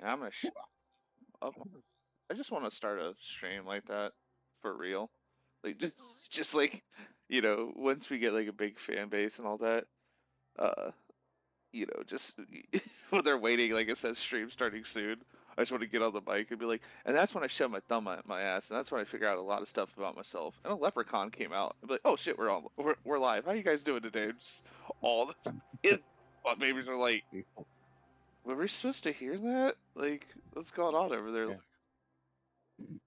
I'm gonna. Up. I just want to start a stream like that for real. Like just like once we get like a big fan base and all that. Uh, just when they're waiting, like it says stream starting soon. I just want to get on the mic and be like, and that's when I shove my thumb at my ass, and that's when I figure out a lot of stuff about myself. And a leprechaun came out. I'm like, oh shit, we're live. How you guys doing today? Just all the what babies are like. Were we supposed to hear that? Like, what's going on over there? Yeah.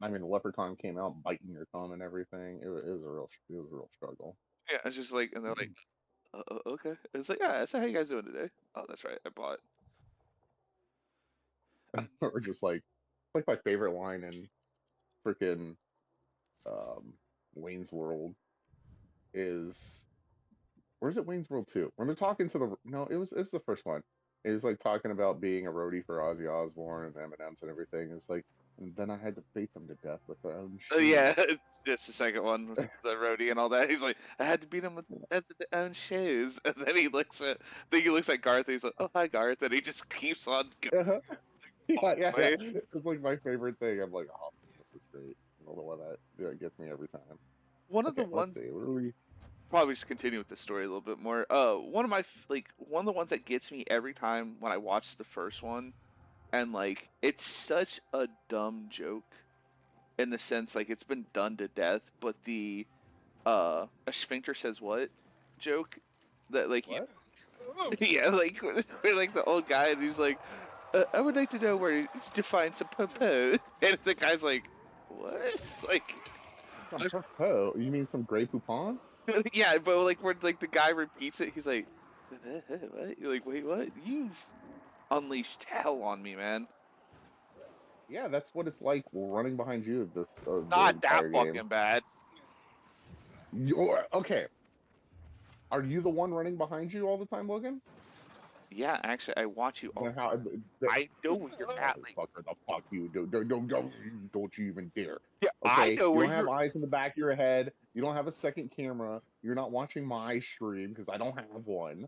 I mean, the leprechaun came out biting your thumb and everything. It was a real struggle. Yeah, it's just like, and they're like, okay. It's like, yeah. So how you guys doing today? Oh, that's right. I bought. Or just like my favorite line in freaking um, Wayne's World is where's it Wayne's World 2? When they're talking to the no, it was the first one. It was like talking about being a roadie for Ozzy Osbourne and M&M's and everything. It's like, and then I had to beat them to death with their own Oh yeah, shoes. it's the second one with the roadie and all that. He's like, I had to beat him with their own shoes, and then then he looks at Garth. And he's like, oh hi Garth, and he just keeps on going Yeah, all the yeah, yeah. way. It's like my favorite thing. I'm like, oh, this is great. You know, the one that gets me every time. One of the Okay, let's ones, see. What are we? probably just continue with the story a little bit more. One of my one of the ones that gets me every time when I watch the first one, and like it's such a dumb joke in the sense like it's been done to death, but the a sphincter says what joke that like you What? yeah like we're like the old guy and he's like I would like to know where you define some popo and the guy's like what like Some purple? You mean some Grey Poupon? yeah but like where like the guy repeats it he's like what you're like wait what you've unleashed hell on me man Yeah, that's what it's like running behind you the not that entire game. fucking bad. You're okay. Are you the one running behind you all the time, Logan? Yeah, actually I watch you Then all how? I know where you're at like Motherfucker, the fuck you do? Don't you even dare. yeah I Okay, know you where don't have you're eyes in the back of your head. You don't have a second camera. You're not watching my stream because I don't have one.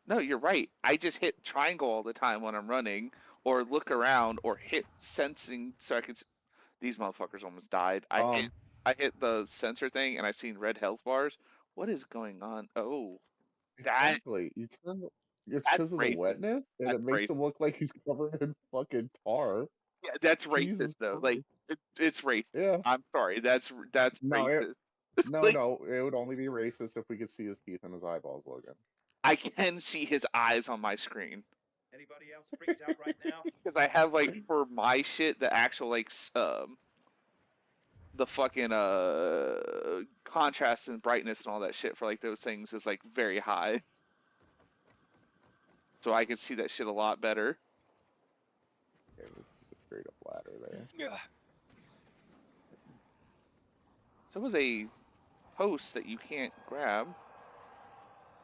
No, you're right. I just hit triangle all the time when I'm running, or look around, or hit sensing so I can. These motherfuckers almost died. Um, I hit the sensor thing, and I seen red health bars. What is going on? Oh, that exactly. You turn. It's that's because of the racist. wetness, and That's it makes him racist. look like he's covered in fucking tar. Yeah, that's racist Jesus though. Like Christ. it's racist. Yeah. I'm sorry. That's No, racist. no, Like no. It would only be racist if we could see his teeth and his eyeballs, Logan. I can see his eyes on my screen Anybody else freaked out right now? because I have like for my shit the actual like the fucking contrast and brightness and all that shit for like those things is like very high, so I can see that shit a lot better. Okay, there's just a straight up ladder there. Yeah. So it was a post that you can't grab.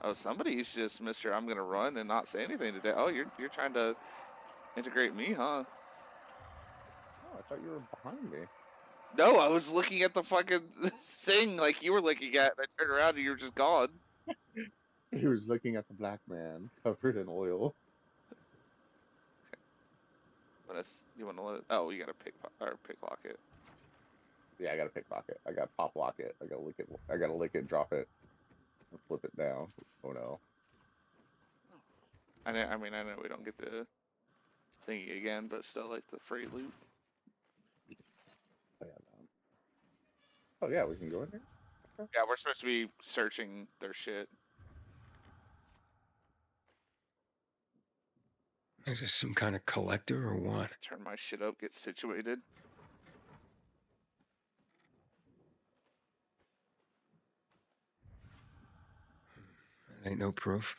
Oh, somebody's just Mister. I'm gonna run and not say anything today. Oh, you're trying to integrate me, huh? Oh, I thought you were behind me. No, I was looking at the fucking thing like you were looking at. And I turned around and you were just gone. He was looking at the black man covered in oil. You want to let it? Oh, you got to picklock it. Yeah, I gotta pickpocket. I gotta pop lock it. I gotta lick it. I gotta lick it, drop it, and flip it down. Oh no. I mean, I know we don't get the thingy again, but still like the free loot. Oh yeah, no. Oh yeah, we can go in there. Okay. Yeah, we're supposed to be searching their shit. Is this some kind of collector or what? Turn my shit up, get situated. That ain't no proof.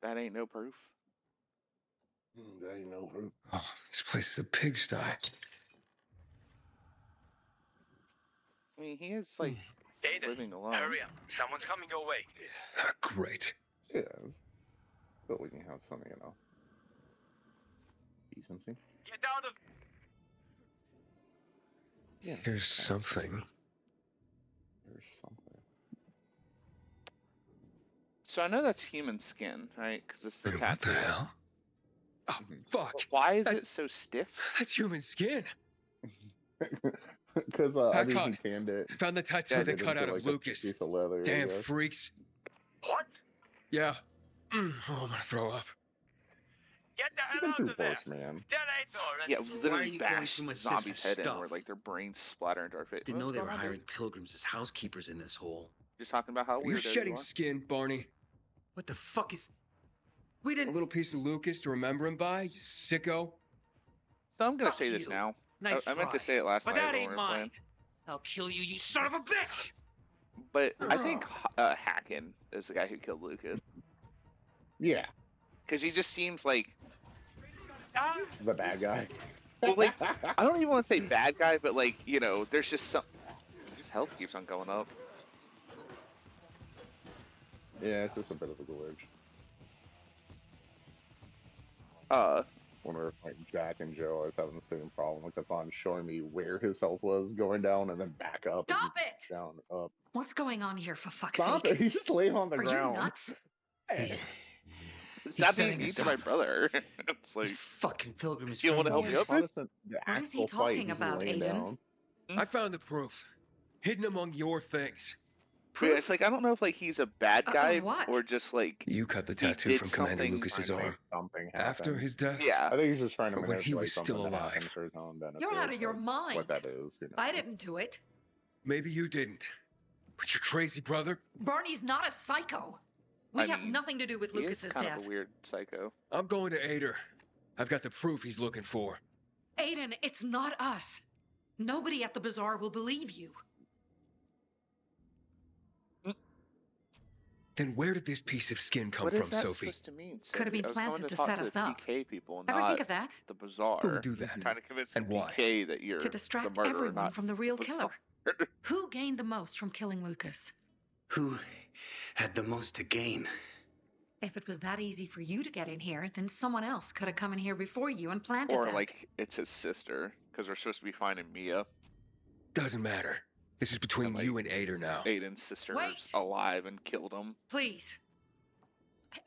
That ain't no proof. That ain't no proof. Oh, this place is a pigsty. I mean, he is like living alone. Hurry up. Someone's coming your way. Great. Yeah, so we can have some, decency. Get out of... Yeah. Here's something. There's something. So I know that's human skin, right? Because it's the Wait, tattoo. what the hell? Oh, fuck. Why is it That's- so stiff? That's human skin. Because I mean, he Hackard, tanned it, found the tattoo Yeah, they made it cut into out of like Lucas. a piece of leather. I Damn guess. freaks. What? Yeah. Oh, I'm gonna throw up. Get the You've hell been out through of there. worse, man. Detonate Yeah, already. we Why are literally you going bashed through my zombies' sister's head in where stuff? like their brains splatter into our face. Didn't know What's they were going on, hiring dude? pilgrims as housekeepers in this hole. Just talking about how Are you weird shedding you are. skin, Barney? What the fuck is... We A didn't... little piece of Lucas to remember him by, you sicko? So I'm gonna Fuck say this you. now. Nice I meant to try. say it last But night that when ain't we were mine. playing. I'll kill you, you son of a bitch! But I think Hacken is the guy who killed Lucas. Yeah, Because he just seems like, the bad guy. well, like, I don't even want to say bad guy, but like, you know, there's just some, his health keeps on going up. Yeah, it's just a bit of a glitch. When we were fighting Jack and Joe, I was having the same problem. Like, the thon showing me where his health was going down and then back up. Stop and it! Down, up. What's going on here, for fuck's Stop sake? it! He's just laying on the Are ground. you nuts? Hey, Stop being setting mean us to my up. brother. It's You like, fucking pilgrim is You wanna free help now. me up? Protestant, the What is he actual fight, talking he's about, laying Aiden? down. I found the proof. Hidden among your things. yeah, it's like, I don't know if like he's a bad guy what? or just like, You cut the He tattoo did from Commander something Lucas's Trying to arm. make something happen. After his death? yeah. I think he's just trying to Or when he manipulate was something still to happen alive. for his own benefit. You're out of your but mind. What that is, you know. I didn't do it. Maybe you didn't. But your crazy brother? Barney's not a psycho. We I have mean, nothing to do with He is Lucas's kind death. of a weird psycho. I'm going to Ader. I've got the proof he's looking for. Aiden, it's not us. Nobody at the bazaar will believe you. Then where did this piece of skin come What from, is that Sophie? supposed to mean? Could have Sophie? been I was going planted to talk set to us the up. PK people, Ever not think of that? the bazaar. Who would do that? Trying to convince the And why? PK that you're To distract the murderer, everyone not from the real the killer. bazaar. Who gained the most from killing Lucas? Who had the most to gain? If it was that easy for you to get in here, then someone else could have come in here before you and planted Or that. like it's his sister, because we're supposed to be finding Mia. Doesn't matter. This is between like, you and Ader now. Aiden's sister Wait. is alive and killed him. Please.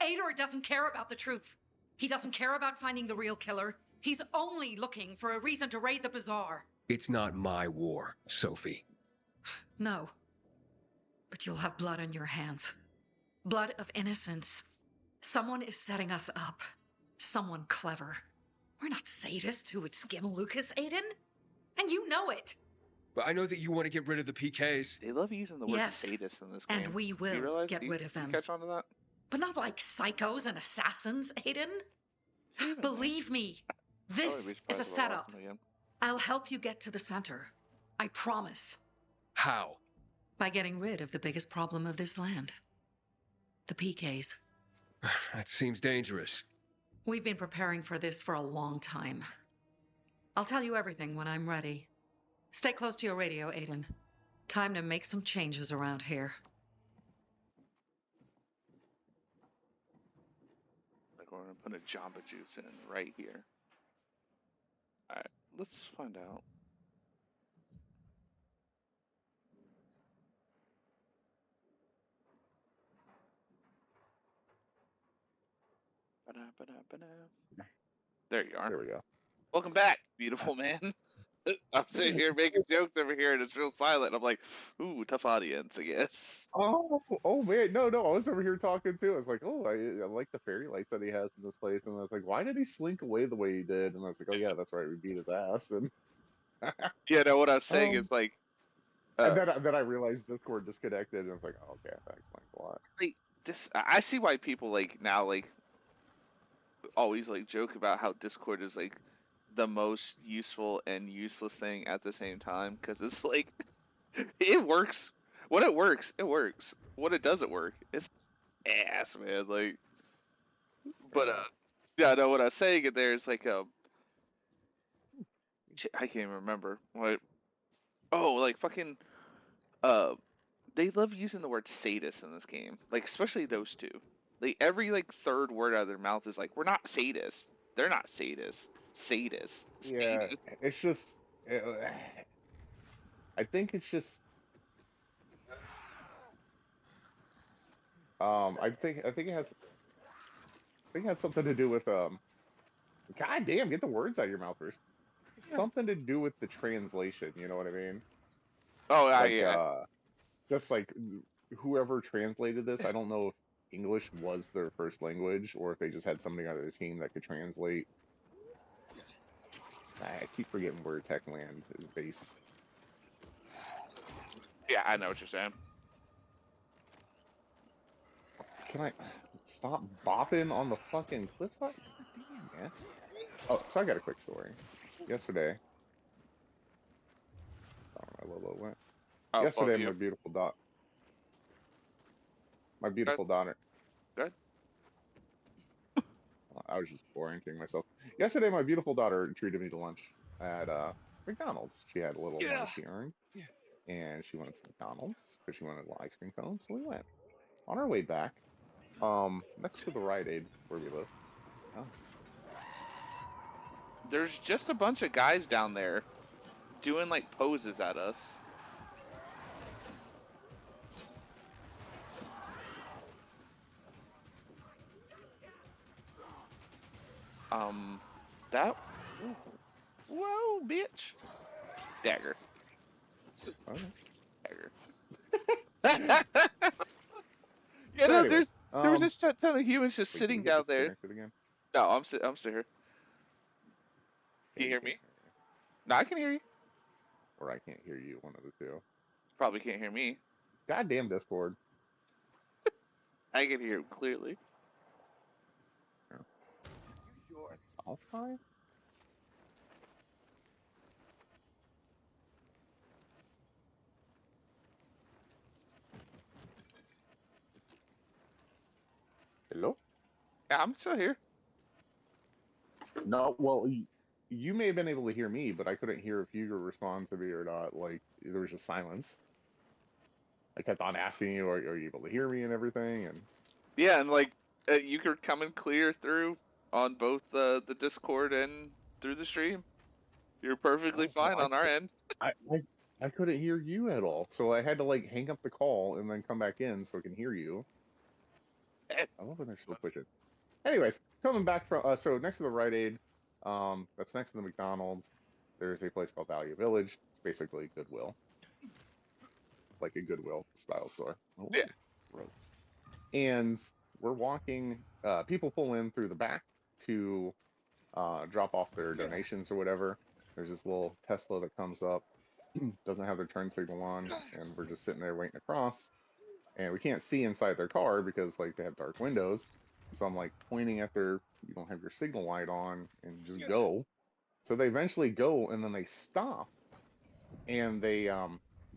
Ador doesn't care about the truth. He doesn't care about finding the real killer. He's only looking for a reason to raid the bazaar. It's not my war, Sophie. No. But you'll have blood on your hands. Blood of innocence. Someone is setting us up. Someone clever. We're not sadists who would skim Lucas, Aiden. And you know it. But I know that you want to get rid of the PKs. They love using the word Yes, sadist in this game. and we Do will you realize, get do you- rid of do you them. catch on to that? But not like psychos and assassins, Aiden. Believe me, I this wouldn't be is surprised a if I lost setup. him again. I'll help you get to the center. I promise. How? By getting rid of the biggest problem of this land. The PKs. That seems dangerous. We've been preparing for this for a long time. I'll tell you everything when I'm ready. Stay close to your radio, Aiden. Time to make some changes around here. Like we're gonna put a Jamba Juice in right here. Alright, let's find out. Ba-da-ba-da-ba-da. There you are. There we go. Welcome back, beautiful man. I'm sitting here making jokes over here and it's real silent. I'm like, ooh, tough audience, I guess. Oh man, no, I was over here talking too. I was like, oh, I like the fairy lights that he has in this place, and I was like, why did he slink away the way he did? And I was like, oh yeah, that's right, we beat his ass. And Yeah, no, what I was saying is like, and then I realized Discord disconnected, and I was like, oh, okay, that explains a lot. like I see why people like now like always like joke about how Discord is like the most useful and useless thing at the same time, because it's like it works. When it works, it works. When it doesn't work, it's ass, man. Like, but yeah, no, what I was saying in there is like I can't even remember what. Oh, like fucking they love using the word sadist in this game. Like especially those two. Like every like third word out of their mouth is like, we're not sadists. They're not sadists. Sadists. Yeah, it's just, I think it's just, I think it has something to do with God damn, get the words out of your mouth first. Something to do with the translation, you know what I mean? Oh, Like, yeah. just like whoever translated this, I don't know if English was their first language or if they just had somebody on their team that could translate. I keep forgetting where Techland is based. Yeah, I know what you're saying. Can I stop bopping on the fucking cliffside? God damn, man. Oh, so I got a quick story. Yesterday, I don't know where Lolo went. Oh, Yesterday, you. my beautiful daughter. Good. I was just orienting myself. Yesterday, my beautiful daughter treated me to lunch at McDonald's. She had a little money she earned, and she went to McDonald's because she wanted a little ice cream cone. So we went. On our way back, next to the Rite Aid where we live. Oh, There's just a bunch of guys down there doing like poses at us. That. Whoa, bitch. Dagger. okay. Dagger. You So know, anyway, there was just a ton of humans just wait, did we sitting get down there. disconnected again? No, I'm still here. Can you hear me? No, I can hear you. Or I can't hear you, one of the two. Probably can't hear me. Goddamn Discord. I can hear him clearly. You sure? That's all fine. Hello? Yeah, I'm still here. No, well, you may have been able to hear me, but I couldn't hear if you could respond to me or not. Like, there was just silence. I kept on asking you, are you able to hear me and everything? And Yeah, and like you could come and clear through on both the Discord and through the stream. You're perfectly oh, well, fine on our end. I couldn't hear you at all, so I had to like hang up the call and then come back in so I can hear you. I love when they're so pushing. Anyways, coming back from so next to the Rite Aid, that's next to the McDonald's. There's a place called Value Village. It's basically Goodwill, like a Goodwill style store. Oh, Yeah. gross. And we're walking. People pull in through the back to drop off their donations or whatever. There's this little Tesla that comes up, doesn't have their turn signal on, and we're just sitting there waiting to cross. And we can't see inside their car because like they have dark windows. So I'm like pointing at their, you don't have your signal light on, and just go. So they eventually go, and then they stop, and they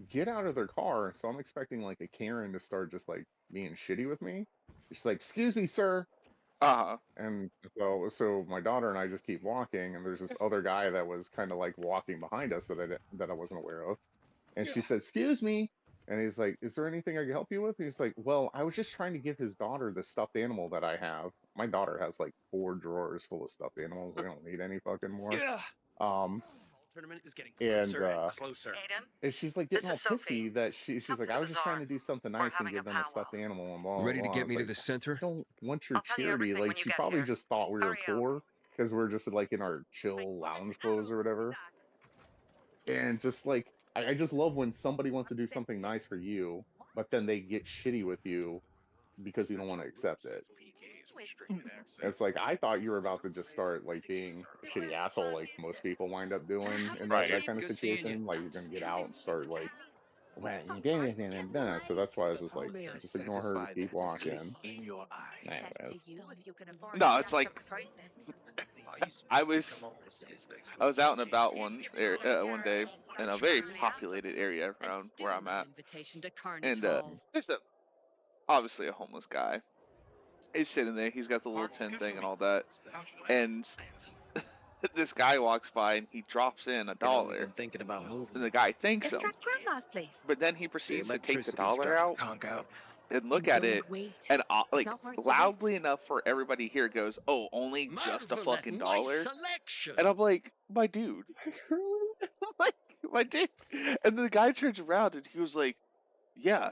get out of their car. So I'm expecting like a Karen to start just like being shitty with me. She's like, "Excuse me, sir." Uh-huh. And so my daughter and I just keep walking, and there's this other guy that was kind of like walking behind us that I wasn't aware of. And she said, "Excuse me." And he's like, "Is there anything I can help you with?" And he's like, "Well, I was just trying to give his daughter the stuffed animal that I have. My daughter has like 4 drawers full of stuffed animals. We don't need any fucking more." Um, Tournament is getting and closer and closer. Aiden, and she's like this getting all is Sophie. pissy that she's Come like, to "I the was just trying bazaar. to do something We're nice and having a give them a stuffed powwow. animal and blah blah Ready to blah." I get was me to like, the center? "I don't want your I'll tell you charity." everything when Like you she get probably here. just thought we were Hurry up. poor because we're just like in our chill lounge clothes or whatever. And just like I just love when somebody wants to do something nice for you, but then they get shitty with you because you don't want to accept it. It's like I thought you were about to just start like being a shitty asshole like most people wind up doing in Right. that kind of Good seeing you. situation. Like you're gonna get out and start like, "Well, so that's why I was just like, May I just ignore her, just satisfy keep that glitter walking. in your eye? Anyways, No, it's like I was I was out and about one day in a very populated area around where I'm at, and there's obviously a homeless guy. He's sitting there. He's got the little tin thing and all that, and this guy walks by and he drops in a dollar, Thinking about moving. and the guy thanks It's him, just grandma's place. but then he The proceeds to take the electricity's dollar starting out to conk out. and look at it, and like loudly enough for everybody here goes, "Oh, only just a fucking dollar." Selection. And I'm like, "My dude," like my dude. And the guy turns around and he was like, "Yeah,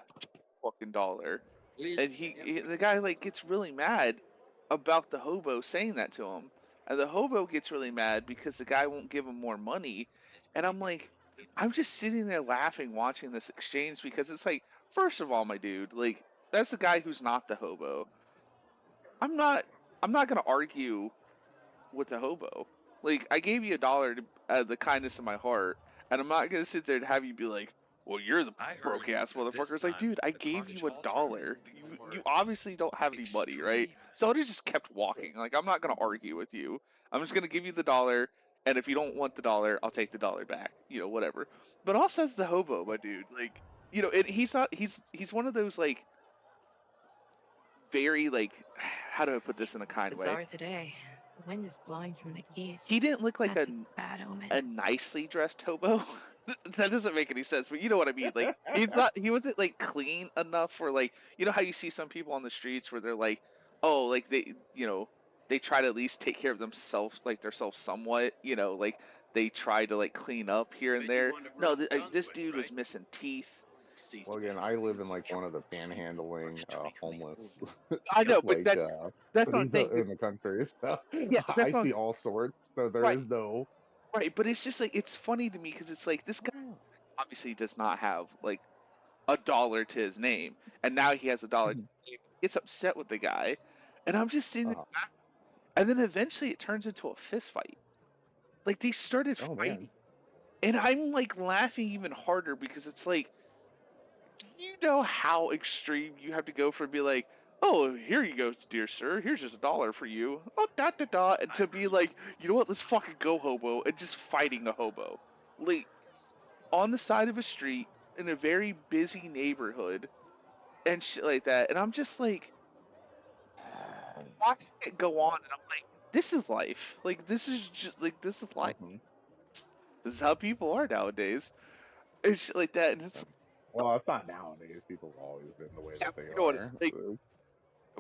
fucking dollar." And the guy like gets really mad about the hobo saying that to him. and the hobo gets really mad because the guy won't give him more money. And I'm like, I'm just sitting there laughing watching this exchange because it's like, first of all, my dude, like that's the guy who's not the hobo. I'm not I'm not gonna argue with the hobo. Like I gave you $1 to the kindness of my heart, and I'm not gonna sit there and have you be like, "Well, you're the I heard broke ass that this motherfucker." It's like, time dude, I the gave you carnage hall $1. tournament will be You more obviously don't have any money, right? extreme. So I would have just kept walking. Like I'm not gonna argue with you. I'm just gonna give you the dollar, and if you don't want the dollar, I'll take the dollar back. Whatever. But also as the hobo, my dude, like he's not he's one of those like very like how do I put this in a kind way? Bizarre today. The wind is blowing from the east. He didn't look like That's a bad omen. a nicely dressed hobo. That doesn't make any sense, but you know what I mean. Like he wasn't like clean enough for like how you see some people on the streets where they're like, oh, like they try to at least take care of themselves, like themselves somewhat. Like they try to like clean up here and there. No, this dude was missing teeth. Well, again, I live in like one of the panhandling, homeless, I know, but like that's not cities thing. in the country. So Yeah, but I that's not see all sorts. So there right. is no. Right, but it's just like it's funny to me because it's like this guy obviously does not have like $1 to his name, and now he has $1 to his name. He gets upset with the guy, and I'm just sitting there, Uh, and then eventually it turns into a fist fight. Like they started oh fighting, man. and I'm like laughing even harder because it's like, do you know how extreme you have to go for be like, oh, here you go, dear sir, here's just $1 for you, oh da da da, and to be like, you know what, let's fucking go hobo, and just fighting a hobo, like on the side of a street in a very busy neighborhood and shit like that. And I'm just like watching it go on, and I'm like, this is life. Like this is just like this is life. Hmm. This is how people are nowadays. And shit like that. And it's Well, it's not nowadays. People have always been the way yeah, that they you know what are. like,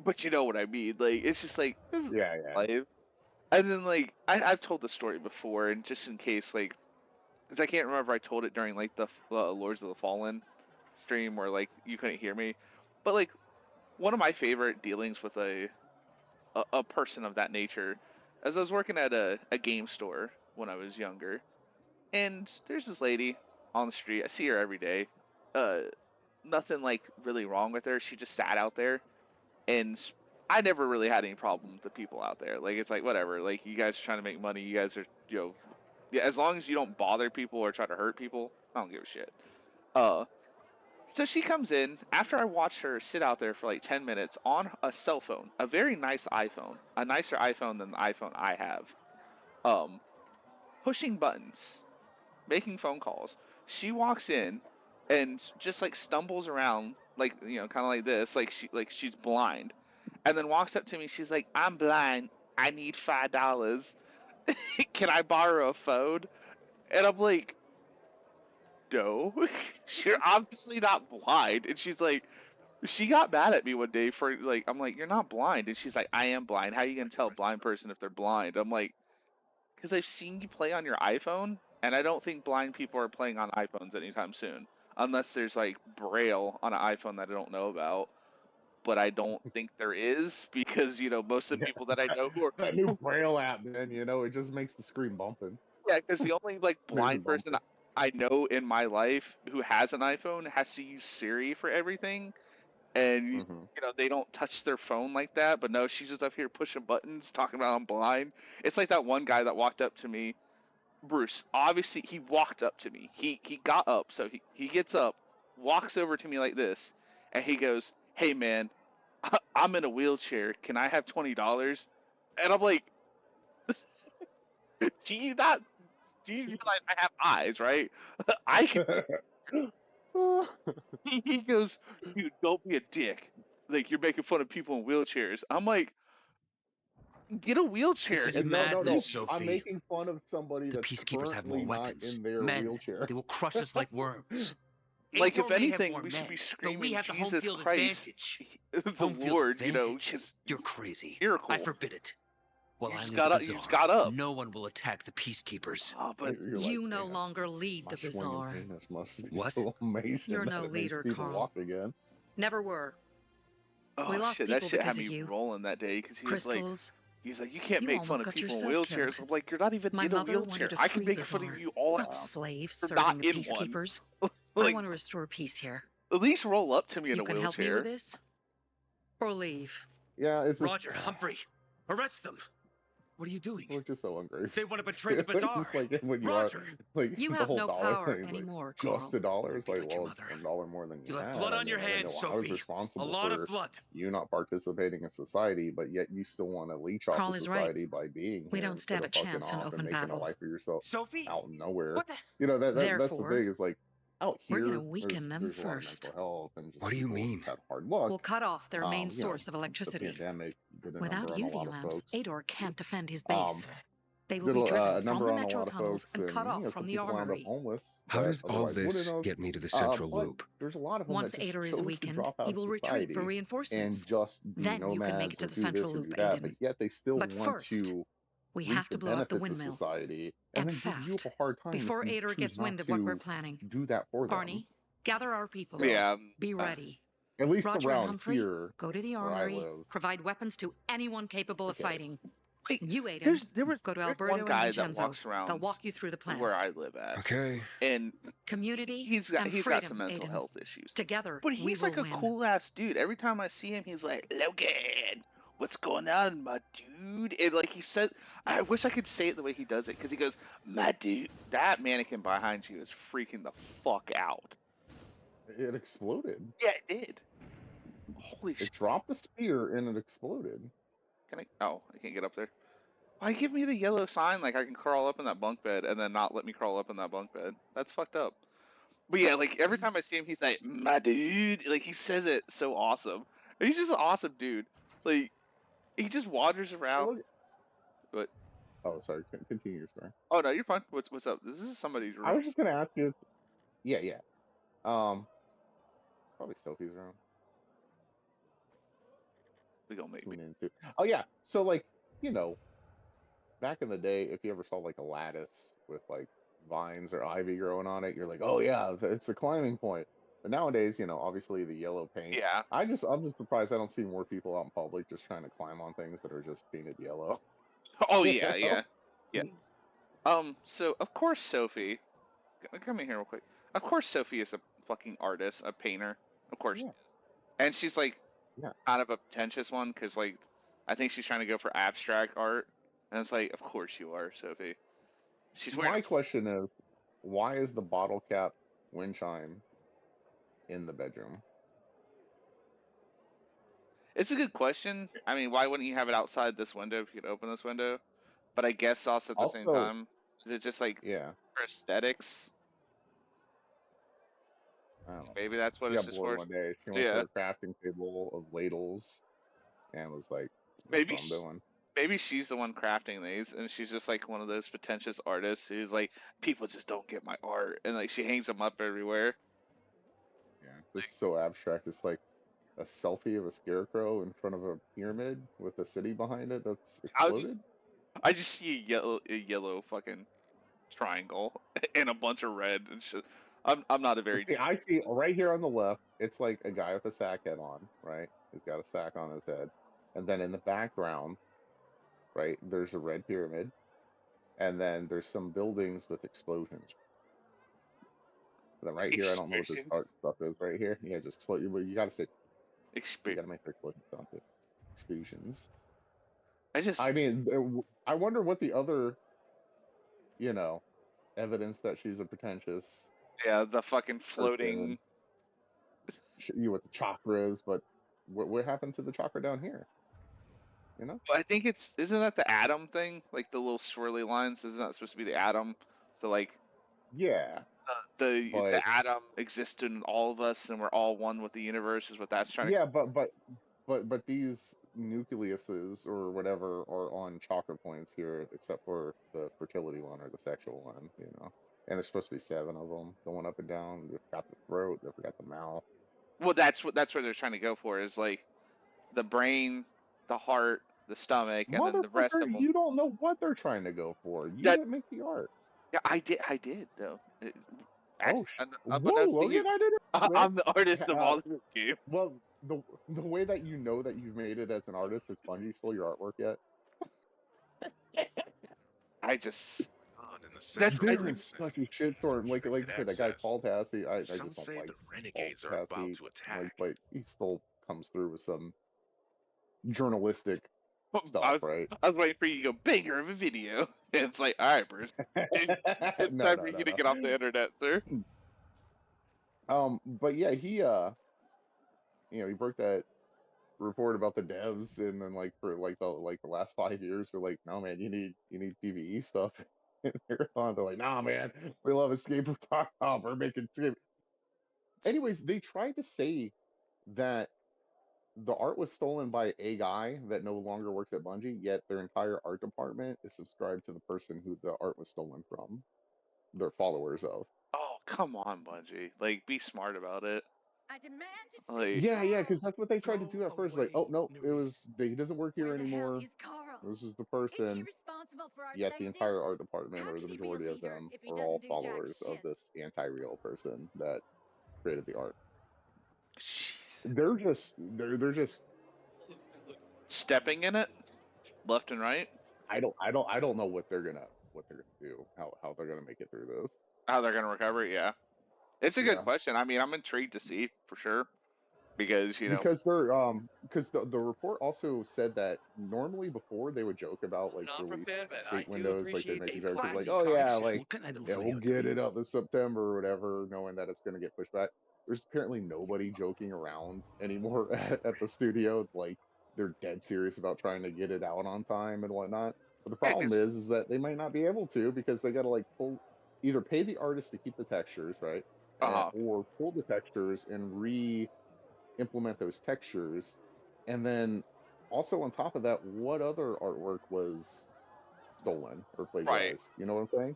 but you know what I mean. Like it's just like this is Yeah, yeah. life. And then like I've told the story before, and just in case like, because I can't remember if I told it during like the Lords of the Fallen stream where like you couldn't hear me, but like one of my favorite dealings with a person of that nature, as I was working at a game store when I was younger, and there's this lady on the street. I see her every day. Uh, Nothing like really wrong with her. She just sat out there, and I never really had any problem with the people out there. Like it's like whatever. Like you guys are trying to make money. You guys are yeah. As long as you don't bother people or try to hurt people, I don't give a shit. Uh, So she comes in after I watched her sit out there for like 10 minutes on a cell phone, a very nice iPhone, a nicer iPhone than the iPhone I have, um, pushing buttons, making phone calls. She walks in and just like stumbles around, like, kind of like this, like she's blind, and then walks up to me. She's like, "I'm blind. I need $5. Can I borrow a phone?" And I'm like, "No, you're obviously not blind." And she's like, she got mad at me one day for like, I'm like, you're not blind, and she's like, I am blind. How are you gonna tell a blind person if they're blind? I'm like, because I've seen you play on your iPhone, and I don't think blind people are playing on iPhones anytime soon, unless there's like Braille on an iPhone that I don't know about. But I don't think there is because most of the Yeah. people that I know who are That new Braille app, man. It just makes the screen bumping. yeah, because the only like Makes blind it person bumping. I know in my life who has an iPhone has to use Siri for everything, and Hmm. they don't touch their phone like that. But no, she's just up here pushing buttons, talking about I'm blind. It's like that one guy that walked up to me, Bruce. Obviously, he walked up to me. He got up, so he gets up, walks over to me like this, and he goes, "Hey man, I'm in a wheelchair. Can I have $20?" And I'm like, "Do you not? Do you realize I have eyes, right? I can." He goes, "Dude, don't be a dick. Like you're making fun of people in wheelchairs." I'm like, get a This wheelchair. is And No, no, no. madness, I'm Sophie. making fun of somebody The that's peacekeepers have currently more not weapons. in their Men. wheelchair. They will crush us like worms. like, if Ator may have anything, more we should be men, but screaming, we have the home Jesus field Christ, advantage. the Home field Lord, advantage? because You're crazy. miracle. I forbid it. While You I just lead got the up. You just bazaar, got up. no one will attack the peacekeepers. Oh, but You're like, You no man, longer lead my the swinging bazaar. penis must be What? so amazing You're that no it makes leader, people Carl. walk again. Never were. We oh lost shit, that people shit because had of me you. rolling that day because he was like, Crystals, He's like, you can't You make fun almost of got people in yourself wheelchairs. killed. I'm like, you're not even My in a mother wheelchair. wanted to I can free make fun of Bazaar, you all not out. slaves You're serving not the in one. peacekeepers. I Like, want to restore peace here. at least roll up to me in You a can help me with wheelchair. this, or leave. Yeah, it's just Roger, Humphrey, arrest them. What are you doing? we're just so ungrateful. They want to betray the It's bazaar. just like when you Roger, are like You the have whole no dollar power thing, like anymore, just Carl. $1. It's Be like, like your well, it's mother. $1 more than you You'll have had. blood I on your mean, I hands, know I was Sophie. A responsible lot for of blood. you not participating in society, but yet you still want to leech off Carl of is right. society by being We here don't instead stand a of fucking chance in off and open making a battle. life for yourself Sophie, out of nowhere. what the? You know that's the Therefore, thing is like out we're going to here weaken them there's a lot of first. mental health and just What do you people mean? just had hard luck. We'll cut off their main You know, source of the electricity. pandemic did a Without number on a UV lot of lamps, folks. Ador can't defend his Um, base. They will did be a driven from number the on a metro lot of tunnels folks, and cut and off some from the people wound up armory. homeless How that does all otherwise wouldn't this have. get me to the central But loop? there's a lot of them Once that just Ador is chose to weakened, drop out he of will retreat for society reinforcements. and just be Then you can make nomads it to or the do central this or loop, do that, Aiden. but yet they still But want first, to we reap have the to blow up the benefits of windmill. society and And then give you fast. a hard time Before if you Ador choose gets not wind of what we're to planning. do that for them. Barney, gather our people. So, Yeah. Be ready. at least Roger and around Humphrey, here go to the where I armory, live, provide weapons to anyone capable of the case. fighting. Wait, You, Aiden, there's go to one Alberto and guy that Vincenzo. walks They'll around walk you through the plan. where I live at, Okay. and Community he's and got freedom, some mental Aiden. health issues. Together, But we he's will like a win. cool ass dude. Every time I see him, he's like, Logan, what's going on, my dude? And like he said, I wish I could say it the way he does it, because he goes, my dude. That mannequin behind you is freaking the fuck out. It exploded. Yeah, it did. Holy It shit. dropped a spear and it exploded. Can I? Oh, I can't get up there. Why give me the yellow sign like I can crawl up in that bunk bed and then not let me crawl up in that bunk bed? That's fucked up. But yeah, like every time I see him, he's like, my dude. Like he says it so awesome. And he's just an awesome dude. Like he just wanders Hey, around. look. But Oh, sorry. Continue your story. oh no, you're fine. What's up? This is somebody's I room. was just gonna ask you. Yeah. Probably Sophie's around. We gonna make me. Tune into. Oh yeah. So like, you know, back in the day, if you ever saw like a lattice with like vines or ivy growing on it, you're like, oh yeah, it's a climbing point. But nowadays, you know, obviously the yellow paint. Yeah. I'm just surprised I don't see more people out in public just trying to climb on things that are just painted yellow. Oh You yeah, know? yeah. So of course Sophie, come in here real quick. Of course Sophie is a fucking artist, a painter. Of course she Yeah. is. And she's like Yeah. kind of a pretentious one because like I think she's trying to go for abstract art. And it's like, of course you are, Sophie. She's wearing. My question is, why is the bottle cap wind chime in the bedroom? It's a good question. I mean, why wouldn't you have it outside this window if you could open this window? But I guess also at the same Also, time, is it just like yeah, for aesthetics? I don't know. Maybe that's what She it's got just bored for. one day. She went to Yeah. her crafting table of ladles and was like, "That's Maybe what I'm doing." maybe she's the one crafting these, and she's just like one of those pretentious artists who's like, people just don't get my art, and like she hangs them up everywhere. Yeah, this is so abstract. It's like a selfie of a scarecrow in front of a pyramid with a city behind it that's exploded. I just see a yellow fucking triangle and a bunch of red and shit. I'm not a very See, I see right here on the left, it's like a guy with a sack head on, right? He's got a sack on his head. And then in the background, right, there's a red pyramid. And then there's some buildings with explosions. And then right here, I don't know what this art stuff is right here. Yeah, just explode. But you gotta say, you gotta make the explosion sound too. Explosions. I mean, I wonder what the other, you know, evidence that she's a pretentious yeah, the fucking floating. you with the chakras, but what happened to the chakra down here? You know? I think isn't that the atom thing? Like the little swirly lines, isn't that supposed to be the atom? So like Yeah, the but atom exists in all of us, and we're all one with the universe. Is what that's trying to. yeah, but these nucleuses or whatever are on chakra points here, except for the fertility one or the sexual one, you know. And there's supposed to be 7 of them going up and down. They've got the throat, they've got the mouth. Well, that's what they're trying to go for, is like the brain, the heart, the stomach, and then the rest of Motherfucker, them. you don't know what they're trying to go for. You That didn't make the art. yeah, I did though. Oh, Unbeknownst to Logan, you, I didn't. I'm the artist of all of this game. Well, the way that you know that you've made it as an artist is Bungie stole your artwork yet? I just On in the that's central They're ring in segment. such a shitstorm. Like Restricted I said, that guy access. Paul Tassi, I Some just don't say like the Paul renegades are about Tassi. to Like, attack. but he still comes through with some journalistic I stuff, was right? I was waiting for you to go banger of a video. And it's like, all right, Bruce, it's No, time for no, you no, to get off the no. internet, sir. But yeah, he broke that report about the devs, and then like for like the last 5 years, they're like, no man, you need PVE stuff. And they're like, nah man, we love escape.com. We're making escape. Anyways, they tried to say that the art was stolen by a guy that no longer works at Bungie, yet their entire art department is subscribed to the person who the art was stolen from. They're followers of. Oh, come on, Bungie. Like, be smart about it. I demand to speak Like, to Yeah, Carl. because that's what they tried to Go do at first. Like, oh away, no, Nerys. he doesn't work here Where the hell anymore. is Carl? This is the Isn't he person. responsible for our Yet the safety? entire art department, How or the can he be a majority of leader them, if he are doesn't all do jack followers of shit? this anti-real person that created the art. jeez. They're just Stepping in it, left and right. I don't know what they're gonna do, how they're gonna make it through this. How they're gonna recover it, yeah. It's a good Yeah. question. I mean, I'm intrigued to see for sure because Because the report also said that normally before they would joke about like Not release prepared, but I date do windows, like they'd appreciate make a the joke of like, classy oh yeah, correction. like What can I do yeah, for we'll you, get Dewey? it out this September or whatever, knowing that it's gonna get pushed back. There's apparently nobody joking around anymore at the studio. Like they're dead serious about trying to get it out on time and whatnot. But the yeah, problem is that they might not be able to because they gotta like pull either pay the artist to keep the textures, right? uh-huh, Or pull the textures and implement those textures. And then also on top of that, what other artwork was stolen or right. plagiarized? You know what I'm saying?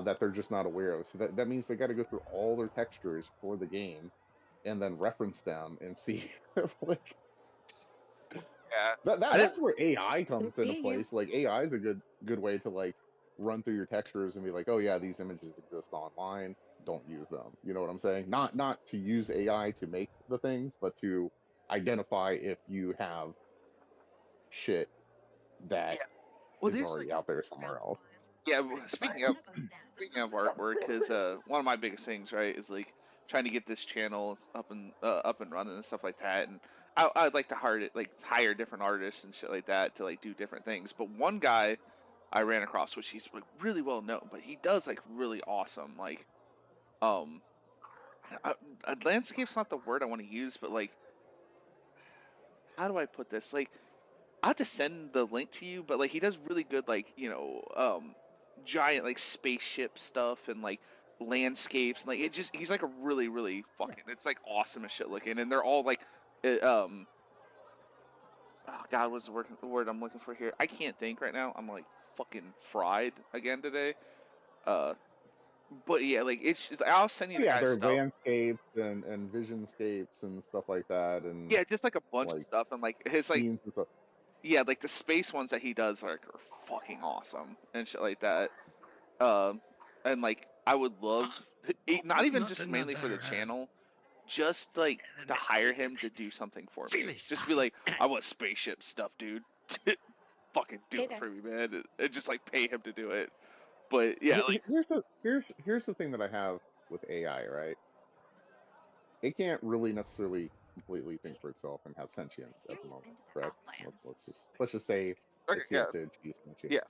That they're just not aware of. So that means they got to go through all their textures for the game and then reference them and see if, like Yeah, that, that I didn't. that's where AI Good comes into seeing you. place. Like AI is a good way to like run through your textures and be like, oh yeah, these images exist online. Don't use them. You know what I'm saying? Not to use AI to make the things, but to identify if you have shit that Yeah. Well, is there's like, already out there somewhere else. yeah. Speaking of artwork, is one of my biggest things, right? Is like trying to get this channel up and running and stuff like that. And I'd like to hire different artists and shit like that to like do different things. But one guy I ran across, which he's like really well known, but he does like really awesome um landscape's not the word I want to use, but like how do I put this? Like I have to send the link to you, but like he does really good like giant like spaceship stuff and like landscapes and like it just he's like a really Yeah. fucking it's like awesome as shit looking and they're all like oh god what's the word I'm looking for here? I can't think right now. I'm like fucking fried again today. Uh but yeah, like it's just I'll send you the Yeah, guy's there are stuff. landscapes and visionscapes and stuff like that, and Yeah, just like a bunch of like stuff and like his like scenes and stuff. yeah, like the space ones that he does are fucking awesome and shit like that. Um, and like I would love not even Not just mainly for the another channel, just like to hire him to do something for me. Just be like, I want spaceship stuff, dude. Fucking do Hey it there. for me, man. And just like pay him to do it. But yeah, like Here's the thing that I have with AI, right? It can't really necessarily completely think for itself and have I sentience hear at the you've moment, been to the correct? Outlands. Let's just say okay, it's yeah, yet to achieve yeah. sentience.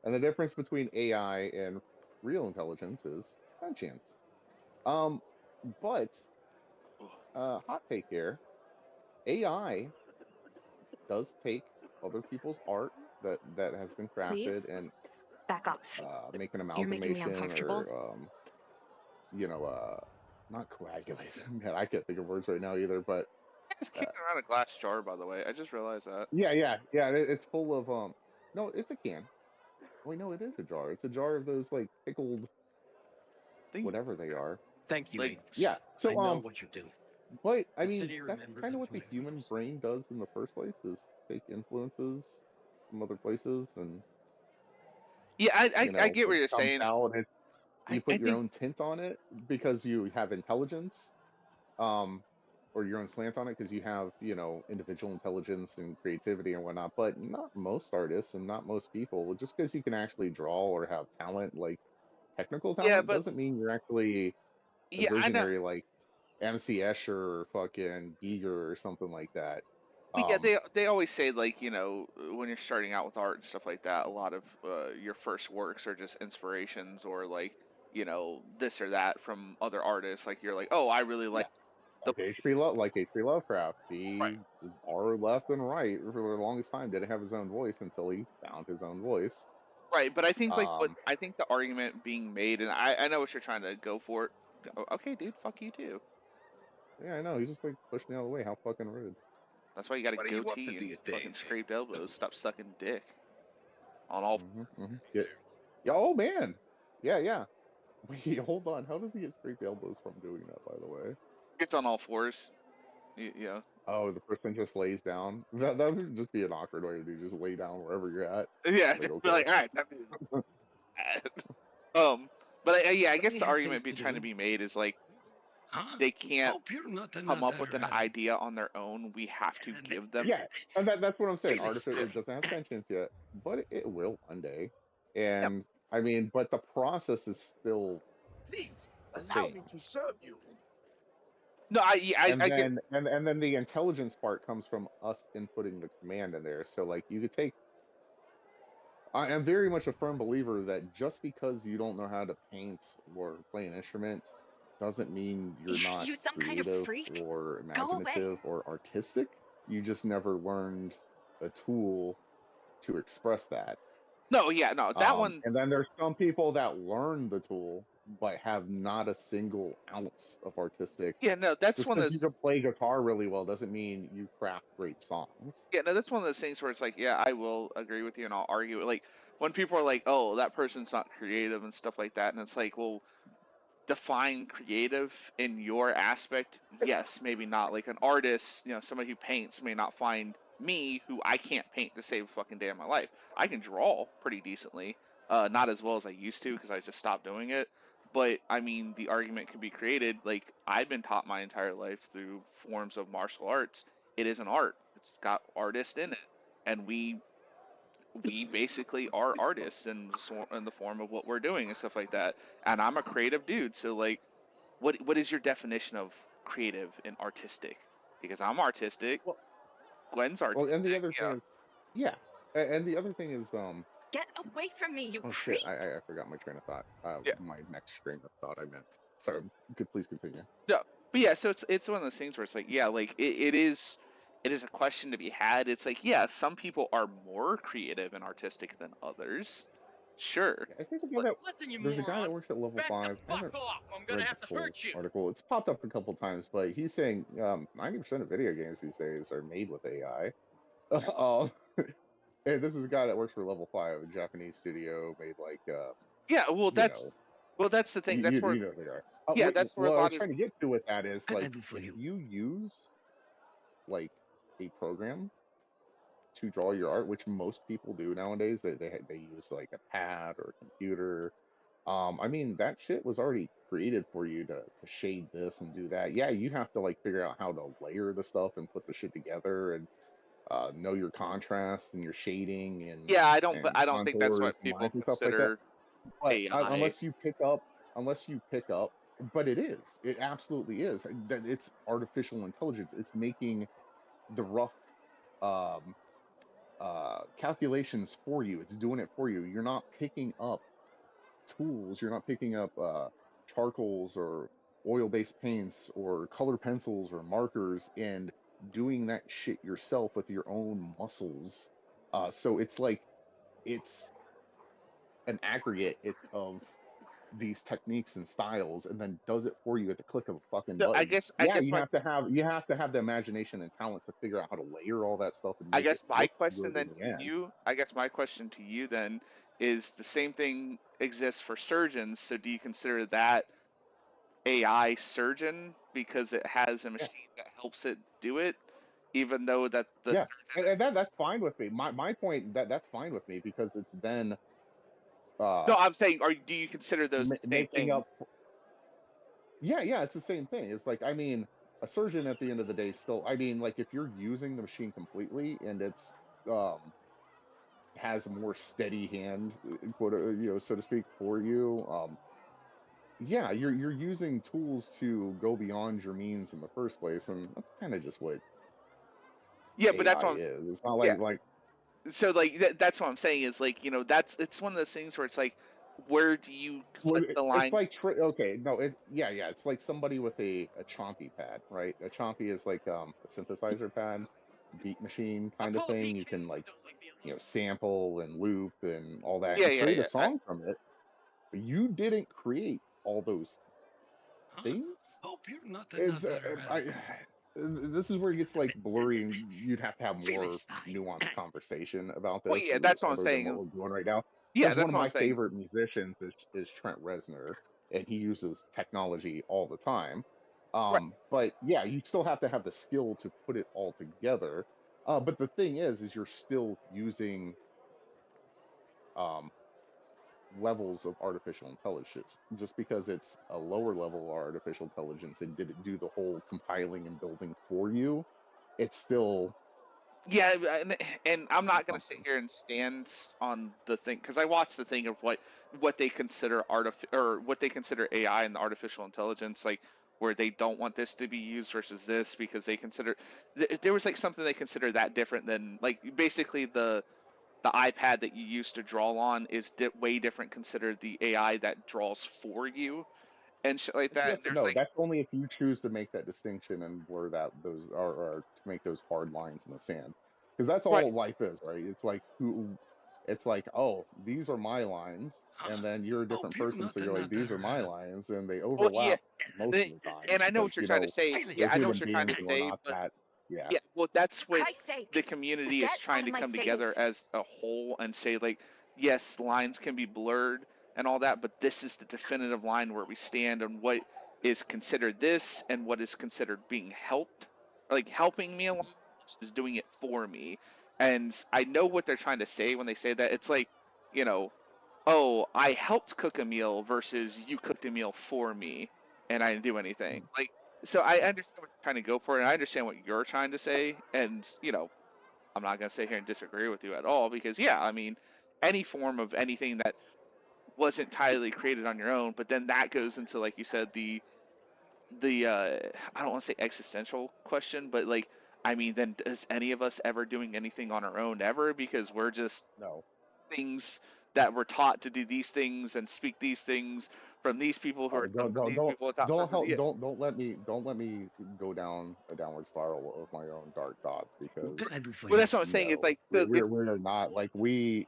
And the difference between AI and real intelligence is sentience. Um, but hot take here, AI does take other people's art that has been crafted Please and back off. make an You're making me amalgamation uncomfortable. or you know not coagulate. Man, I can't think of words right now either. But It's uh, kicking around a glass jar, by the way. I just realized that. yeah, it's full of no, it's a can. Wait, no, it is a jar. It's a jar of those like pickled Thing whatever they are. Thank you, like Ames. Yeah. I So know what you're doing. but I The mean city that's remembers kind of its what the human victims. brain does in the first place is take influences from other places and yeah, I get what it you're comes saying. out and you I put your think own tint on it because you have intelligence. Um, or your own slant on it because you have, individual intelligence and creativity and whatnot. But not most artists and not most people. Just because you can actually draw or have talent, like technical Yeah, talent, but doesn't mean you're actually a yeah, I know. visionary like MC Escher or fucking Giger or something like that. But yeah, Um, they always say like when you're starting out with art and stuff like that, a lot of your first works are just inspirations or like this or that from other artists. Like you're like, oh, I really yeah, like the like H.P. Lovecraft. right, He borrowed left and right for the longest time. Didn't have his own voice until he found his own voice. right. But I think like what Um, I think the argument being made, and I know what you're trying to go for. Okay, dude, fuck you too. yeah, I know. He just like pushed me out of the way. How fucking rude. That's why you got a What are you up to goatee and these fucking days? scraped elbows. Stop sucking dick on all. Yeah. Yeah. Oh man. Yeah, yeah. Wait, hold on. How does he get scraped elbows from doing that? By the way. It's on all fours. You. Oh, the person just lays down. That would just be an awkward way to do. Just lay down wherever you're at. Yeah, Like just be okay. like, all right, that is bad. But yeah, I Got guess the anything argument things being to trying to do? be made is like Huh? they can't Hope you're nothing come not up that with an rattled. idea on their own. We have to give them. Yeah, and that's what I'm saying. Feelings Artificial, still. it doesn't have sentience yet, but it will one day. Yeah. And I mean, but the process is still Please the allow same. me to serve you. No, I get. And then the intelligence part comes from us inputting the command in there. So like you could take. I am very much a firm believer that just because you don't know how to paint or play an instrument doesn't mean you're not You some kind of creative freak? or Go away. imaginative or artistic. You just never learned a tool to express that. No, yeah, no, that one. And then there's some people that learn the tool but have not a single ounce of artistic. Yeah, no, that's Just one of because you can those. play guitar really well doesn't mean you craft great songs. Yeah, no, that's one of those things where it's like, yeah, I will agree with you and I'll argue it. Like when people are like, oh, that person's not creative and stuff like that, and it's like, well, define creative in your aspect, yes, maybe not. Like an artist, somebody who paints may not find me, who I can't paint to save a fucking day of my life. I can draw pretty decently, not as well as I used to because I just stopped doing it. But I mean, the argument can be created. Like I've been taught my entire life through forms of martial arts. It is an art. It's got artist in it, and we basically are artists in the form of what we're doing and stuff like that. And I'm a creative dude, so like, what is your definition of creative and artistic? Because I'm artistic, Well, Gwen's and the artistic. other thing is, yeah, and the other thing is, Get away from me, you oh shit, creep! I forgot my train of thought. Yeah, My next train of thought I meant. Sorry, could please continue. no, but yeah, so it's one of those things where it's like, yeah, like it is a question to be had. It's like, yeah, some people are more creative and artistic than others, sure, Yeah, I think but Listen, you there's a guy that moron. works at level Back the 5. I fuck haven't off. I'm gonna read have the to full hurt you. article. It's popped up a couple times, but he's saying 90% of video games these days are made with AI. um, and this is a guy that works for level 5, a Japanese studio made like yeah, well, you know, that's the thing. That's where you know who they are. yeah, that's where a What I lot was of trying to get to with that is What can I like do for if you? you use like a program to draw your art, which most people do nowadays, they use like a pad or a computer. I mean that shit was already created for you to shade this and do that. Yeah, you have to like figure out how to layer the stuff and put the shit together and know your contrast and your shading yeah, but and I don't think that's contours what and people lines and stuff like that. consider But AI. unless you pick up, but it absolutely is that it's artificial intelligence. It's making the rough um, calculations for you. It's doing it for you. You're not picking up tools. You're not picking up charcoals or oil-based paints or color pencils or markers and doing that shit yourself with your own muscles. So it's like it's an aggregate of these techniques and styles and then does it for you at the click of a fucking No, I button. guess I Yeah, guess my you have to have the imagination and talent to figure out how to layer all that stuff and I make it guess my look question good in then the to end. you, I guess my question to you then is the same thing exists for surgeons. So do you consider that AI surgeon because it has a Yeah, machine that helps it do it, even though that the yeah. surgeon is And that's fine with me. My point that's fine with me because it's then no, uh I'm saying, do you consider those the same making thing? up. Yeah, yeah, it's the same thing. It's like I mean, a surgeon at the end of the day still, I mean, like if you're using the machine completely and it's um has a more steady hand, quote, so to speak, for you, yeah, you're using tools to go beyond your means in the first place, and that's kind of just what Yeah, but that's AI what is. It's not yeah. like So like that's what I'm saying is like, that's it's one of those things where it's like, where do you well, let the it's line? like okay, no, yeah, it's like somebody with a chompy pad, right? A chompy is like a synthesizer pad, beat machine I'm kind of full of thing. You BK. can like sample and loop and all that Yeah, and yeah, create a yeah. song from it. But you didn't create all those Huh? things. Hope you're not the nut It's that are having. this is where it gets like blurry, and you'd have to have more Felix Stein. nuanced conversation about Well, this, yeah, that's what I'm other than what saying. we're doing right now. Yeah, Because one that's of what I'm my saying. favorite musicians is Trent Reznor, and he uses technology all the time. Right. But yeah, you still have to have the skill to put it all together. But the thing is you're still using um, levels of artificial intelligence. Just because it's a lower level of artificial intelligence and did it do the whole compiling and building for you, it's still Yeah, and I'm not gonna sit something. here and stand on the thing because I watched the thing of what they consider or what they consider AI and the artificial intelligence, like where they don't want this to be used versus this because they consider there was like something they consider that different than like basically the iPad that you used to draw on is way different considered the AI that draws for you and shit like It's that. And yes and there's no. like That's only if you choose to make that distinction and blur that those are to make those hard lines in the sand. Because that's right, all life is, right? It's like it's like, oh, these are my lines, Huh? and then you're a different Hope you're person, not so the you're like, nut that these are are my having. lines, and they well, yeah, overlap most of the time and I know because what you're trying to say. Yeah, we're Felix I know human what you're trying to beings and we're say, not but that. Yeah. yeah, well, that's what Christ's the sake, community is get trying out to of my come together face. as a whole and say, like, yes, lines can be blurred and all that, but this is the definitive line where we stand on what is considered this and what is considered being helped, like helping me along is doing it for me. And I know what they're trying to say when they say that. It's like, you know, oh, I helped cook a meal versus you cooked a meal for me and I didn't do anything. Like, so I understand what you're trying to go for, and I understand what you're trying to say. And, I'm not going to sit here and disagree with you at all because, yeah, I mean, any form of anything that wasn't entirely created on your own, but then that goes into, like you said, the I don't want to say existential question, but like, I mean, then is any of us ever doing anything on our own ever? Because we're just No. things that were taught to do these things and speak these things from these people who Oh, are taught from these people taught don't from help yeah. don't let me go down a downward spiral of my own dark thoughts What because can I do for Well, you? that's what I'm saying. It's no, like so it's we're not like we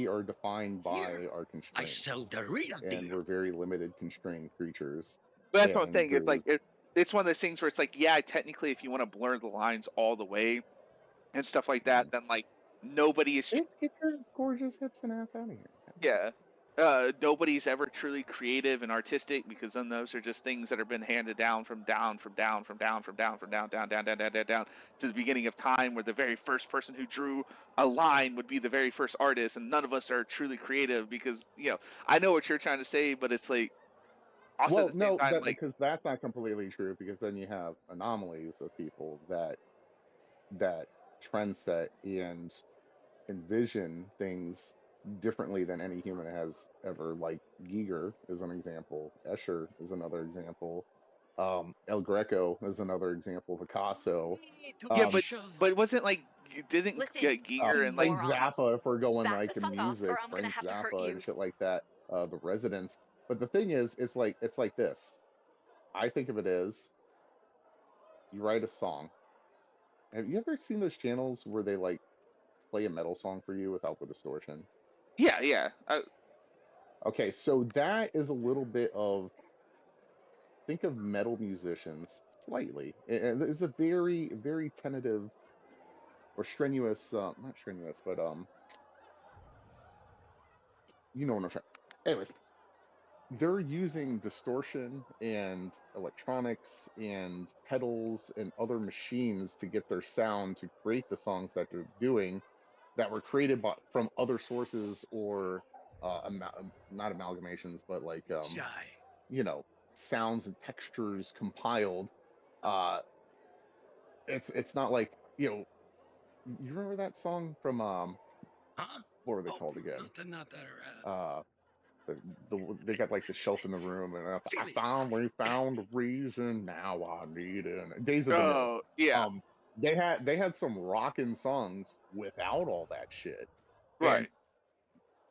are defined Here, by our I sell constraints, the real and deal. we're very limited constrained creatures, but that's what I'm and saying. It's there's like it's one of those things where it's like, yeah, technically, if you want to blur the lines all the way and stuff like that, then like nobody is just get your gorgeous hips and ass out of here. yeah. Nobody's ever truly creative and artistic because then those are just things that have been handed down from down to the beginning of time, where the very first person who drew a line would be the very first artist, and none of us are truly creative because I know what you're trying to say, but it's like also at Well, the same no, time that like because that's not completely true because then you have anomalies of people that trend set and envision things differently than any human has ever. Like Giger is an example. Escher is another example. El Greco is another example. Picasso. to yeah, be Um, sure. but it wasn't like didn't Listen, Giger you and like Frank moron. Zappa, if we're going Back like the in fuck off, or music, I'm gonna Frank have to hurt Zappa and you. shit like that. The Residents. But the thing is, it's like this. I think of it as you write a song. Have you ever seen those channels where they like play a metal song for you without the distortion? yeah. Okay, so that is a little bit of think of metal musicians slightly. And there's a very, very tentative or strenuous, not strenuous, but you know what I'm trying. Anyways, they're using distortion and electronics and pedals and other machines to get their sound to create the songs that they're doing that were created from other sources or not amalgamations, but like Shy. you know sounds and textures compiled uh, it's not like, you remember that song from Huh? what were they Oh, called again? not that errata. Uh, they got like the shelf in the room, and Philistine. we found a reason, now I need it. Days of the Mill. Oh, yeah, Um, they had some rockin' songs without all that shit, and right.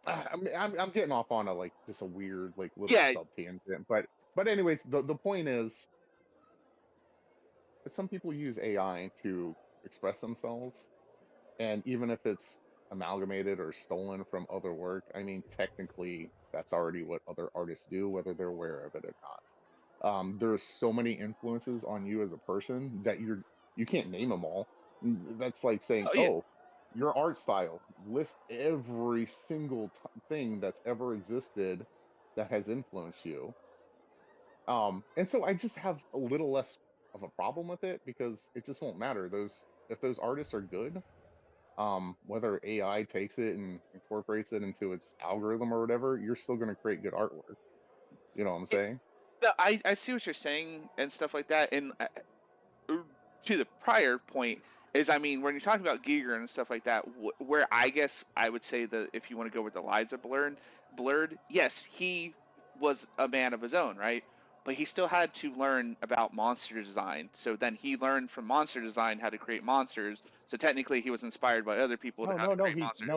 I'm getting off on a like just a weird like little Yeah, sub tangent, but anyways, the point is that some people use AI to express themselves, and even if it's amalgamated or stolen from other work, I mean, technically, that's already what other artists do, whether they're aware of it or not. There's so many influences on you as a person that you can't name them all. That's like saying, oh yeah. oh, your art style, list every single thing that's ever existed that has influenced you. And so I just have a little less of a problem with it because it just won't matter. Those If those artists are good, whether AI takes it and incorporates it into its algorithm or whatever, you're still going to create good artwork. You know what I'm It, saying? I see what you're saying and stuff like that, and to the prior point is, I mean, when you're talking about Giger and stuff like that, where I guess I would say that if you want to go with the lines of blurred, yes, he was a man of his own, right? But he still had to learn about monster design. So then he learned from monster design how to create monsters. So technically, he was inspired by other people to No, how to no, no. create monsters.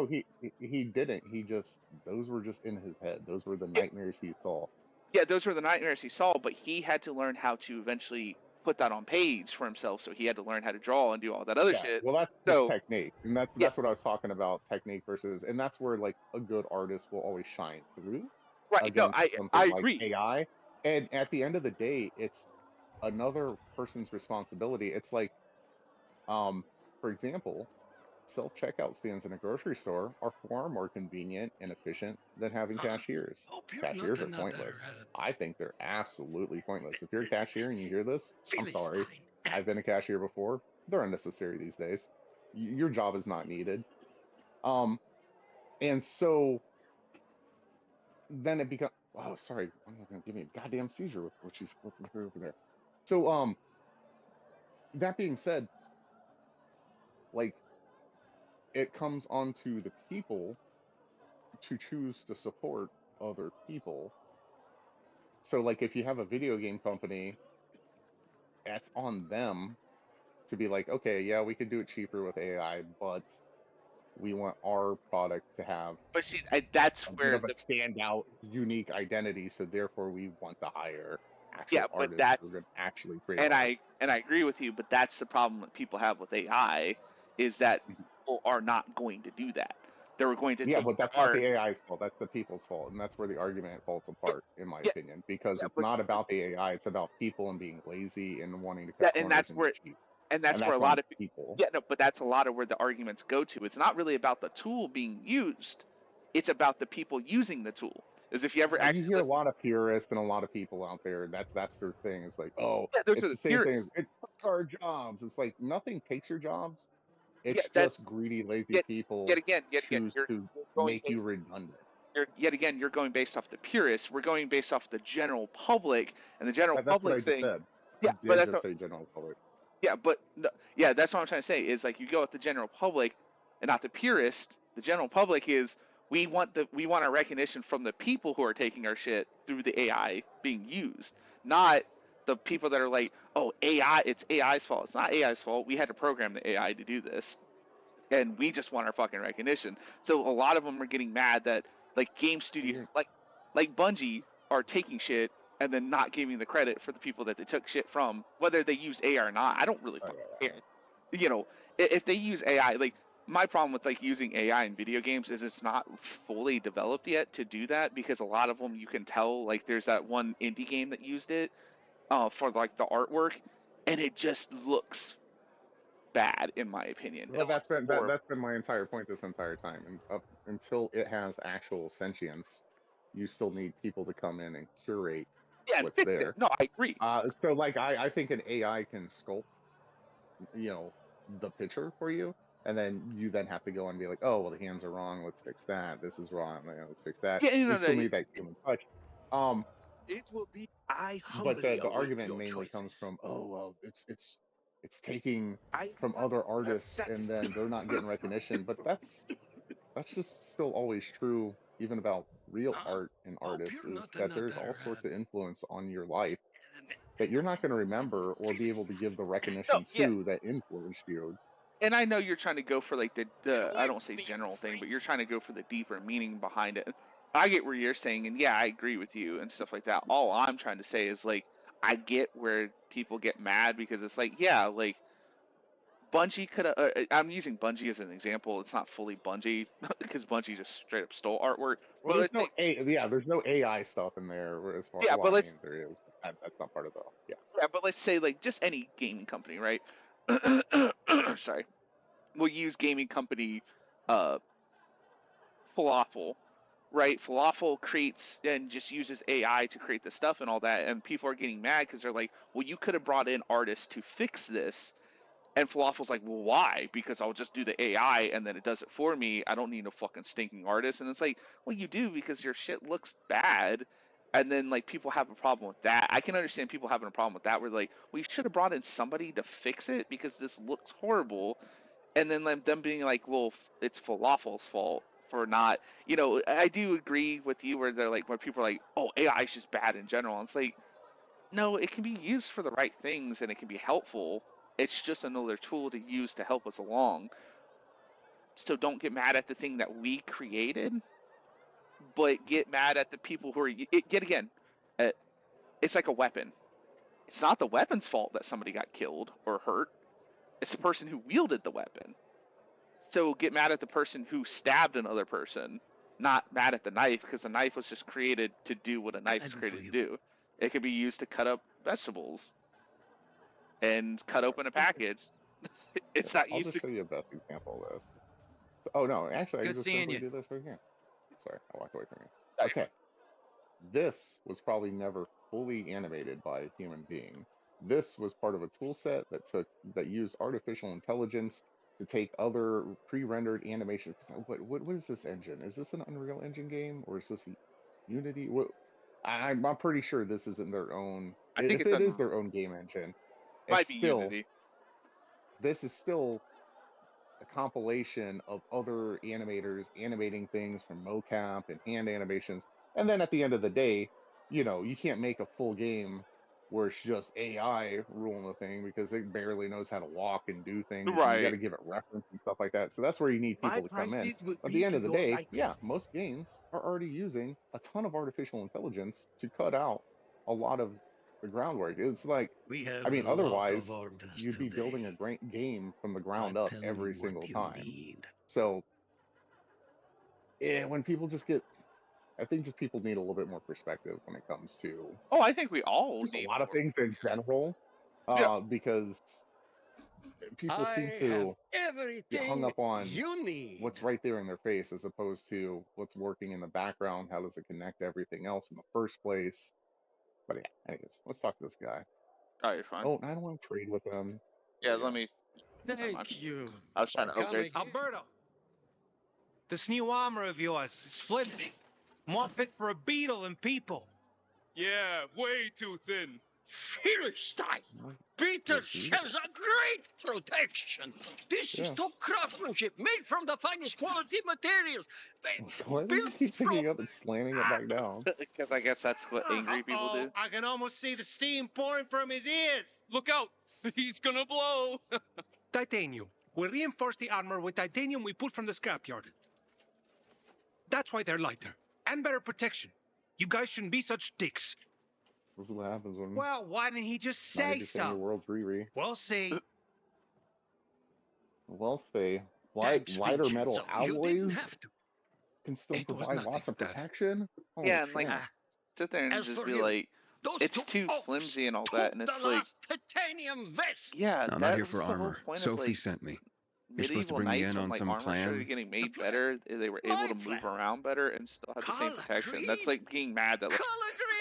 He didn't. He just those were just in his head. Those were the Yeah, nightmares he saw. yeah, those were the nightmares he saw, but he had to learn how to eventually put that on page for himself. So he had to learn how to draw and do all that other Yeah, shit. well, that's just So technique, and yeah, that's what I was talking about, technique versus, and that's where like a good artist will always shine through right. No, against I something like agree. AI. And at the end of the day, it's another person's responsibility. It's like, um, for example, self-checkout stands in a grocery store are far more convenient and efficient than having Huh? cashiers. Oh, pure Cashiers are not that pointless. errata. I think they're absolutely pointless. If you're a cashier and you hear this, I'm sorry. Philistine. I've been a cashier before. They're unnecessary these days. Your job is not needed. Um, and so then it becomes, oh, sorry, I'm not gonna give me a goddamn seizure with what she's flipping through over there. So, that being said, like it comes onto the people to choose to support other people. So, like, if you have a video game company, that's on them to be like, okay, yeah, we could do it cheaper with AI, but we want our product to have But see, that's a bit where of a the standout, unique identity. So, therefore, we want to hire yeah, actual but artists who are going that's to actually create art. I agree with you, but that's the problem that people have with AI is that Mhm. people are not going to do that. They're going to Yeah, take but your that's not art. the AI's fault. That's the people's fault. And that's where the argument falls But apart, in my yeah, opinion, because yeah, it's not about the AI. It's about people and being lazy and wanting to cut that, and corners that's and be where cheap. And a that's lot on of people. yeah, no, but that's a lot of where the arguments go to. It's not really about the tool being used. It's about the people using the tool. As if you ever You actually hear a listen. lot of purists and a lot of people out there. That's their thing. It's like, oh, Yeah, those are it's the the same thing. purists. It took our jobs. It's like nothing takes your jobs. Yeah, It's just that's greedy, lazy yet people yet again. choose to You're going make you based redundant. yet again, you're going based off the purists. We're going based off the general public, and the general That's what public I just saying, said. I yeah, but did that's just not, say general public. yeah, but no, yeah, that's what I'm trying to say is like you go with the general public and not the purist. The general public is we want our recognition from the people who are taking our shit through the AI being used, not the people that are like, oh, AI, it's AI's fault. It's not AI's fault. We had to program the AI to do this, and we just want our fucking recognition. So a lot of them are getting mad that like game studios You're, like Bungie are taking shit and then not giving the credit for the people that they took shit from, whether they use AI or not. I don't really oh, fucking yeah, care. You know, if they use AI, like my problem with like using AI in video games is it's not fully developed yet to do that because a lot of them you can tell like there's that one indie game that used it for like the artwork and it just looks bad in my opinion. It well, looks horrible. that's been my entire point this entire time. And up until it has actual sentience, you still need people to come in and curate Yeah, and what's fix it. there. No, I agree. So like I think an AI can sculpt, you know, the picture for you, and then you then have to go and be like, oh well, the hands are wrong. Let's fix that. This is wrong. Let's fix that. Yeah, you You know, still need that human touch. Um, It will be. I But humbly the await argument your mainly comes choices. from, oh well, it's taking I from other have artists and satisfied. then they're not getting recognition. But that's just still always true, even about real Huh? art and Hope artists, you're is not that there's all another. sorts of influence on your life that you're not going to remember or be able to give the No, recognition yeah, to that influenced you. and I know you're trying to go for like Get the I away don't from say me, you general thing, but freak! you're trying to go for the deeper meaning behind it. I get where you're saying, and yeah, I agree with you and stuff like that. All I'm trying to say is like I get where people get mad because it's like, yeah, like Bungie could have. I'm using Bungie as an example. It's not fully Bungie because Bungie just straight up stole artwork. Well, But there's let's no say, there's no AI stuff in there. As far, yeah, well, but I mean, let's there is. That's not part of the. Yeah, yeah, but let's say like just any gaming company, right? Sorry, we'll use gaming company uh, Falafel, right? Falafel creates and just uses AI to create the stuff and all that, and people are getting mad because they're like, well, you could have brought in artists to fix this. And Falafel's like, well, why? Because I'll just do the AI and then it does it for me. I don't need a fucking stinking artist. And it's like, well, you do because your shit looks bad. And then like people have a problem with that. I can understand people having a problem with that. Where like, we should have brought in somebody to fix it because this looks horrible. And then like, them being like, well, it's Falafel's fault for not. I do agree with you where they're like, where people are like, oh, AI is just bad in general. And it's like, no, it can be used for the right things and it can be helpful. It's just another tool to use to help us along. So don't get mad at the thing that we created, but get mad at the people who are. Yet again, uh, it's like a weapon. It's not the weapon's fault that somebody got killed or hurt. It's the person who wielded the weapon. So get mad at the person who stabbed another person, not mad at the knife because the knife was just created to do what a What can knife I is do for created to you? do. It could be used to cut up vegetables and cut open a package. It's not I'll used just to. show you a best example of this. So, oh no, actually, I can Good just seeing simply you. do this right here. Sorry, I walked away from you. No, you're Okay, this was probably never fully animated by a human being. This was part of a tool set that used artificial intelligence to take other pre-rendered animations. What is this engine? Is this an Unreal Engine game or is this Unity? I'm pretty sure this isn't their own. I think If it's it is on. their own game engine, it's Might be still Unity. this is still a compilation of other animators animating things from mocap and hand animations. And then at the end of the day, you can't make a full game where it's just AI ruling the thing because it barely knows how to walk and do things, and you got Right. to give it reference and stuff like that. So that's where you need My people to come in. prices will At the be end to of the your day, liking. yeah, most games are already using a ton of artificial intelligence to cut out a lot of the groundwork. It's like, We I have mean, a lot of otherwise orders you'd be building a today. great game from the ground But up tell me every what single you time. need. So when people just get, I think just people need a little bit more perspective when it comes to Oh, I think we all just a need lot of more. things in general, Yeah. because people seem I have to get hung everything up on you need. what's right there in their face as opposed to what's working in the background. How does it connect to everything else in the first place? But yeah, anyways, let's talk to this guy. Oh, you're fine. Oh, I don't want to trade with him. Yeah, There we let go. me. Never mind. Thank you I was trying for to upgrade. coming here. Alberto, this new armor of yours is flimsy. More fit for a beetle than people. Yeah, way too thin. Philistine! What Peter was he? has a great protection. This is Yeah. top craftsmanship, made from the finest quality materials. Why does he Built keep from. picking up and slamming it back down? Because I guess that's what angry people Uh-oh, do. I can almost see the steam pouring from his ears. Look out! He's gonna blow! Titanium. We reinforce the armor with titanium we pulled from the scrapyard. That's why they're lighter. And better protection. You guys shouldn't be such dicks. This is what happens when Well, why didn't he just say 90% of your so? world's Riri. We'll see. Wealthy. Thanks, Lighter metal Vincenzo. You didn't alloys have to. can still It was provide nothing, lots of Dad. protection. Holy Yeah, and shit. like sit there and As just for be you, like, those it's two too oaks flimsy and all took that, and the it's like, last titanium vest. yeah, No, not that here was for the whole armor. point of Sophie like sent me. You're supposed to medieval bring me knights in when on like some armor started plan. getting made plan? better, they were able My to plan. move around better and still have the same Color protection. That's green. like being mad that like Color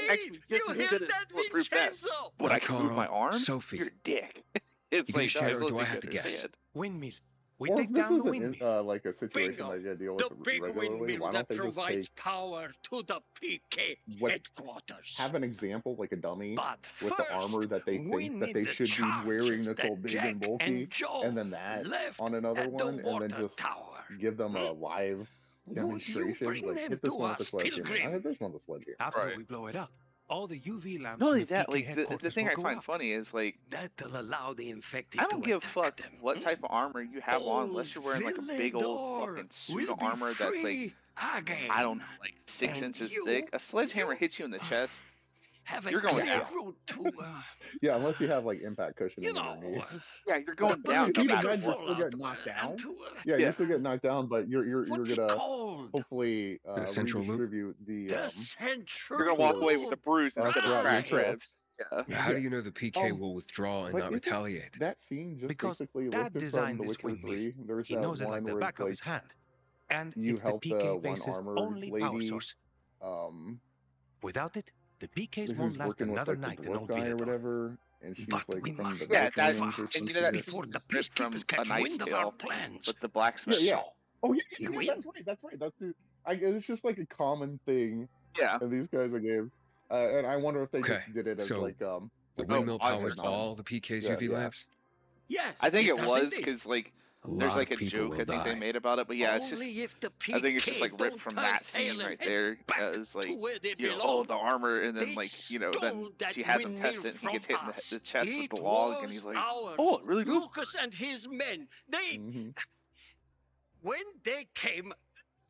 I'm green! actually just You as hear good as that, bulletproof vest, Vincenzo? but Hi, I can move my Carl. arms. Sophie. You're a dick. You It's gonna like, no, I share or still do I think you have to guess? understand. Windmill. We Or take if this down the isn't windmill. like a situation Bingo! that you gotta deal The with big regularly, windmill why don't that they just provides take power to the PK what headquarters. have an example like a dummy But with the first, armor that they we think that need they the should be wearing charges that's all that big and Jack bulky, and Joe and then that left on another at the one, and then water just tower. give them a live Would you demonstration. bring Like them hit this to one with the us, sledgehammer. I Pilgrim? hit this one with the sledgehammer. After Right. we blow it up, all the UV Not lamps in only the that, PK like the headquarters thing will I go find out. funny is like That'll allow the infected I don't to give a attack fuck them. what type of armor you have on Old unless you're wearing like a big old Villador fucking suit will of be armor that's like free again. I don't know, like 6 And inches thick. A sledgehammer you hits you in the chest, have a you're going clear down. route to, Yeah, unless you have like impact you cushioning know, underneath. Yeah, you're the going down no Even matter then, you're what. still fallout getting knocked and down. to Yeah, Yeah. you still get knocked down, but you're what's it gonna called? hopefully The central loop? redistribute the The central You're gonna walk away with a loop. bruise That's instead of right, cracked yourself. ribs. Yeah. How Yeah. do you know the PK Um, will withdraw and But not isn't retaliate? that scene just Because basically Dad lifted from designed The this Witcher windmill. 3? There's He that knows it one like the where back it's of like his hand. And you it's the help the PK one base's armored only power lady, source. um, Without it, the PKs who's won't last working with another like the night in dwarf Old guy or Villador. whatever, and she's But like we from the must Yeah, Dark that Lands or fast some and you know that shit. scene before is the ripped from peacekeepers A catch Knight's wind of our Tale plans. with the Yeah, blacksmith. yeah. So, Oh yeah, you yeah, in? that's right. That's right. That's the. It's just like a common thing Yeah. in these kinds of games, and I wonder if they Okay, just did it as so like the Oh, windmill I powers had not. all the PK's Yeah, UV yeah. lamps? Yes, I think it does was indeed. because like A there's lot like of a people joke will I think they die. made about it, but yeah, it's just Only if the I think it's just PK like ripped don't from turn that tail scene and right head there back as like to where they you know, belong. oh the armor, and then They like you know then stole that she has him windmill test it, and he from gets hit in us. the chest with It the log, and was he's like, ours. oh it really was. Lucas and his men. They, hmm when they came,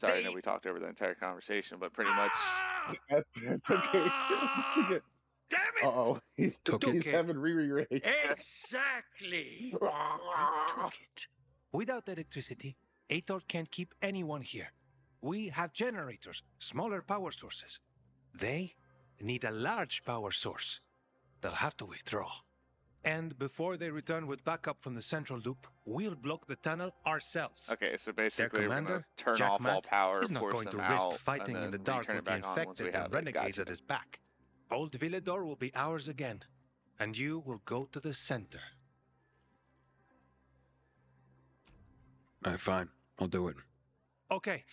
Sorry, I know they. we talked over the entire conversation, but pretty much Ah! That's okay. That's okay. Damn it! Uh-oh, he's Took he's it. having Riri rage. Exactly. They took it. Without electricity, Ator can't keep anyone here. We have generators, smaller power sources. They need a large power source. They'll have to withdraw. And before they return with backup from the central loop, we'll block the tunnel ourselves. okay. So Their basically, we're gonna commander, turn Jack off all Matt, power, is not force going to them risk out, fighting and in the then dark return with it the back on once we infected have and it. renegades Gotcha. at his back. Old Villador will be ours again, and you will go to the center. Alright, fine. I'll do it. Okay,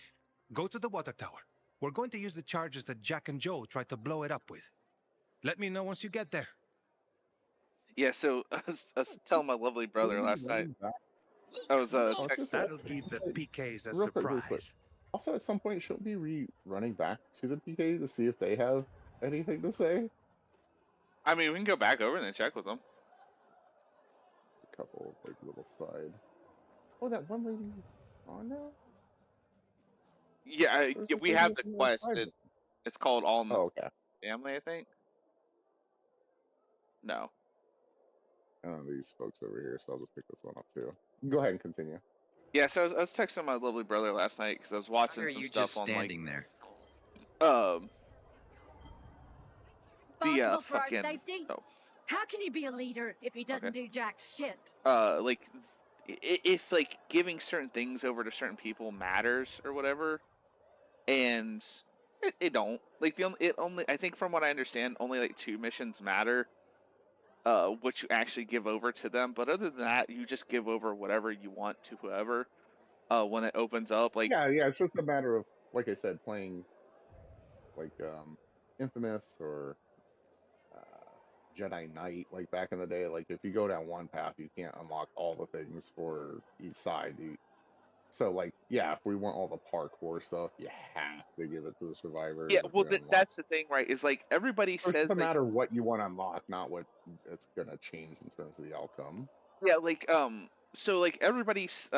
go to the water tower. We're going to use the charges that Jack and Joe tried to blow it up with. Let me know once you get there. Yeah. So I was telling my lovely brother last night. I was Oh, it's text. just That'll give the PKs a real quick, real quick. surprise. Also, at some point, shouldn't we be running back to the PK to see if they have anything to say? I mean, we can go back over and then check with them. A couple of like little side. Oh, that one lady on now? Yeah, Where's yeah, this we lady have the from quest. private? It's called All in the Oh, okay. Family, I think. No. These folks over here, so I'll just pick this one up too. Go ahead and continue. Yeah, so I was texting my lovely brother last night because I was watching Why are some you stuff just on like standing there? um the Responsible for our fucking safety? oh How can he be a leader if he doesn't okay do jack shit? like if like giving certain things over to certain people matters or whatever, and it don't like it only I think from what I understand only like 2 missions matter what you actually give over to them, but other than that you just give over whatever you want to whoever when it opens up like Yeah, it's just a matter of, like I said, playing like Infamous or Jedi Knight, like back in the day. Like if you go down one path, you can't unlock all the things for each side. So like, yeah, if we want all the parkour stuff, you have to give it to the survivors. yeah, If well we unlock, that's the thing, right? Is like everybody so it says doesn't like matter what you want to unlock, not what it's gonna change in terms of the outcome. yeah, like so like everybody's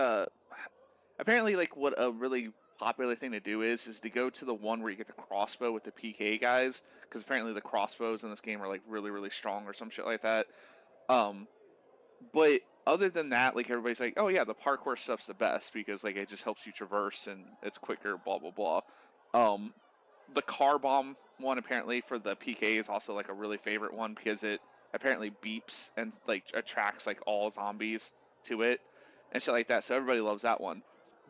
apparently like what a really popular thing to do is to go to the one where you get the crossbow with the PK guys, because apparently the crossbows in this game are like really really strong or some shit like that. Um, but other than that, like everybody's like, oh yeah, the parkour stuff's the best because like it just helps you traverse and it's quicker, blah blah blah. Um, the car bomb one apparently for the PK is also like a really favorite one because it apparently beeps and like attracts like all zombies to it and shit like that. So everybody loves that one.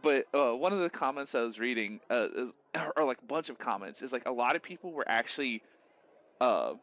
But one of the comments I was reading or like a bunch of comments is like a lot of people were actually uh,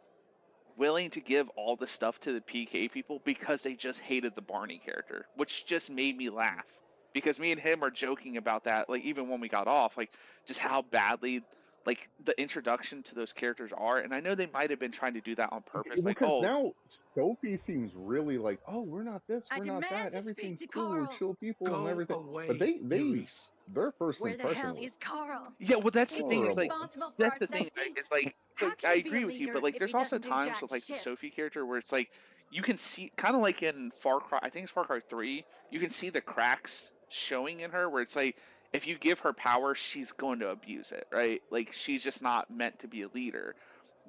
willing to give all the stuff to the PK people because they just hated the Barney character, which just made me laugh because me and him are joking about that, like even when we got off, like just how badly like the introduction to those characters are, and I know they might have been trying to do that on purpose, like, Because oh, now Sophie seems really like, oh, we're not this, I we're not demand that, to speak everything's to cool, we're Carl. chill people and Go everything. But away, Luis. their first Where the impression hell was is Carl? yeah, well, that's the thing He's is like horrible. responsible for that's our the thing, right? safety. It's like How can I he be a agree with you, but leader like if he there's also doesn't do times jack with like the shit? Sophie character where it's like you can see kind of like in Far Cry, I think it's Far Cry 3, you can see the cracks showing in her where it's like if you give her power, she's going to abuse it, right? Like she's just not meant to be a leader.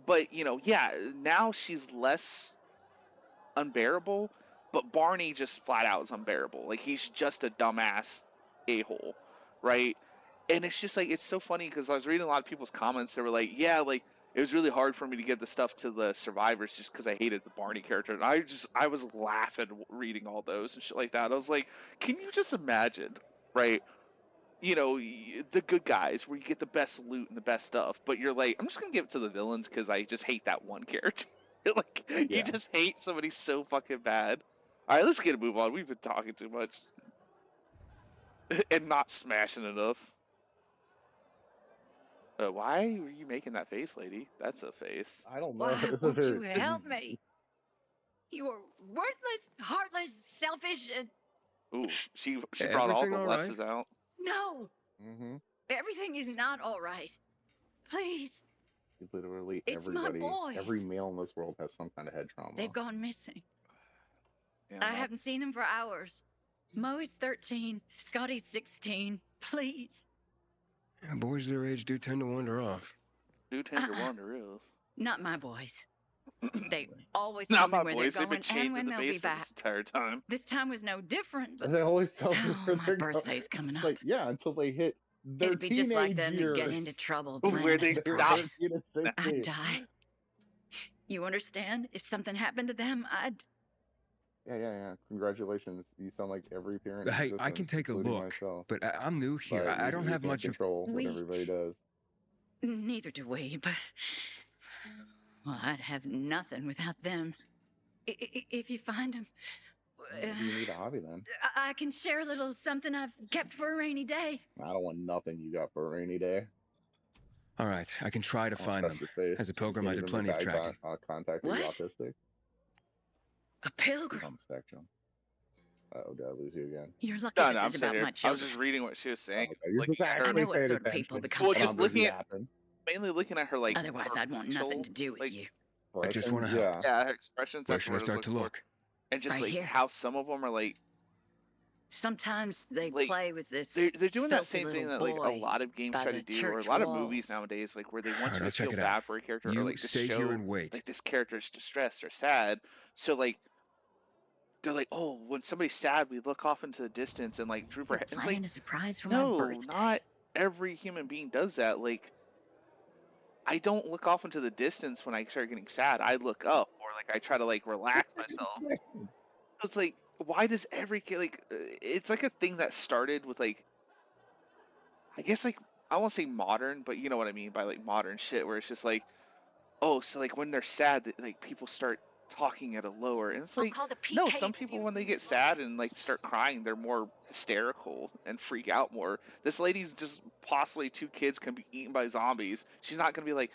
But, yeah, now she's less unbearable, but Barney just flat out is unbearable. Like he's just a dumbass a-hole, right? And it's just like it's so funny because I was reading a lot of people's comments that were like, yeah, like it was really hard for me to give the stuff to the survivors just because I hated the Barney character. And I was laughing reading all those and shit like that. I was like, can you just imagine, right? The good guys where you get the best loot and the best stuff, but you're like, I'm just gonna give it to the villains because I just hate that one character. Like, you Yeah. just hate somebody so fucking bad. All right, let's get a move on. We've been talking too much and not smashing enough. Why were you making that face, lady? That's a face. I don't know. Why won't you help me? You are worthless, heartless, selfish, and Ooh, she brought all Everything the all right? lesses out. no. hmm Everything is not all right. Please, Literally it's my everybody, every boys. male in this world has some kind of head trauma. They've gone missing. Yeah, I haven't seen them for hours. Mo is 13. Scotty's 16. Please. Yeah, boys their age do tend to wander off. do tend to Uh-uh. wander off. Not my boys. They always Not tell me my where boys. they're They've been going chained and in when the they'll be basement back. this entire time. This time was no different, but They always tell me oh, where my they're going. birthday's coming It's up. like, yeah, until they hit their It'd be just like teenage them to get years. into trouble Where planning a they They're die. surprise. 13 and I'd 16. die. You understand? If something happened to them, I'd... Yeah. Congratulations. You sound like every parent in Hey, I can existence, take a including look, myself. but I'm new here. But I don't we have can't much of. control what We- everybody does. Neither do we, but... Well, I'd have nothing without them. If you find them... Maybe you need a hobby then. I can share a little something I've kept for a rainy day. I don't want nothing you got for a rainy day. All right, I can try to I don't find trust them. your face. As a You pilgrim, I can't did even plenty make of eye tracking. contact. Are you What? autistic? A He's pilgrim. on the spectrum. Oh, did I lose you again? You're lucky No, this I'm is still about here. my I was children. just reading what she was saying. Okay, you're Looking just at her, I know actually what paying sort of people attention. become well, Come just on, pilgrims. looking busy at yapping. mainly looking at her like Otherwise, her I'd want nothing facial, to do with like you. I just Expressions, want to help. yeah. her expressions. Where That's should what I I was start to looking for. look? And just Right like here. how some of them are like Sometimes they Like, play with this they're doing that filthy same thing little that like a boy lot of games by try to the do, or a church lot of movies walls. nowadays, like where they want All right, you I'll to check feel it bad out. for a character, or You like to stay here show and wait. like this character is distressed or sad. So like they're like, oh, when somebody's sad, we look off into the distance and like droop our You're head. It's planning like, a surprise for my no, birthday. not every human being does that. Like, I don't look off into the distance when I start getting sad. I look up, or like I try to like relax myself. It's like, why does every kid like? It's like a thing that started with like, I guess like I won't say modern, but you know what I mean by like modern shit, where it's just like, oh, so like when they're sad, like people start talking at a lower, and it's I'll like, call the no, PKs some if people you- when they get sad and like start crying, they're more hysterical and freak out more. This lady's just possibly two kids can be eaten by zombies. She's not gonna be like,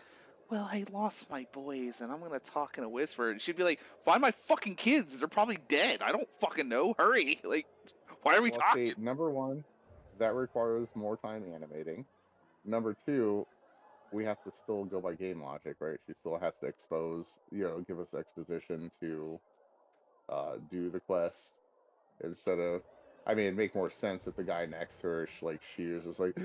well, I lost my boys and I'm gonna talk in a whisper. And she'd be like, find my fucking kids. They're probably dead. I don't fucking know. Hurry. Like, why are we Well, talking? see, number one, that requires more time animating. Number two, we have to still go by game logic, right? She still has to give us exposition to do the quest instead of. I mean, it'd make more sense if the guy next to her, she is just like,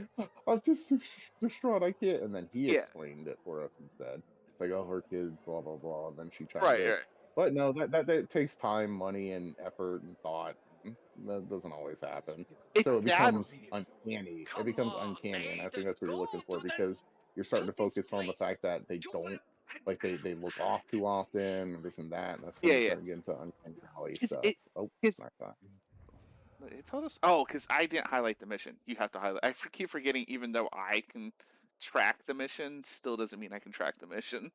I'm just so distraught, I can't. And then he Yeah. explained it for us instead. It's like, oh, her kids, blah blah blah, and then she chimed Right, in. right. But no, that takes time, money, and effort and thought. That doesn't always happen. It's So it sad. becomes uncanny. It Come becomes on, uncanny, and I mate, think that's what you're go looking for to the- because you're starting to to this focus on the place. fact that they Do don't it. like they look off too often and this and that, and that's when Yeah, you yeah. start to get into uncanny valley Cause stuff. it, Oh, cause not that. it told us. Oh, because I didn't highlight the mission. You have to highlight. I keep forgetting, even though I can track the mission, still doesn't mean I can track the mission.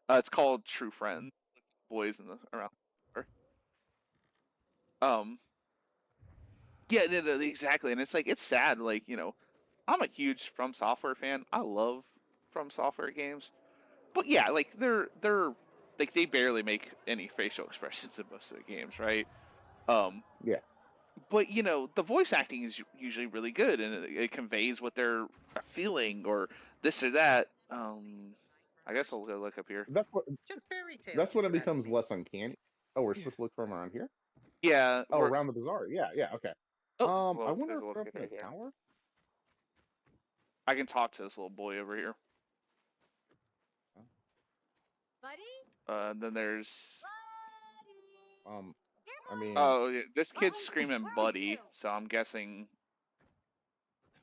It's called True Friends. Boys in the around. Um, Yeah, no, exactly. And it's like it's sad. Like I'm a huge From Software fan. I love From Software games. But yeah, like they're like they barely make any facial expressions in most of the games, right? Um, Yeah. but the voice acting is usually really good, and it conveys what they're feeling or this or that. I guess I'll go look up here. That's what. Just fairy tales, That's if when it you ask becomes me. less uncanny. Oh, we're supposed to look from around here. Yeah, Oh, around the bazaar. Yeah, yeah. Okay. oh, I well, wonder there's if a little we're up kid in a right here. tower. I can talk to this little boy over here. Buddy? Then there's I mean, oh, yeah, this kid's screaming "Buddy," so I'm guessing.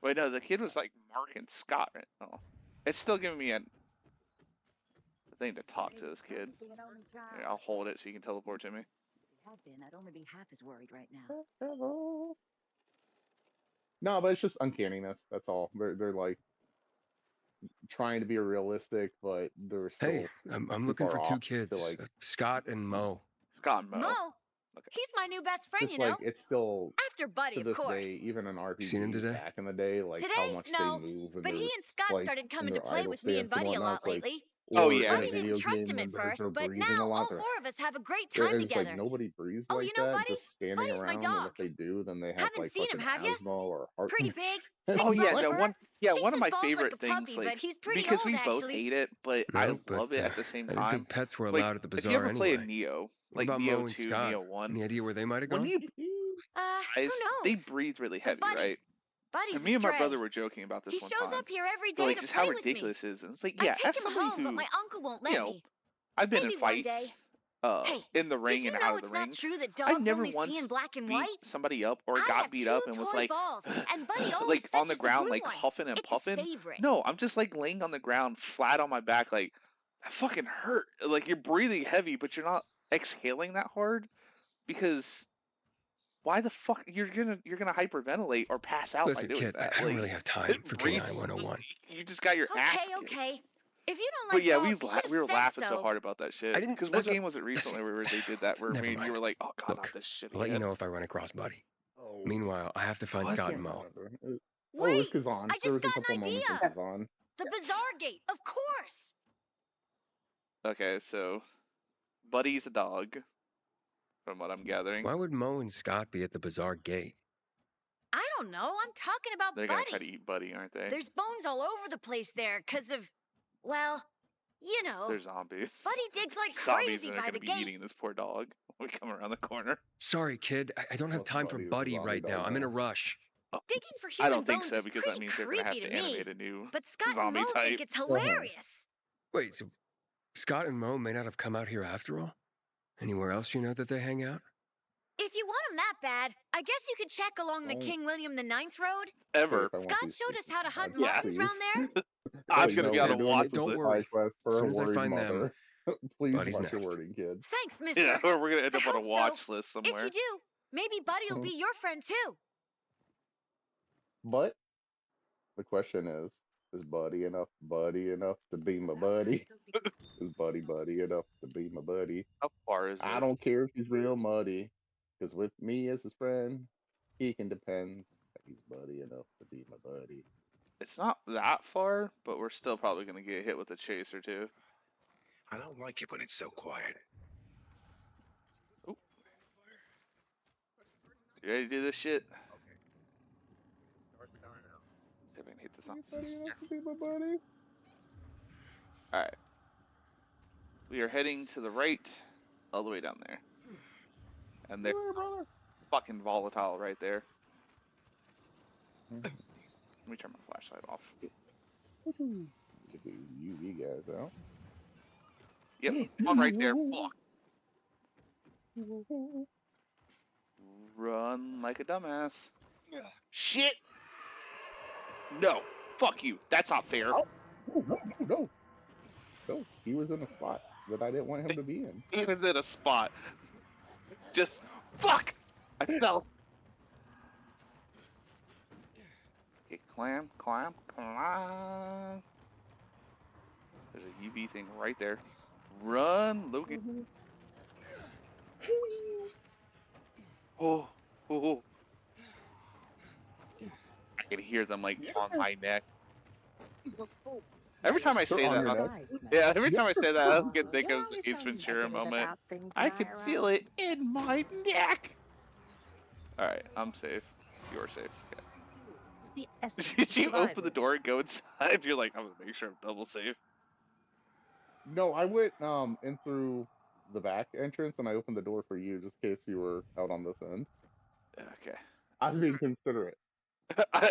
Wait, no, the kid was like Mark and Scott. Right? Oh, it's still giving me a thing to talk to this kid. Here, I'll hold it so you can teleport to me. I'd only be half as worried right now. no, but it's just uncanniness. That's all. They're like trying to be realistic, but they're Hey, still I'm too looking far for two off to kids, like. Scott and Mo. Scott and Mo. Mo? Okay. He's my new best friend, Just you know. like it's still After Buddy, to of this course. day, even in Seen him RPGs today? back in the day, like Today, how much they no. move and But he they're and Scott like started in coming to their play idle with me and stance and Buddy a whatnot. lot It's like, lately. Oh or yeah, in a Buddy didn't video trust game him when at they're first, but breathing a now lot, all four of us have a great and time it's like together. nobody breathes Oh, like you know that, Buddy? just standing Buddy's my around. And if dog. they do, then they have Haven't like seen him, fucking have you? asthma or heart. Pretty big. It's Oh Thick yeah, black like, no fur. one. Yeah, Shakes one of his my balls like favorite a things, puppy, but like he's pretty because old, we both actually. hate it, but I No, but love it at the same I didn't time. think pets were Like allowed at the if you bazaar ever play a anyway. Neo, What like about Neo Mo and 2, Scott? Neo 1, Any idea where they might have when gone? you Who guys, they knows? breathe really But heavy, right? Buddy's And a me and my brother stray. were joking about this He one shows time. up here every So day like to just play how with me. ridiculous it is. And it's like, I yeah, take as him somebody home, but who, my uncle won't let me. I've been in Maybe one day. fights, Hey, in the did ring you and know out of the it's not ring. true that I've dogs never only see in once black and beat white? somebody up or I got have beat 2 up and was toy like, balls, and Buddy always like on the fetches the ground, blue like one. huffing and It's his puffing. favorite. No, I'm just like laying on the ground, flat on my back, like that fucking hurt. Like you're breathing heavy, but you're not exhaling that hard because why the fuck you're gonna hyperventilate or pass out by Listen, doing kid, that? I don't Like really have time for breathe. K9 101. You just got your ass kicked. Okay. If you don't But like yeah, dogs, you should we were have said laughing so so. hard about that shit. I didn't. Because what That's what. game was it recently Listen, where they did that? Where never me and you mind. were like, "Oh God, not Look, this shit I'll let you again." know if I run across Buddy. oh, Meanwhile, I have to find I Scott can't and Mo. remember. Oh, it was Wait, Kazan. I There just was a got couple an moments in idea. Kazan. The Bazaar Gate, of course. Okay, so Buddy's a dog, from what I'm gathering. Why would Mo and Scott be at the bazaar gate? I don't know. I'm talking about They're gonna try to Buddy. eat Buddy, aren't they? There's bones all over the place there because of, well, you know. They're zombies. Buddy digs like Zombies crazy that are by gonna the be gate. eating this poor dog when we come around the corner. Sorry, kid. I don't have Well, time for Buddy's a Buddy zombie right now. dog I'm in a now. rush. Digging for I human don't think bones so is because that pretty means they're gonna have creepy to to me. animate a new But Scott and zombie Mo type. think it's hilarious. Wait, so Scott and Mo may not have come out here after all? Anywhere else you know that they hang out? If you want them that bad, I guess you could check along the Don't King William IX road. Ever. If I want Scott these showed us how to hunt Yeah. martins round there. I'm Please, gonna no, be on we're a doing watch this as Don't a worry. side quest for As a soon as I worried find them, mother. Please Buddy's watch your next. wording, kid. Thanks, mister. Yeah, we're gonna end I up on a hope so. watch list somewhere. If you do, maybe Buddy will be your friend too. But the question is Buddy enough to be my buddy? Is Buddy enough to be my buddy? How far is I it? don't care if he's real muddy, because with me as his friend, he can depend that he's buddy enough to be my buddy. It's not that far, but we're still probably gonna get hit with a chase or two. I don't like it when it's so quiet. Ooh. You ready to do this shit? See if I can hit this on. Is buddy enough to be my buddy? Alright. We are heading to the right, all the way down there. And they're There, brother. fucking volatile right there. Let me turn my flashlight off. Get these UV guys out. Yep, one right there. Fuck. Run like a dumbass. Shit! No! Fuck you. That's not fair. Oh, no. He was in a spot that I didn't want him to be in. He was in a spot. Just fuck! I fell. Okay, climb. There's a UV thing right there. Run, Logan. Oh. can hear them like Yeah. on my neck. Every time I They're say on that, your yeah, neck. every time I say that, I get think You're of the always Ace so Ventura negative moment. about things, I can Myra. feel it in my neck. All right, I'm safe. You're safe. Okay. It's the essence Did of you open the survival. door and go inside? You're like, I'm gonna make sure I'm double safe. No, I went in through the back entrance and I opened the door for you just in case you were out on this end. Okay. I was being considerate.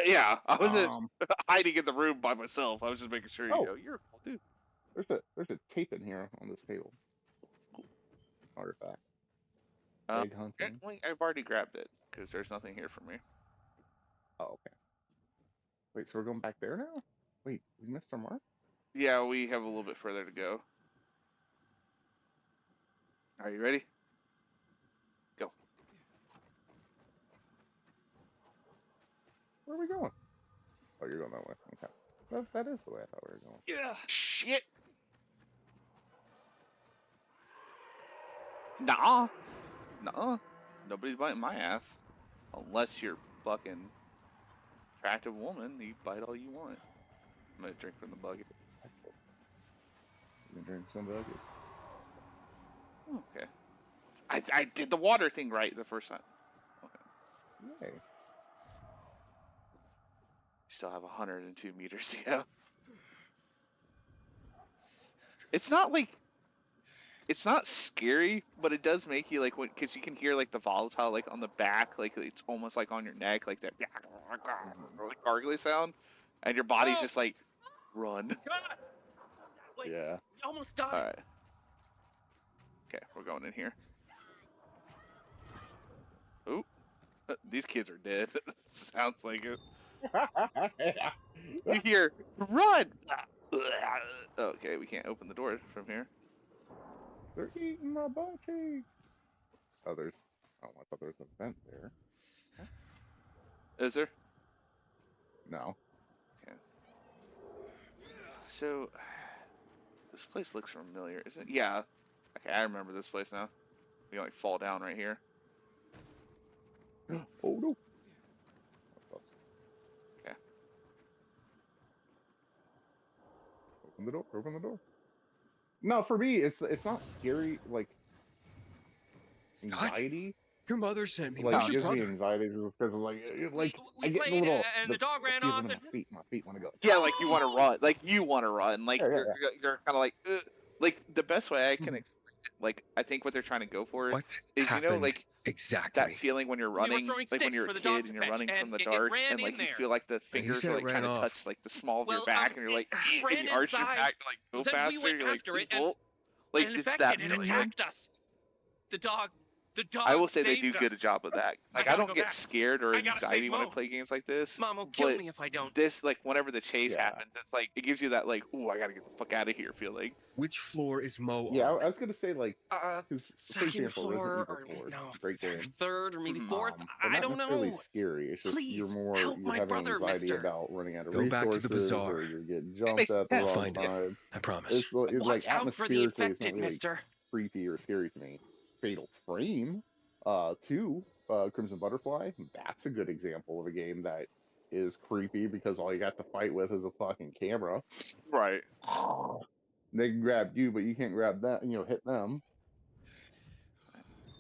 Yeah, I wasn't Um. hiding in the room by myself. I was just making sure, Oh, you're a cool dude. there's a tape in here on this table. Artifact. Um, Egg hunting. apparently I've already grabbed it because there's nothing here for me. Oh, okay. Wait, so we're going back there now? Wait, we missed our mark? Yeah, we have a little bit further to go. Are you ready? Go. Where are we going? Oh, you're going that way. Okay. That is the way I thought we were going. Yeah. Shit. Nah. Nuh-uh. Nobody's biting my ass. Unless you're fucking attractive woman, you bite all you want. I'm gonna drink from the bucket. You can drink some bucket. Okay. I did the water thing right the first time. Okay. Yay. Still have 102 meters to go. It's not like it's not scary, but it does make you like when because you can hear like the volatile like on the back, like it's almost like on your neck, like that like gargly sound, and your body's just like run. God! Wait, Yeah. almost All done. right. Okay, we're going in here. Ooh, these kids are dead. Sounds like it. You hear run. Okay, we can't open the door from here. They're eating my butt cheeks. Oh, there's. Oh, I thought there was a vent there. Is there? No. Okay. So, this place looks familiar, isn't it? Yeah. Okay, I remember this place now. We can like fall down right here. Oh no. Okay. Open the door. Open the door. No, for me, it's not scary. Like Scott, anxiety. your mother sent me. Like Where's it your gives me brother? anxiety because like We I get the played, little and the dog ran feeling off, in and my feet want to go. Yeah, like you want to run. Like you want to run. Like Yeah, yeah, you're kind of like like the best way I can Mhm. explain it. Like I think what they're trying to go for What is happened like that exactly? feeling when you're we were running, throwing like when sticks you're a for the dog kid to and you're fetch, running and from the it dark, ran and in like you there. feel like the Now, you fingers said are it like trying ran to off. touch like the small of your Well, back, and you're like, it and ran you arch your inside. back to like go Then we faster. went You're like, after please it, and don't. Like and it's that infected, it feeling. attacked us. The dog I will say they do saved good a us. job of that. I Like I gotta don't go get back. scared or I gotta anxiety save when I Mo. play games like this. Mom will kill But me if I don't. this, like whenever the chase Yeah. happens, it's like it gives you that like, ooh, I gotta get the fuck out of here feeling. Which floor is Mo Yeah, on? I was gonna say like, for Second example, Resident floor, Evil or 4, no, great game. third, or maybe Mhm. fourth. But I not don't necessarily know. scary. It's just Please help you're my having brother, anxiety mister. about running out of Go back to the resources bazaar. or you're getting It jumped makes at the I'll sense. wrong find Yeah. him. time. I promise. It's like Watch out for the atmospherically, it's not infected, really mister. creepy or scary to me. Fatal Frame, 2, Crimson Butterfly. That's a good example of a game that is creepy because all you got to fight with is a fucking camera. Right. They can grab you, but you can't grab that. Hit them.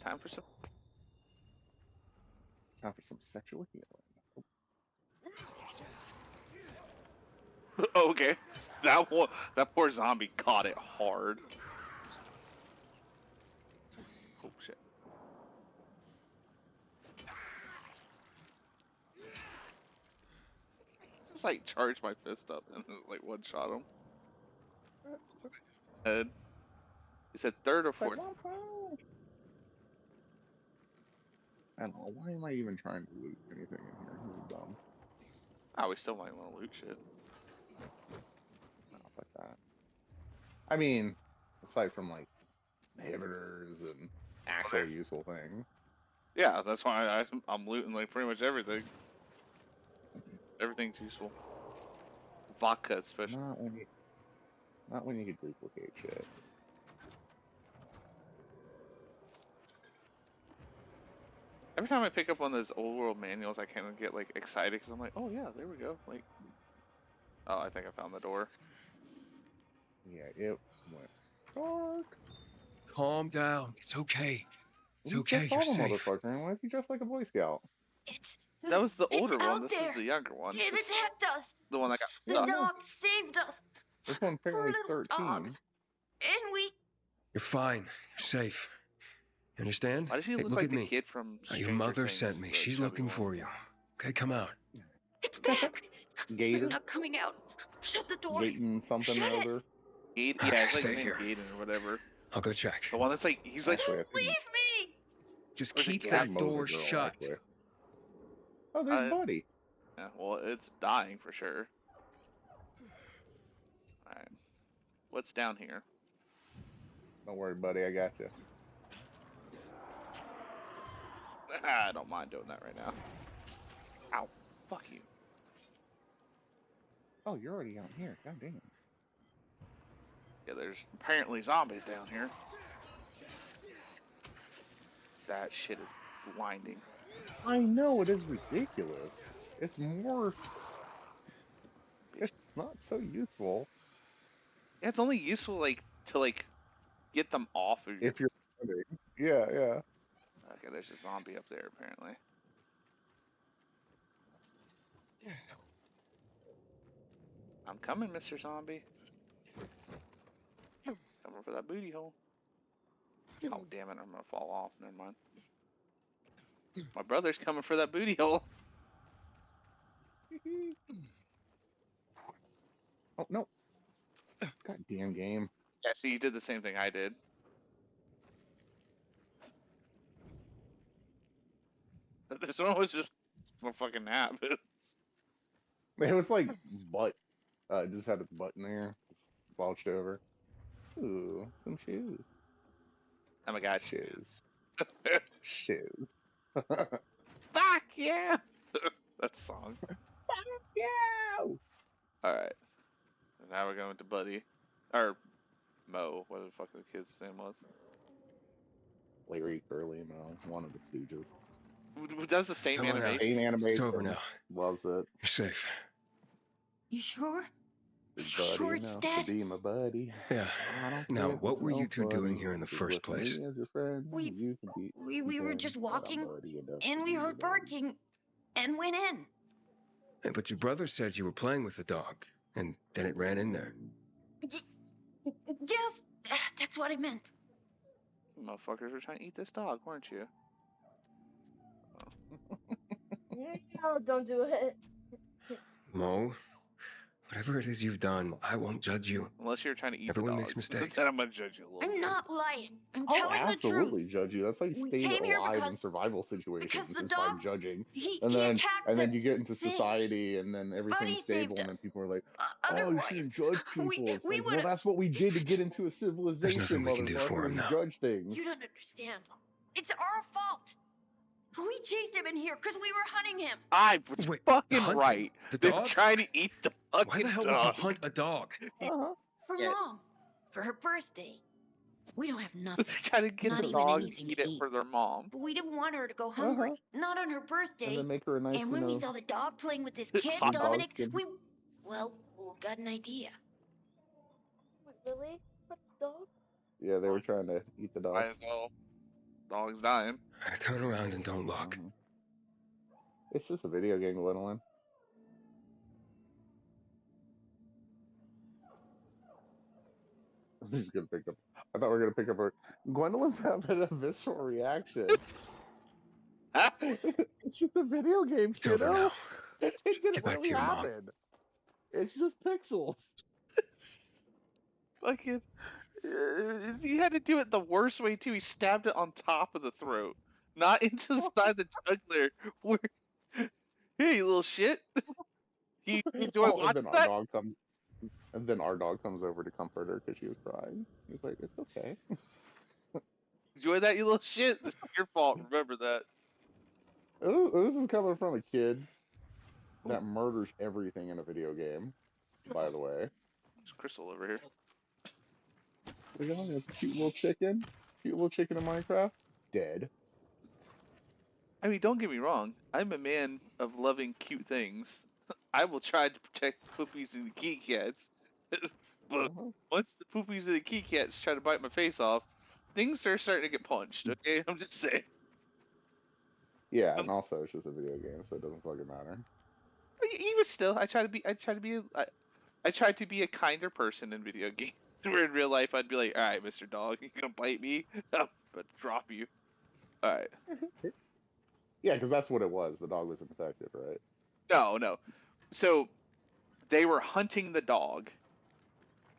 Time for some. Time for some sexual healing. Okay. That poor zombie caught it hard. Oh shit. Just like charge my fist up and like one shot him. Head. He said third or fourth. I don't know. Why am I even trying to loot anything in here? This is dumb. Oh, we still might want to loot shit. No, fuck that. I mean, aside from like inhibitors and actual useful things. Yeah, that's why I'm looting like pretty much everything. Everything's useful. Vodka especially. Not when you can duplicate shit. Every time I pick up one of those old world manuals, I kind of get like excited because I'm like, oh yeah, there we go. Like, oh, I think I found the door. Yeah, it went dark. Calm down. It's okay. It's We okay. just You're saw the safe. motherfucker, and why is he dressed like a Boy Scout? It's That was the it's older one. out This there. is the younger one. It This, attacked us. the one that got The stuck. dog saved us. This one Poor apparently is little dog. 13. And we You're fine. You're safe. You understand? Why does he Hey, look look like at the me. kid from Now, your Stranger mother Things, sent me. the She's chubby looking one? for you. Okay, come out. it's back. Gator, I'm not coming out. Shut the door. Gaten something Shut or it. other. Yeah, it's like Stay named here. Gaiden or whatever. I'll go check. The one that's like, he's like, Actually, I Leave think me. Just Or is it keep Gag? that Mo's a door girl, shut. actually. Oh, there's Buddy. yeah, well, it's dying for sure. Alright. What's down here? Don't worry, buddy, I got you. I don't mind doing that right now. Ow. Fuck you. Oh, you're already out here. God damn. Yeah, there's apparently zombies down here. That shit is blinding. I know, it is ridiculous. It's more... It's not so useful. Yeah, it's only useful, like, to, like, get them off of your... If you're... Yeah, yeah. Okay, there's a zombie up there, apparently. I'm coming, Mr. Zombie. Coming for that booty hole. Oh, damn it, I'm gonna fall off. Never mind. My brother's coming for that booty hole. Oh, no. God damn game. Yeah, see, you did the same thing I did. This one was just a fucking nap. It was like butt. It just had its butt in there. Just slouched over. Ooh, some shoes. Oh my god. Shoes. Shoes. Fuck yeah! That song. Yeah! Alright. Now we're going to Buddy. Or Mo, what the fuck the kid's name was. Larry, Curly, Mo, one of the Stooges. Who does the same Come on out. animation? Pain animation. It's over now. Loves it. You're safe. You sure? His Sure buddy it's enough dead? to be my buddy. Yeah. I don't Now, care if what it's were no you two doing funny. here in the Just first look at place? me as your friend. We- You can be We were just but I'm walking, buddy enough to and we be heard your buddy. barking, and went in. Hey, but your brother said you were playing with the dog, and then it ran in there. Yes, that's what I meant. Motherfuckers were trying to eat this dog, weren't you? No, don't do it. Mo, whatever it is you've done, I won't judge you. Unless you're trying to eat Everyone the dog. makes mistakes. Then I'm gonna judge you a little I'm bit. not lying. I'm I'll telling the absolutely truth. judge you. That's like We staying came here alive in because- survival situations the is dog- by judging. He And then attacked and then the you get into thing. society and then everything's Buddy stable saved and then us. people are like, oh, you Otherwise, shouldn't judge people. It's we like, well, would've- that's what we did to get into a civilization, nothing we can do for motherfucker. him We now. judge things. You don't understand. It's our fault. We chased him in here because we were hunting him. I was Wait, fucking hunting? right. The They're dog? trying to eat the fucking Why the hell dog. would you hunt a dog? Uh-huh. For Yeah. Mom. For her birthday. We don't have nothing. They're trying to get Not the even dog and anything eat to it eat. for their mom. But we didn't want her to go hungry. Not on her And birthday. then make her a nice, And when we saw the dog playing with this Hot kid, dog Dominic, skin. we got an idea. Wait, really? What dog? yeah, they were trying to eat the dog. Might as well. Dog's dying. Turn around and don't look. Mhm. It's just a video game, Gwendolyn. I'm just gonna pick up. I thought we were gonna pick up her. Gwendolyn's having a visceral reaction. It's just a video game, It's over kiddo. now. It didn't Get back to really your mom. happen. It's just pixels. Fucking. He had to do it the worst way too. He stabbed it on top of the throat, not into the side of the jugular. Where, hey, you little shit. You enjoy And watching then our that? dog comes. And then our dog comes over to comfort her because she was crying. He's like, "It's okay." Enjoy that, you little shit. It's your fault. Remember that. This is coming from a kid that murders everything in a video game. By the way, There's Crystal over here. look at this cute little chicken. Cute little chicken in Minecraft. Dead. I mean, don't get me wrong. I'm a man of loving cute things. I will try to protect the poopies and the kitty cats. But once the poopies and the kitty cats try to bite my face off, things are starting to get punched. Okay, I'm just saying. Yeah, and also it's just a video game, so it doesn't fucking matter. Even still, I try to be a kinder person in video games. Where in real life, I'd be like, "All right, Mr. Dog, you gonna bite me? I'm gonna drop you." All right. Yeah, because that's what it was. The dog was infected, right? No, no. So they were hunting the dog.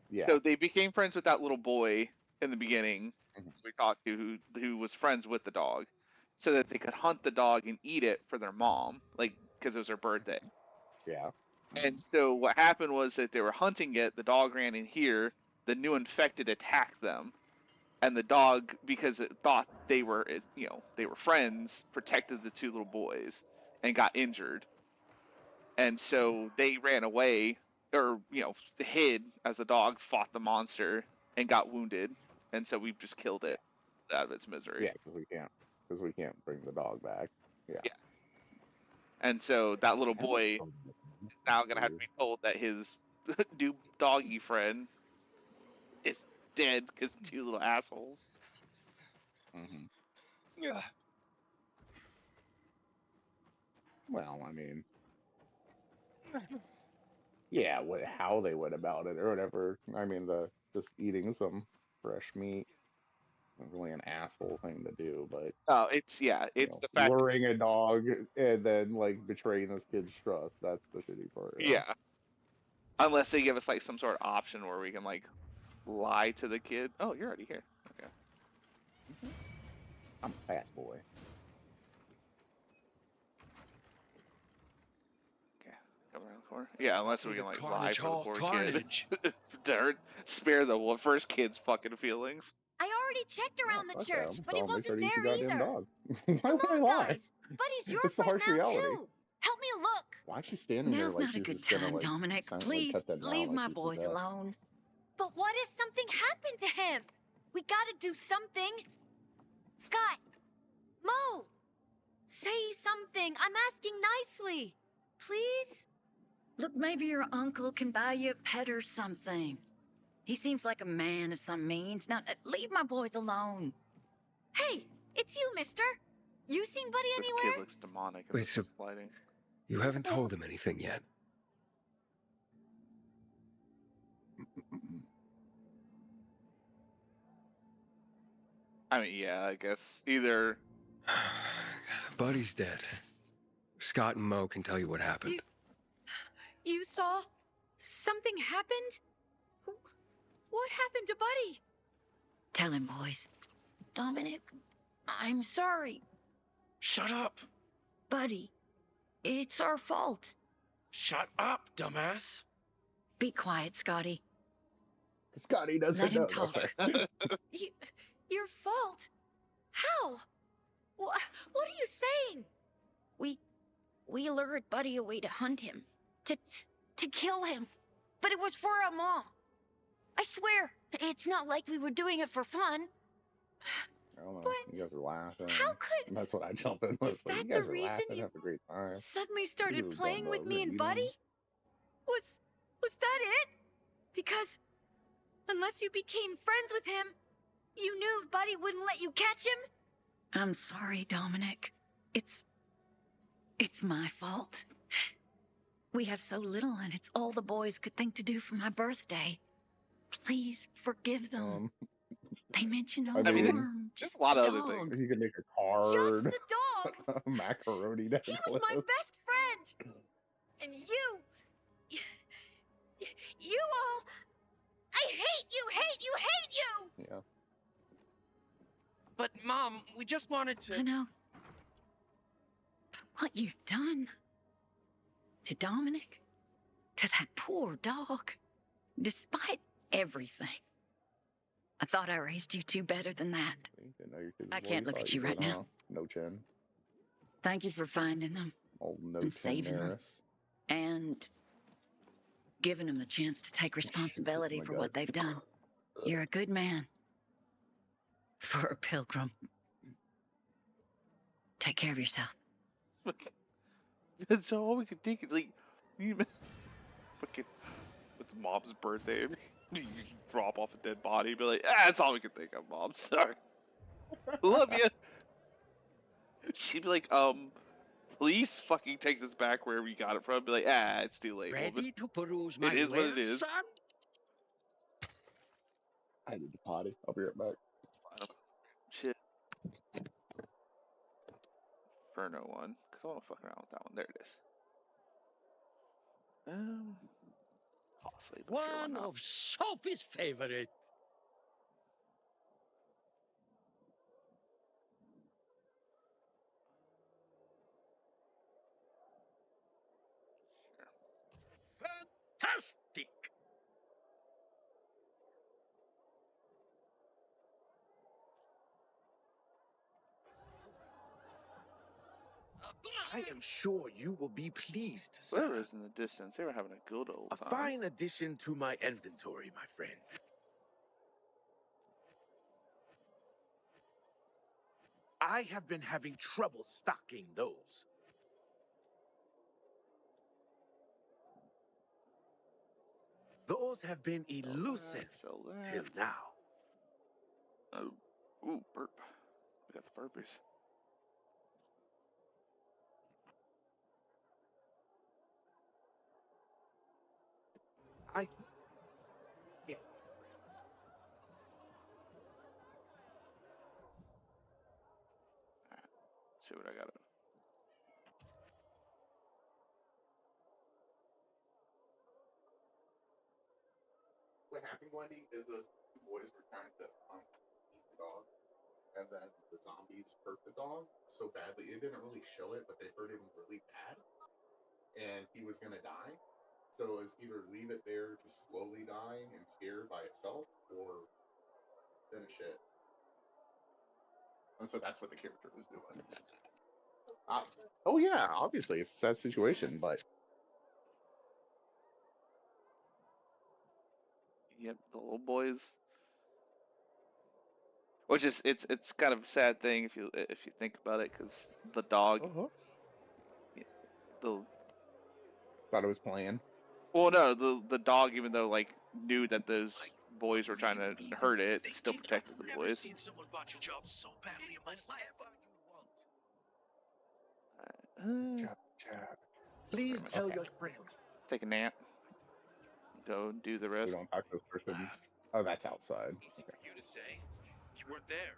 Yeah. So they became friends with that little boy in the beginning. Mhm. We talked to who was friends with the dog, so that they could hunt the dog and eat it for their mom, like because it was her birthday. Yeah. And so what happened was that they were hunting it. The dog ran in here. The new infected attacked them, and the dog, because it thought they were friends, protected the two little boys and got injured. And so they ran away, or hid as the dog fought the monster and got wounded. And so we've just killed it out of its misery. Yeah, because we can't bring the dog back. Yeah. Yeah. And so that little That was boy so is now gonna have to be told that his new doggy friend is dead because two little assholes. Mm-hmm. Yeah. Well, I mean, yeah, how they went about it or whatever. I mean, the just eating some fresh meat isn't really an asshole thing to do, but Oh, it's the fact. luring a dog and then like betraying this kid's trust—that's the shitty part. Yeah, unless they give us like some sort of option where we can like lie to the kid. Oh, you're already here. Okay. I'm a fast boy. Okay. Come around the corner. Yeah, unless See we can the like lie carnage, for the all poor carnage. kid to spare the first kid's fucking feelings. I already checked around the Fuck that. church, I'm but he telling him they try wasn't to eat your there goddamn either. dog. Why Come would I on, lie? guys. Buddy's your It's the friend harsh now, reality. too. Help me look. Why is she standing there Now's like not a she's good just gonna time, like Dominic. silently Please cut that down leave like my she's boys possessed? alone. But what if something happened to him? We gotta do something. Scott! Mo! Say something. I'm asking nicely. Please? Look, maybe your uncle can buy you a pet or something. He seems like a man of some means. Now, leave my boys alone. Hey, it's you, mister. You seen Buddy This anywhere? kid looks demonic in Wait, this so lighting. you haven't told him anything yet? I mean, yeah, I guess either. Buddy's dead. Scott and Mo can tell you what happened. You saw something happened? What happened to Buddy? Tell him, boys. Dominic, I'm sorry. Shut up. Buddy, it's our fault. Shut up, dumbass. Be quiet, Scotty. Scotty doesn't Let him know. talk. Your fault? How? What are you saying? We lured Buddy away to hunt him. To kill him. But it was for our mom. I swear, it's not like we were doing it for fun. I don't know. But You guys are laughing. how could... And that's what I jump in with. Is Like, that you guys the are reason laughing, you have a great time. suddenly You started was playing dumb, with though. me We're and eating. Buddy? Was that it? Because unless you became friends with him, you knew Buddy wouldn't let you catch him? I'm sorry, Dominic. It's my fault. We have so little, and it's all the boys could think to do for my birthday. Please forgive them. They mention no I mean, harm. Just Just a lot of the other dog. things. You can make a Just card, the dog! a macaroni He necklace. was my best friend! And you all... I hate you, hate you, hate you! Yeah. But, Mom, we just wanted I to... know. But what you've done to Dominic, to that poor dog, despite everything. I thought I raised you two better than that. Didn't know your kids I as well can't you look thought at you right did, now. huh? No chin. Thank you for finding them Old no and chin saving them Maris. and giving them the chance to take responsibility my for gut. what they've done. You're a good man for a pilgrim. Take care of yourself. That's all we could think. Like, you fucking, it's mom's birthday. You drop off a dead body, be like, that's all we could think of, mom. Sorry, love you. She'd be like, please fucking take this back wherever you got it from. Be like, it's too late, woman. Ready to peruse It my is what it wares, is. son? I need to potty. I'll be right back. Shit. Inferno one, because I want to fuck around with that one. There it is. Possibly, but sure, why One not? of Sophie's favorite. Fantastic! I am sure you will be pleased, Whoever sir. is in the distance, they were having a good old A time. fine addition to my inventory, my friend. I have been having trouble stocking those. Those have been elusive till now. Ooh, burp. We got the burpees. Yeah. Alright, see what I got. What happened, Wendy, is those two boys were trying to eat the dog, and then the zombies hurt the dog so badly. It didn't really show it, but they hurt him really bad, and he was gonna die. So it was either leave it there to slowly die and scare by itself, or finish it. And so that's what the character was doing. Oh yeah, obviously it's a sad situation, but Yep, the little boys. Which is it's kind of a sad thing if you think about it, because the dog, the thought it was playing. well, no, the dog, even though like knew that those boys were trying to hurt it, still protected the boys. Seen someone botch a job so badly in my life. Please tell your friend. Take a nap. Go do the We rest. don't talk to this person. Oh, that's outside. Easy for you to say. You weren't there.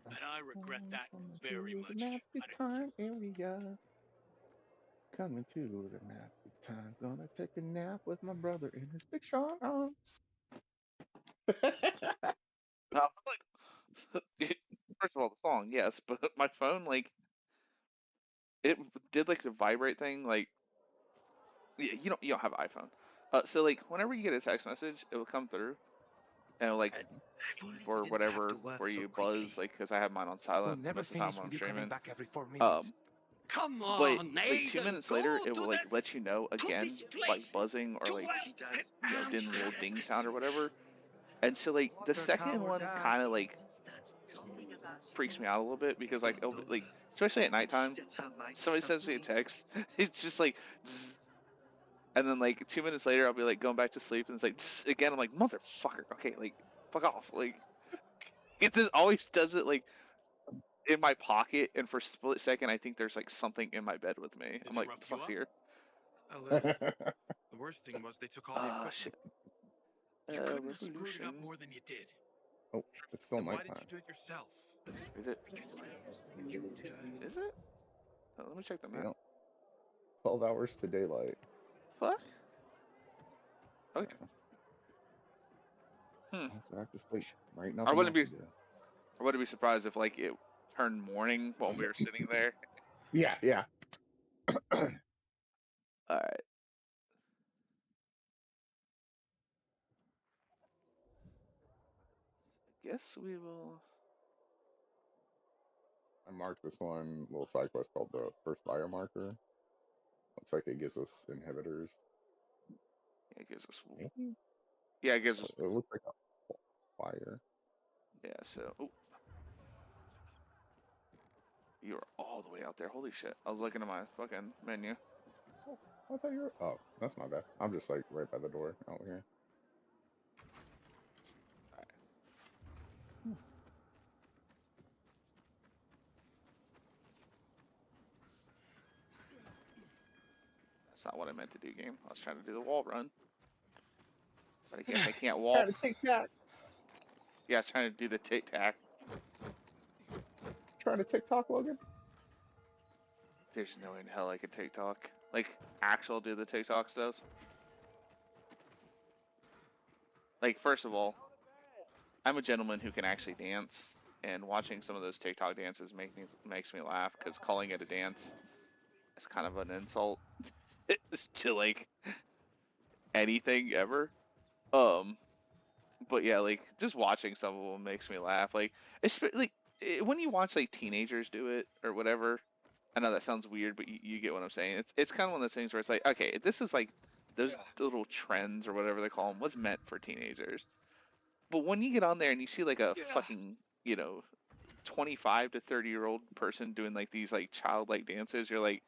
And I regret that very much. Nappy time area. Coming to the nappy time. Gonna take a nap with my brother in his big strong arms. First of all, the song, yes, but my phone, like, it did like the vibrate thing, like, yeah, you don't have an iPhone, so like whenever you get a text message, it will come through, and it'll, like, for whatever where you buzz, like, because I have mine on We'll silent never most of the time finish when I'm with you coming streaming. back every 4 minutes. Come But on, like 2 Nathan, minutes later, go it to will like the, let you know again, this like place. buzzing or like did a little ding sound or whatever. And so like the second one kind of like freaks me out a little bit, because like it'll be, like, especially at nighttime, somebody sends me a text, it's just like zzz, and then like 2 minutes later I'll be like going back to sleep and it's like zzz, again. I'm like, motherfucker, okay, like fuck off. Like it just always does it like in my pocket, and for a split second I think there's like something in my bed with me. I'm like, what the fuck's here? A little. The worst thing was they took all the equipment. Shit. You couldn't have screwed it up Revolution. more than you did. Oh, it's still Then why did nighttime. you do it yourself? Is it? Because I used you to. Is it? Oh, let me check the map. Yeah. 12 hours to daylight. Fuck. Okay. Let's go back to sleep. Right, I nothing wouldn't else be to do. I wouldn't be surprised if like it turned morning while we were sitting there. Yeah, yeah. Alright. I guess we will. I marked this one little side quest called the first biomarker. Looks like it gives us inhibitors. Yeah, it gives us. Maybe? Yeah, it gives us. It looks like a fire. Yeah, so. Oh. You were all the way out there. Holy shit. I was looking at my fucking menu. Oh, I thought you were. Oh, that's my bad. I'm just like right by the door out here. That's not what I meant to do, game. I was trying to do the wall run. But I guess I can't wall. Trying to TikTok. Yeah, I was trying to do the tic-tac. Trying to TikTok, Logan. There's no way in hell I could TikTok. Like, actual do the TikTok stuff. Like, first of all, I'm a gentleman who can actually dance, and watching some of those TikTok dances makes me laugh, because calling it a dance is kind of an insult to, like, anything ever. But yeah, like, just watching some of them makes me laugh. Like, especially when you watch, like, teenagers do it, or whatever. I know that sounds weird, but you get what I'm saying. It's kind of one of those things where it's like, okay, this is like, those little trends, or whatever they call them, was meant for teenagers. But when you get on there and you see, like, a fucking, 25 to 30-year-old person doing, like, these, like, childlike dances, you're like,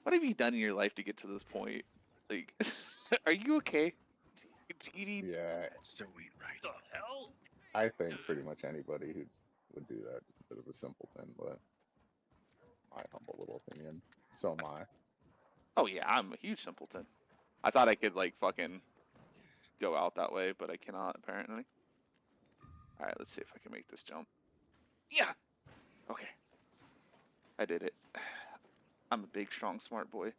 what have you done in your life to get to this point? Like, are you okay? Do you need... Yeah, That's so ain't right. The hell? I think pretty much anybody who would do that is a bit of a simpleton, but my humble little opinion. So am I. Oh yeah, I'm a huge simpleton. I thought I could, like, fucking go out that way, but I cannot, apparently. Alright, let's see if I can make this jump. Yeah! Okay. I did it. I'm a big, strong, smart boy.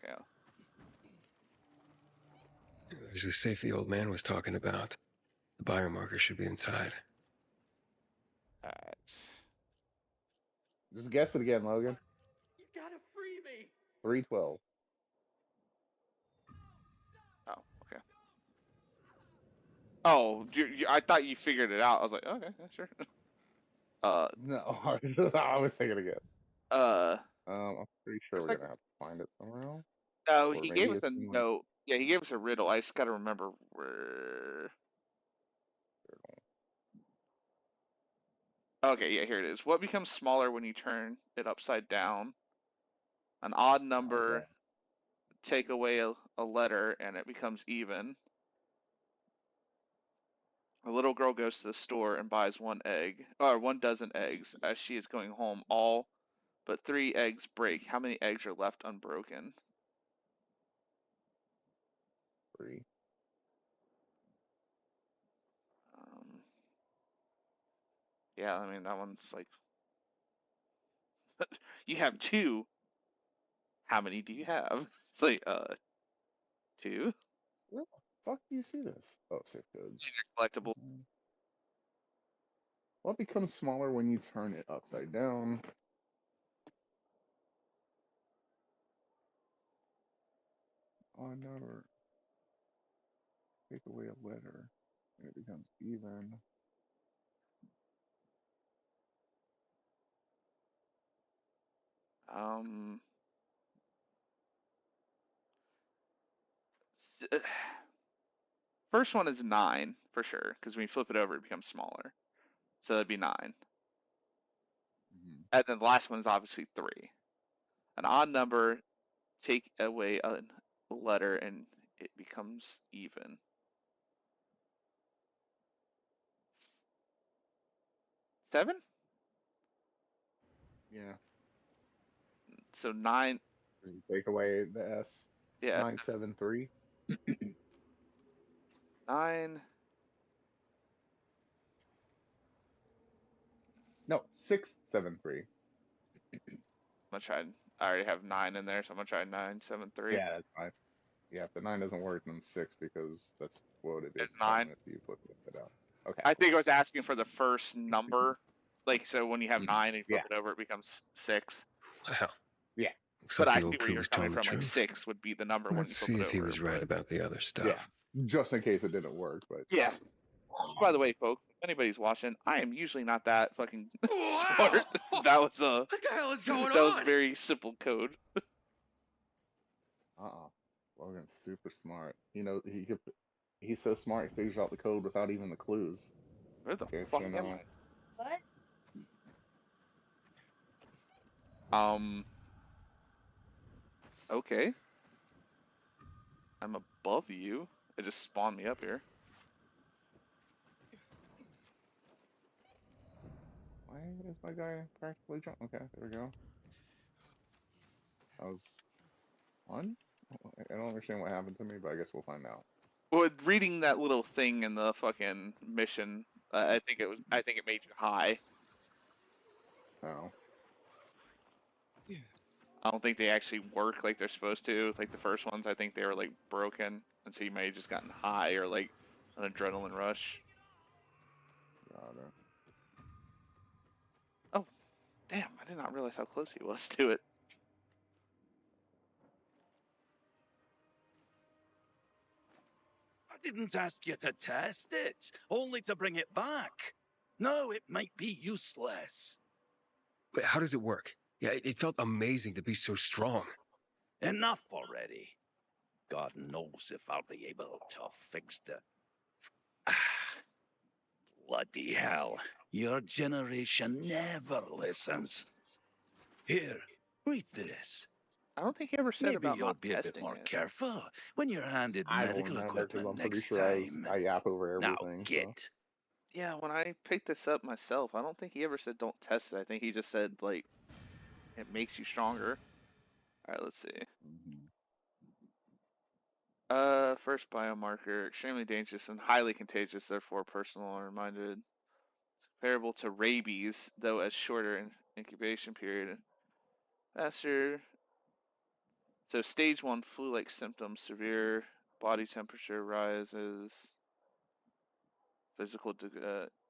Okay. There's the safe the old man was talking about. The biomarker should be inside. Alright. Just guess it again, Logan. You gotta free me. 312. Oh, okay. Oh, I thought you figured it out. I was like, okay, yeah, sure. No, I was thinking again. I'm pretty sure there's we're like, gonna have to find it somewhere else, no, or he maybe gave us it's a in like. note. Yeah, he gave us a riddle. I just gotta remember where. Okay, yeah, here it is. What becomes smaller when you turn it upside down? An odd Okay. number, take away a letter, and it becomes even. A little girl goes to the store and buys 1 dozen eggs. As she is going home, all but 3 eggs break. How many eggs are left unbroken? 3. Yeah, I mean, that one's like, you have 2. How many do you have? It's like, 2. Where the fuck do you see this? Oh, safe goods. Collectible. What becomes smaller when you turn it upside down? Odd number. Take away a letter, and it becomes even. Um, First one is 9 for sure, because when you flip it over, it becomes smaller. So that'd be 9. Mm-hmm. And then the last one is obviously 3. An odd number, take away a letter, and it becomes even. 7? Yeah. So 9. Take away the S. Yeah. 973. 9. No, 673. I'm gonna try. I already have 9 in there, so I'm gonna try 973. Yeah, that's fine. Yeah, if the 9 doesn't work, then 6, because that's what it It's is 9. if you flip it out. Okay, I cool. think I was asking for the first number. Like, so when you have 9 and you flip Yeah. it over, it becomes 6. Wow. Yeah. Looks But like I the see old where crew you're was coming telling the from. Like, truth. 6 would be the number when Let's you flip see it if he over. was right But about the other stuff. Yeah, just in case it didn't work, but yeah. By the way, folks, if anybody's watching, I am usually not that fucking smart. That was What the hell is going that was on? very simple code. uh-uh. Logan's super smart. He's so smart he figures out the code without even the clues. Where the Okay, fuck so am now What? I? Okay. I'm above you. It just spawned me up here. why is my guy practically jump? Okay, there we go. I was one. I don't understand what happened to me, but I guess we'll find out. Well, reading that little thing in the fucking mission, I think it was. I think it made you high. Oh, I don't think they actually work like they're supposed to. Like the first ones, I think they were like broken, and so you may have just gotten high or like an adrenaline rush. got it. Oh, damn! I did not realize how close he was to it. I didn't ask you to test it, only to bring it back. No, it might be useless. Wait, how does it work? Yeah, it felt amazing to be so strong. Enough already. God knows if I'll be able to fix the... Bloody hell. Your generation never listens. Here, read this. I don't think he ever said Maybe about you'll not be a bit testing more it. careful when you're handed I don't medical remember because equipment I'm pretty next sure time. I yap over Now everything. So get. Yeah, when I picked this up myself, I don't think he ever said don't test it. I think he just said like it makes you stronger. All right, let's see. First biomarker, extremely dangerous and highly contagious, therefore personal or reminded. Comparable to rabies, though as shorter incubation period. Faster. So stage 1 flu-like symptoms, severe body temperature rises, physical,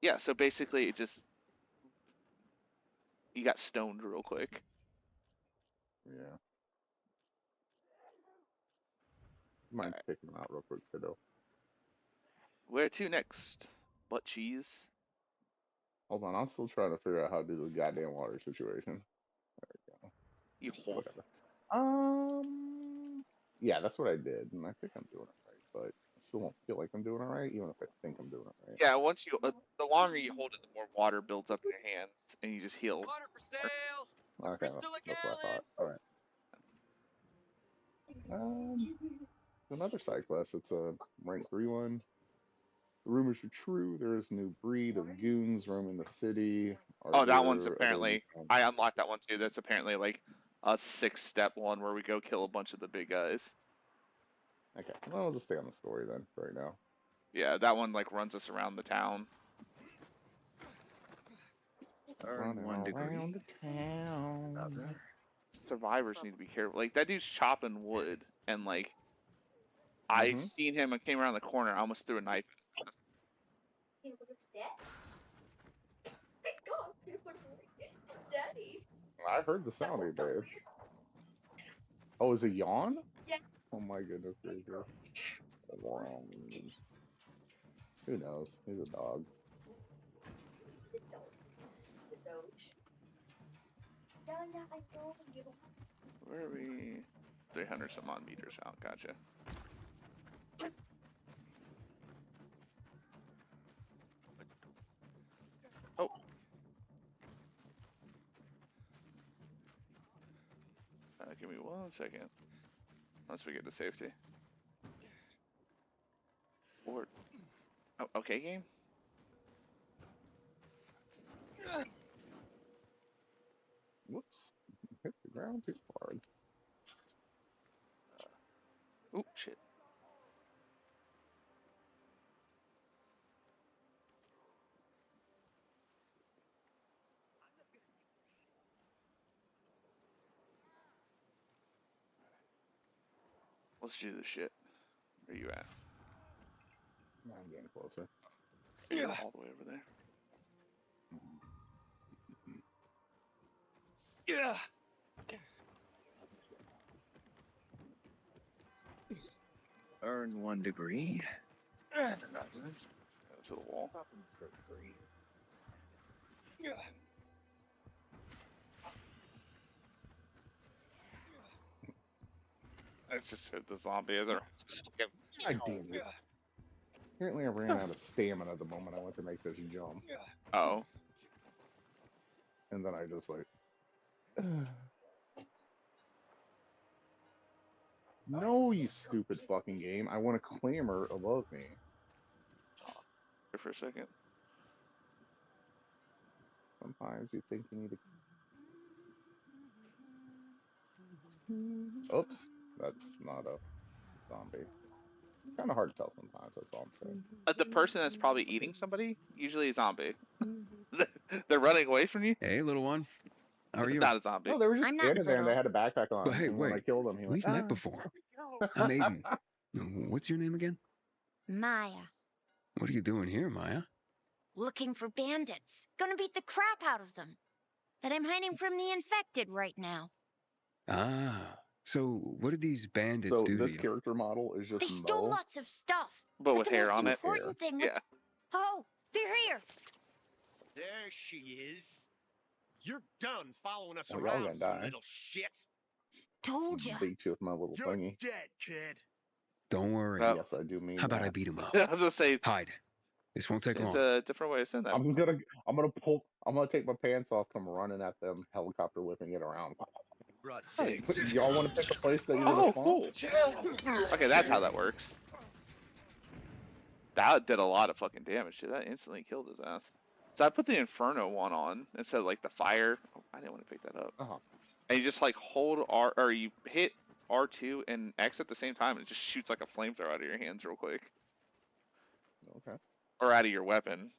yeah, so basically it just, you got stoned real quick. yeah, mind Alright, taking him out real quick, kiddo. where to next? Butt cheese? Hold on, I'm still trying to figure out how to do the goddamn water situation. There we go. You hold. Whatever. Yeah, that's what I did, and I think I'm doing it right, but I still don't feel like I'm doing it right, even if I think I'm doing it right. Yeah, once you, the longer you hold it, the more water builds up in your hands, and you just heal. Water for sale. Okay, Crystal a that's what I gallon. thought. All right. Another side quest. It's a rank 3 one. The rumors are true. There is a new breed of goons roaming the city. Are Oh, that one's there other? apparently, I unlocked that one too. That's apparently like a 6-step one where we go kill a bunch of the big guys. Okay, well, I'll just stay on the story then for right now. Yeah, that one like runs us around the town. Running around the town. Survivors need to be careful. Like that dude's chopping wood, and like I seen him. I came around the corner. I almost threw a knife. I heard the sound, babe. Oh, is it yawn? Yeah. Oh my goodness gracious. Who knows? He's a dog. Where are we? 300 some odd meters out. Gotcha. Oh. Give me 1 second. Once we get to safety. Or, oh, okay, game. Whoops. Hit the ground too hard. Oh, shit. Let's do this shit. Where you at? I'm getting closer. You're all the way over there. Yeah. Earn 1 degree. Another. Go to the wall. Yeah. It's just the zombie. They're God damn it. Apparently I ran out of stamina the moment I went to make this jump. oh. And then I just like... No, you stupid fucking game. I want to clamor above me. Here for a second. Sometimes you think you need to... Oops. That's not a zombie. Kind of hard to tell sometimes, that's all I'm saying. The person that's probably eating somebody, usually a zombie. They're running away from you. Hey, little one. How are you? Not a zombie. No, they were just I'm not standing there and they little. had a backpack on. But hey, and when I wait. killed him, he went, We've met before. I'm Aiden. What's your name again? Maya. What are you doing here, Maya? Looking for bandits. Gonna beat the crap out of them. But I'm hiding from the infected right now. Ah. So, what did these bandits So do this to you? character model is just They stole Mo. lots of stuff. But with the hair most on it. important thing was... Yeah. Oh, they're here. There she is. You're done following us Oh, y'all around, gonna die. you little shit. Told ya. Beat you with my little You're thingy. dead, kid. Don't worry. Well, Yes, I do mean How about that. I beat him up? I was gonna say Hide. This won't take it's long. a different way of saying that. I'm gonna take my pants off, come running at them, helicopter whipping it around. Right, Hey, six. y'all want to pick a place that you Oh, want to cool. Okay, that's how that works. That did a lot of fucking damage. Dude. That instantly killed his ass. So I put the Inferno one on instead of like the fire. Oh, I didn't want to pick that up. And you just like hold R, or you hit R2 and X at the same time, and it just shoots like a flamethrower out of your hands real quick. Okay. Or out of your weapon.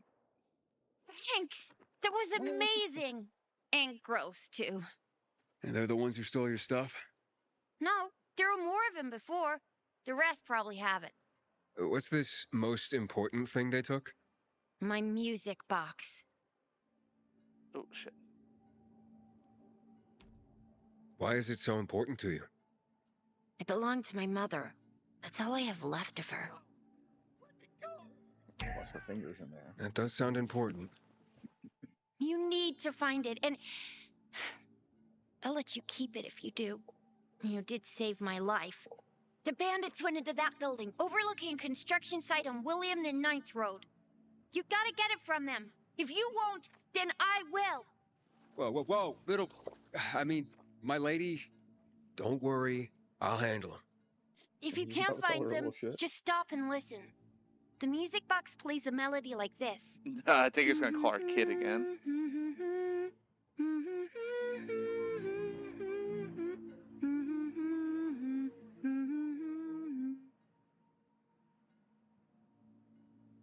Thanks. That was amazing. And gross, too. And they're the ones who stole your stuff? No, there were more of them before. The rest probably haven't. What's this most important thing they took? My music box. Oh, shit. Why is it so important to you? It belonged to my mother. That's all I have left of her. Plus her fingers in there. That does sound important. You need to find it, and I'll let you keep it if you do. You did save my life. The bandits went into that building, overlooking a construction site on William the Ninth Road. You gotta get it from them. If you won't, then I will. Whoa, little... I mean, my lady, don't worry. I'll handle him. If you can't find them, just stop and listen. The music box plays a melody like this. I think it's gonna call our kid again.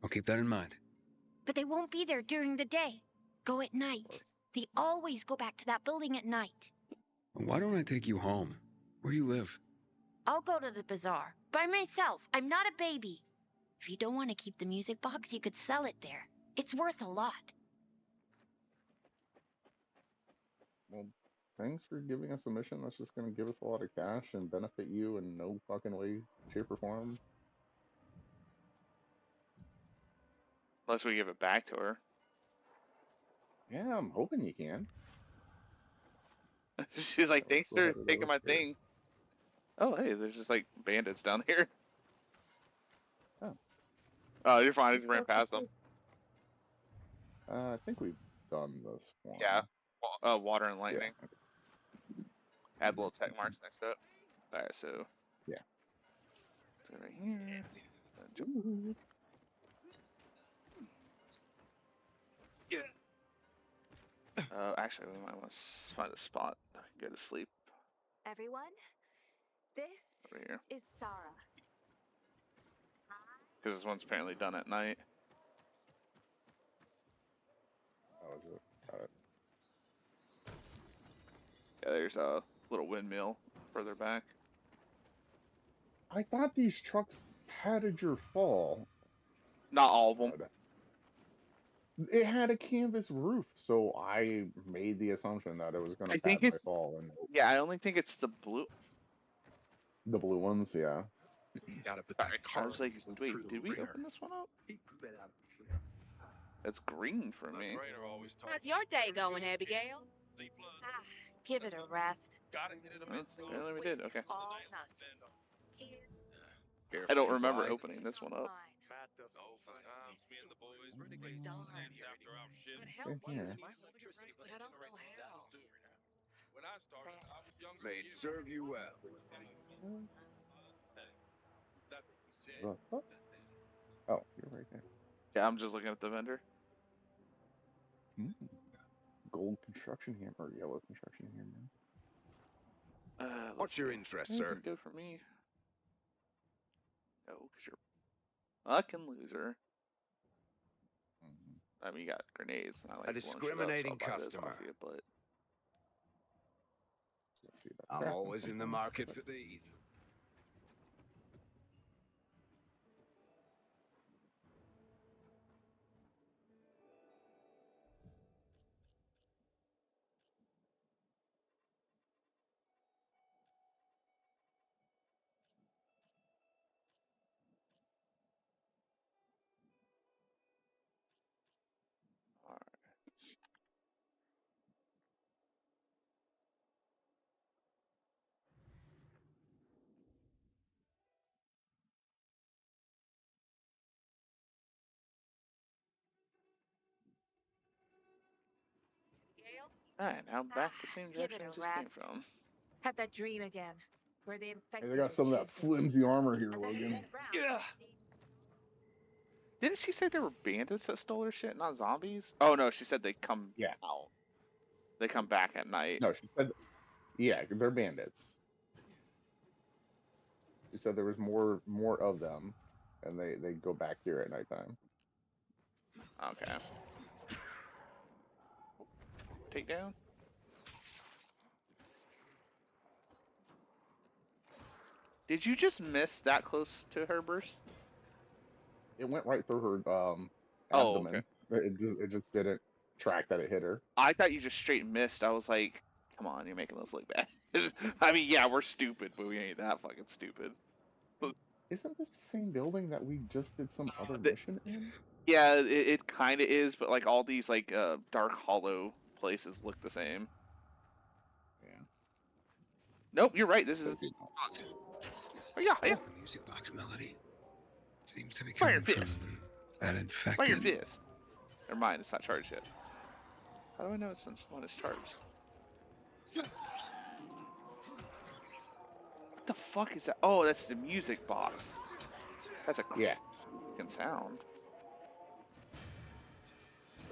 I'll keep that in mind. But they won't be there during the day. Go at night. They always go back to that building at night. Why don't I take you home? Where do you live? I'll go to the bazaar. By myself. I'm not a baby. If you don't want to keep the music box, you could sell it there. It's worth a lot. Well, thanks for giving us a mission that's just gonna give us a lot of cash and benefit you in no fucking way, shape, or form. Unless we give it back to her. Yeah, I'm hoping you can. She's like, thanks for taking my thing. Oh, hey, there's just like bandits down here. Oh, you're fine. I just ran past them. I think we've done this one. Yeah. Water and lightning. Yeah. Add little check marks next to it. Alright, so. Yeah. So right here. Actually, we might want to find a spot to go to sleep. Everyone, this over here. is Sarah. Because this one's apparently done at night. Oh, is it? Got it. Yeah, there's a little windmill further back. I thought these trucks padded your fall. Not all of them. It had a canvas roof, so I made the assumption that it was going to pad my fall. And yeah, I only think it's the blue. The blue ones, yeah. Gotta put that car. I was like, wait, did we open this one up? That's green for me. How's your day going, Abigail? Give it a rest. Apparently we did, okay. I don't remember opening this one up. Me and the boys renegade after our shift. Yeah. When I started, I was younger. May it serve you well. The fuck? Oh, you're right there. Yeah, I'm just looking at the vendor. Gold construction hammer, yellow construction hammer. What's your interest, Anything sir? good for me? No, because you're a fucking loser. I mean, you got grenades, and I like A blowing shit up, so discriminating I'll buy this customer. off you, but Let's see that. I'm always in the market for these. all right. All right, now back the same Give it direction a I just came rest. from. Had that dream again, where the Hey, infected they got were some of that chasing me. flimsy armor here, And then Logan. went round, Yeah. see? Didn't she say there were bandits that stole her shit, not zombies? Oh no, she said they come Yeah. out. They come back at night. No, she said, yeah, they're bandits. She said there was more of them, and they go back here at nighttime. Okay. Take down. Did you just miss that close to her, Bruce? It went right through her Oh, okay. abdomen. It just didn't track that it hit her. I thought you just straight missed. I was like, come on, you're making us look bad. I mean, yeah, we're stupid, but we ain't that fucking stupid. Isn't this the same building that we just did some other The- mission in? Yeah, it kind of is, but like all these like dark hollow places look the same. Yeah. Nope, you're right. This is. Says, you know, Oh yeah, yeah. The music box melody seems to be Fire coming fist. from that Fire infected. fist. Never mind, it's not charged yet. How do I know it's when it's charged? What the fuck is that? Oh, that's the music box. That's a yeah. fucking sound.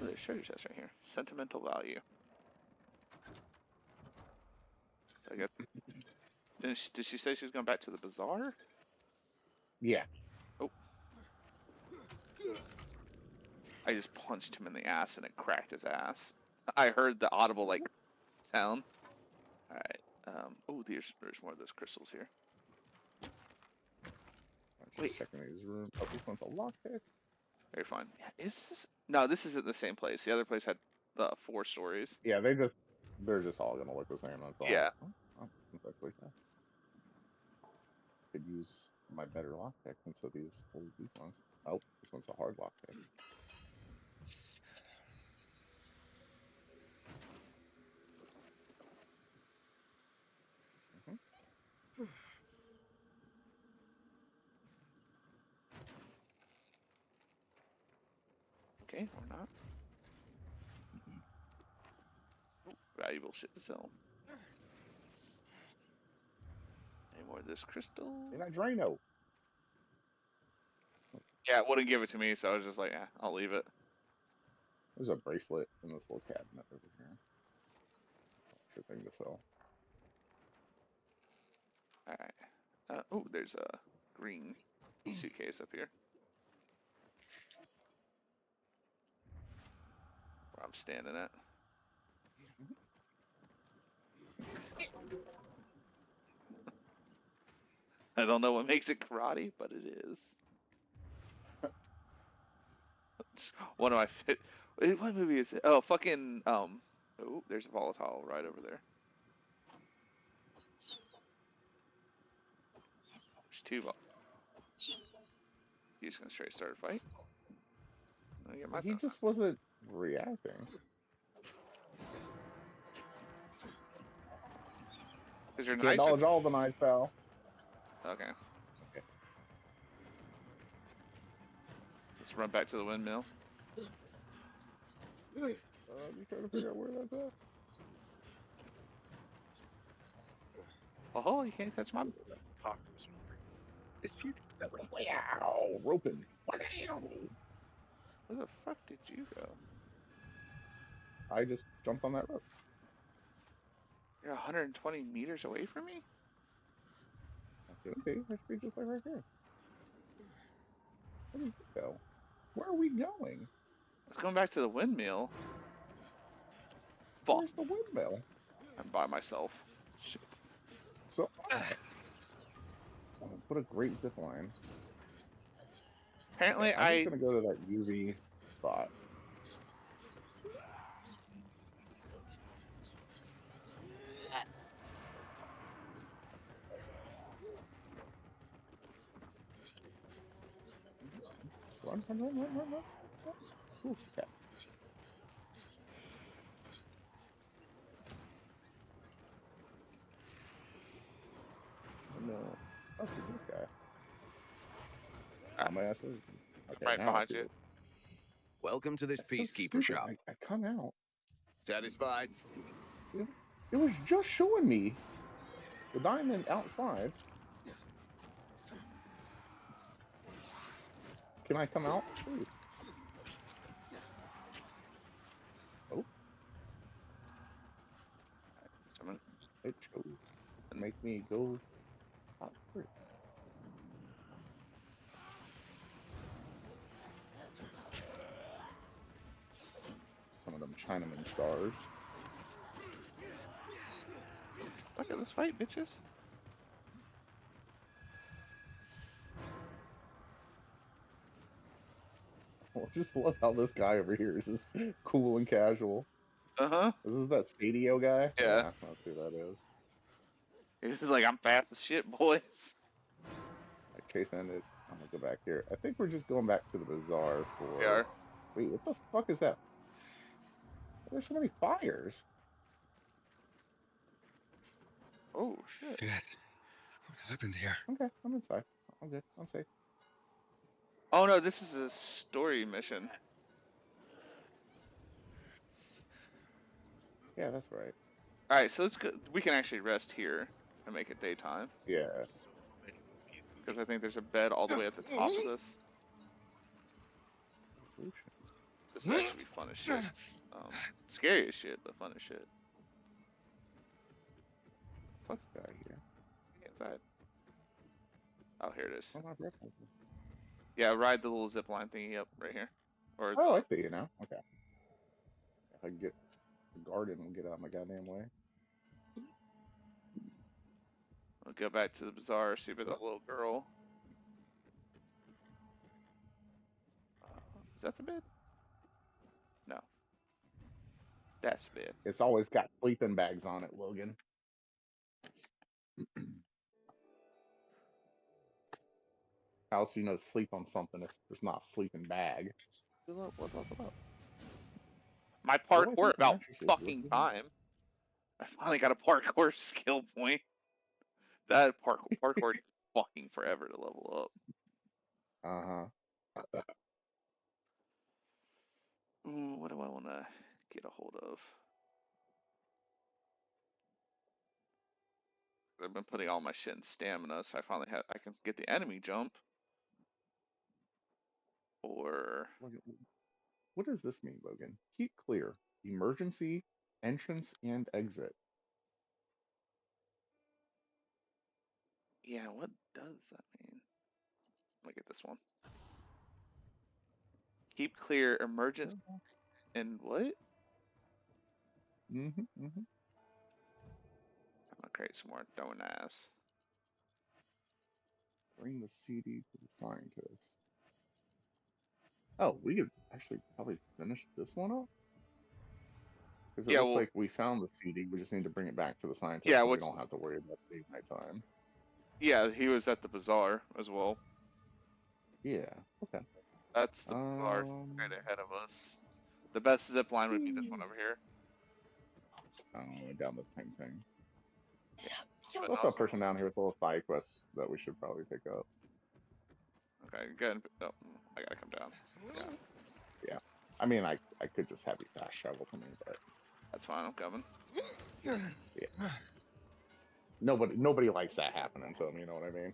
Oh, there's treasure chest right here. Sentimental value. I guess. Did she say she was going back to the bazaar? Yeah. Oh. I just punched him in the ass and it cracked his ass. I heard the audible like sound. All right. Oh, there's more of those crystals here. I'm just checking these rooms. Oh, this one's a lockpick. Very fine. Yeah, is this? No, this isn't the same place. The other place had 4 stories. Yeah, they're just all gonna look the same. That's all. Yeah. Oh, exactly. Could use my better lockpick instead of these old weak ones. Oh, this one's a hard lockpick. Okay, or not. Oh, valuable shit to sell. Any more of this crystal? And I Drano. Yeah, it wouldn't give it to me, so I was just like, I'll leave it. There's a bracelet in this little cabinet over here. Good thing to sell. Alright. Oh, there's a green suitcase up here. Where I'm standing at. I don't know what makes it karate, but it is. One of my what movie is it? Oh, fucking oh, there's a volatile right over there. There's 2 volatiles. You just gonna straight start a fight? Let me get my He just wasn't reacting. Because you're Can't nice. dodge all the knife, pal. Okay. Let's run back to the windmill. I'm trying to figure out where that's at. Oh, you can't catch my. Talk to us. This future. Wow, roping. Wow. Where the fuck did you go? I just jumped on that rope. You're 120 meters away from me? Okay, that should be just like right here. Where did you go? Where are we going? Let's go back to the windmill. Fuck. Where's the windmill? I'm by myself. Shit. So, oh, what a great zip line. Apparently, Okay, I'm just gonna go to that UV spot. Run, run, run, run, run, run. Ooh, okay. No. Oh, who's this guy? I'm asking. Okay, right now I behind see you. it. Welcome to this That's so peacekeeper stupid. shop. I come out. Satisfied? It was just showing me the diamond outside. Can I come out, please? Oh, Someone. it chose to make me go out first. Some of them Chinaman stars. Look at this fight, bitches. I just love how this guy over here is just cool and casual. Uh-huh. This is that Stadio guy? Yeah. Yeah, that's who that is. He's like, I'm fast as shit, boys. Like, case ended. I'm gonna go back here. I think we're just going back to the bazaar We for. are. Wait, what the fuck is that? There's so many fires. Oh, shit. Shit. What happened here? Okay, I'm inside. I'm good. I'm safe. Oh, no, this is a story mission. Yeah, that's right. All right, so let's go. We can actually rest here and make it daytime. Yeah. Because I think there's a bed all the way at the top of this. This will actually be fun as shit. Scary as shit, but fun as shit. Fuck This guy here. inside. Oh, here it is. Oh, my breath. Yeah, ride the little zip line thingy up right here. Or Oh, I see you now. Okay. If I can get the garden and get out of my goddamn way. we'll go back to the bazaar, see about that little girl. Is that the bed? No. That's the bed. It's always got sleeping bags on it, Logan. How else do you know to sleep on something if there's not a sleeping bag? What up? My What do I parkour think the about mattress is? fucking time. I finally got a parkour skill point. That parkour took fucking forever to level up. Uh-huh. Ooh, what do I want to get a hold of? I've been putting all my shit in stamina, so I can get the enemy jump. Or What does this mean, Logan? Keep clear. Emergency, entrance, and exit. yeah, what does that mean? Let me get this one. Keep clear, emergency, and what? Mm-hmm. I'm gonna create some more donuts. Bring the CD to the scientist. Oh, we could actually probably finish this one up. Because it Yeah, looks well, like we found the CD. We just need to bring it back to the yeah, scientist, and we don't have to worry about it night time. yeah, he was at the bazaar as well. Yeah. Okay. That's the bazaar right ahead of us. The best zip line would be this one over here. Down the thing. Yeah, There's but also a person down here with a little side quest that we should probably pick up. okay, good. Oh, I gotta come down. Yeah, Yeah. I mean, I could just have you fast travel to me, but that's fine. I'm coming. yeah. Nobody likes that happening to them. You know what I mean?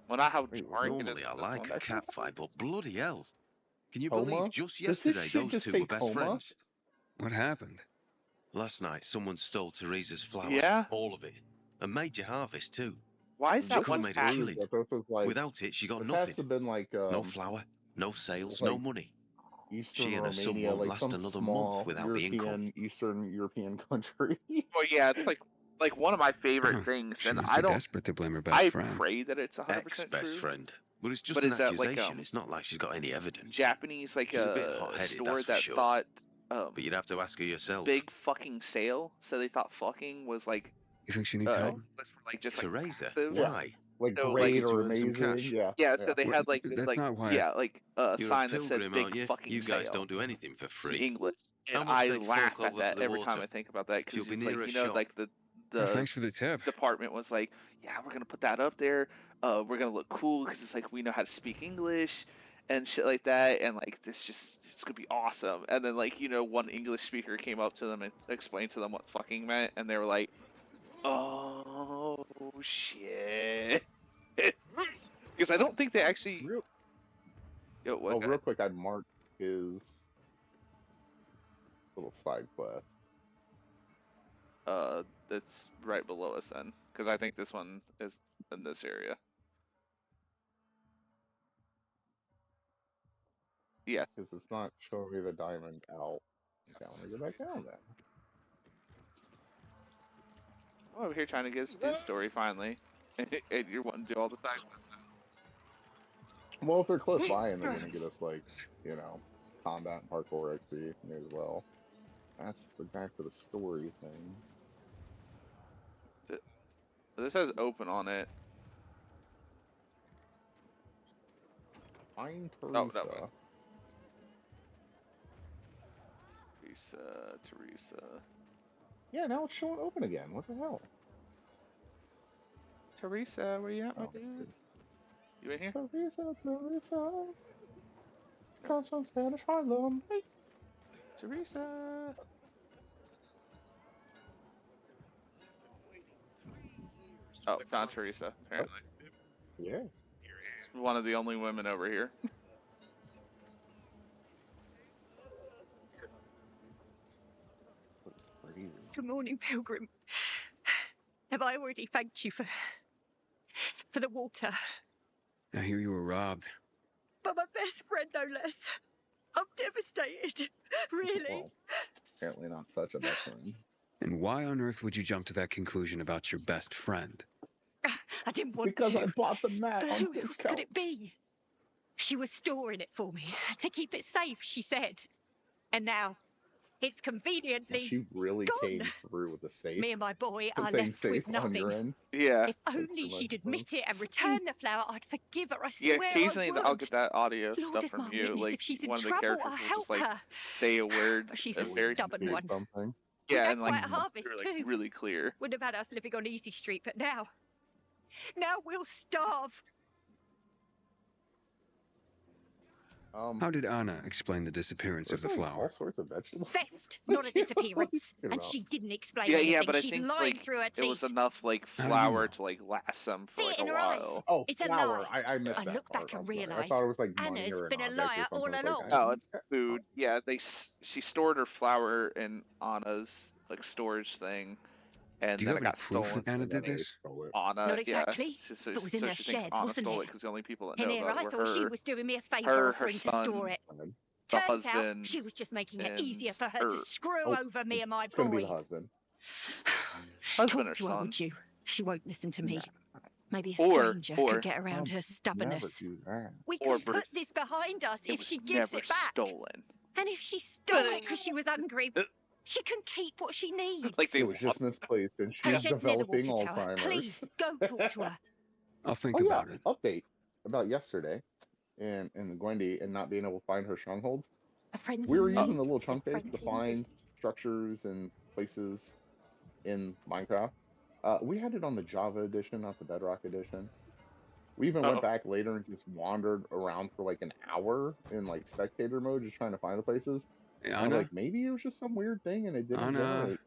Well, not how Wait, jarring it is Normally I with this like one. a cat fight, but bloody hell. Can you Coma? believe just Does this yesterday shit those just two say were best coma? friends? What happened? Last night someone stole Teresa's flour. Yeah? All of it. And major harvest too. Why is She that could have one made a cat? killing. That this was like, Without it, she got this nothing. has to have been like No flour, no sales, no like money. Eastern She and her son Romania, won't like last some another month small without the income. Eastern European country. Well, yeah, it's like one of my favorite things, She and must I be don't. desperate to blame her best I friend. pray that it's 100% Ex-best true. friend. But it's just But an is that like accusation. It's not like she's got any evidence. Japanese like She's a bit a hot-headed, store that's for that sure. thought But you'd have to ask her yourself. big fucking sale, so they thought fucking was like You think she needs help? for like just like Teresa? passive. Why? Like So great Looking or to earn some amazing. cash? Yeah. so they Well, had like this that's like not why. like a You're sign a that said pilgrim, big aren't you? fucking You guys sale don't do anything for in free. English, and How much I they fork laugh at over that for the every time water? I think about that because it's Souvenir like or shop? like Oh, the thanks for the tip. department was like, yeah, we're gonna put that up there. We're gonna look cool because it's like we know how to speak English and shit like that, and like it's gonna be awesome. And then like one English speaker came up to them and explained to them what fucking meant, and they were like, oh shit, because I don't think they actually. Real quick, I marked his little side quest. That's right below us then, because I think this one is in this area. Yeah. Because it's not showing me the diamond out. Okay, I'm gonna go back down then. I'm over here trying to get us to do story finally, and you're wanting to do all the side quests now. Well, if they're close by and they're gonna get us like, combat and parkour XP, may as well. That's the guy for the story thing. This has open on it. Find Oh, no. Teresa. Yeah, now it's showing open again. What the hell? Teresa, where you at, my dude? You in here? Teresa. Comes from Spanish Harlem. Hey. Teresa. Oh, found Teresa, apparently. Yeah. It's one of the only women over here. Good morning, Pilgrim. Have I already thanked you for the water? I hear you were robbed. But my best friend, no less. I'm devastated. Really. Well, apparently not such a best friend. And why on earth would you jump to that conclusion about your best friend? I didn't want because to. I bought the mat But on who discount. else could it be? She was storing it for me to keep it safe, she said. And now it's conveniently She really gone. came through with the safe. Me and my boy are saying left safe with on nothing. your end. Yeah. If only she'd admit it and return the flower, I'd forgive her. I Yeah, swear occasionally I would. I'll get that audio Lord stuff is from my you. witness, Like if she's in one of the trouble, characters I'll will help just like her. say a word, But she's a a very stubborn one. Something. We yeah, had and like quite a harvest like, too. really clear. Wouldn't have had us living on Easy Street, but now we'll starve. How did Anna explain the disappearance of the All flower? sorts of vegetables. Theft, not a disappearance. And about? she didn't explain Yeah, anything. yeah, but I She's think lying like through her it teeth. was enough like How do you flour know? to like last them for See like it in a her eyes. while. Oh, It's a flour. lie. I missed I that look part. back and I'm sorry. I realise thought it was like money Anna's or an been a object or liar something. all I was along. like, Oh, it's food. Yeah, she stored her flour in Anna's like storage thing, and Do you then have it any got proof stolen. that Anna So did then this? Anna, Not exactly, so but it was in her she thinks shed, Anna wasn't stole it it? because the only people that And know here about I it were thought she her, was doing me a favour her offering to son, store it. the Turns out husband, she was just making it and easier for her her. to screw Oh, over me and my it's gonna be boy. the husband. Husband or Talk to her, son. would you? She won't listen to me. Maybe a Or- stranger or- could get around her stubbornness. Never do that. We Or can put Bruce. this behind us It if was she gives never it back. stolen. And if she stole it because she was hungry, she can keep what she needs. Like they It was just misplaced, and Her she's shed's near the developing water tower. Alzheimer's. Please, go talk to her. I'll think Oh yeah, about it. update about yesterday, and the Gwendy and not being able to find her strongholds. A friend We were in using need the little is a chunk base friend to find indeed. structures and places in Minecraft. We had it on the Java edition, not the Bedrock edition. We even went Uh-oh. back later and just wandered around for like an hour in like spectator mode, just trying to find the places. Hey, And I'm Anna, like, maybe it was just some weird thing and it didn't Anna, generate.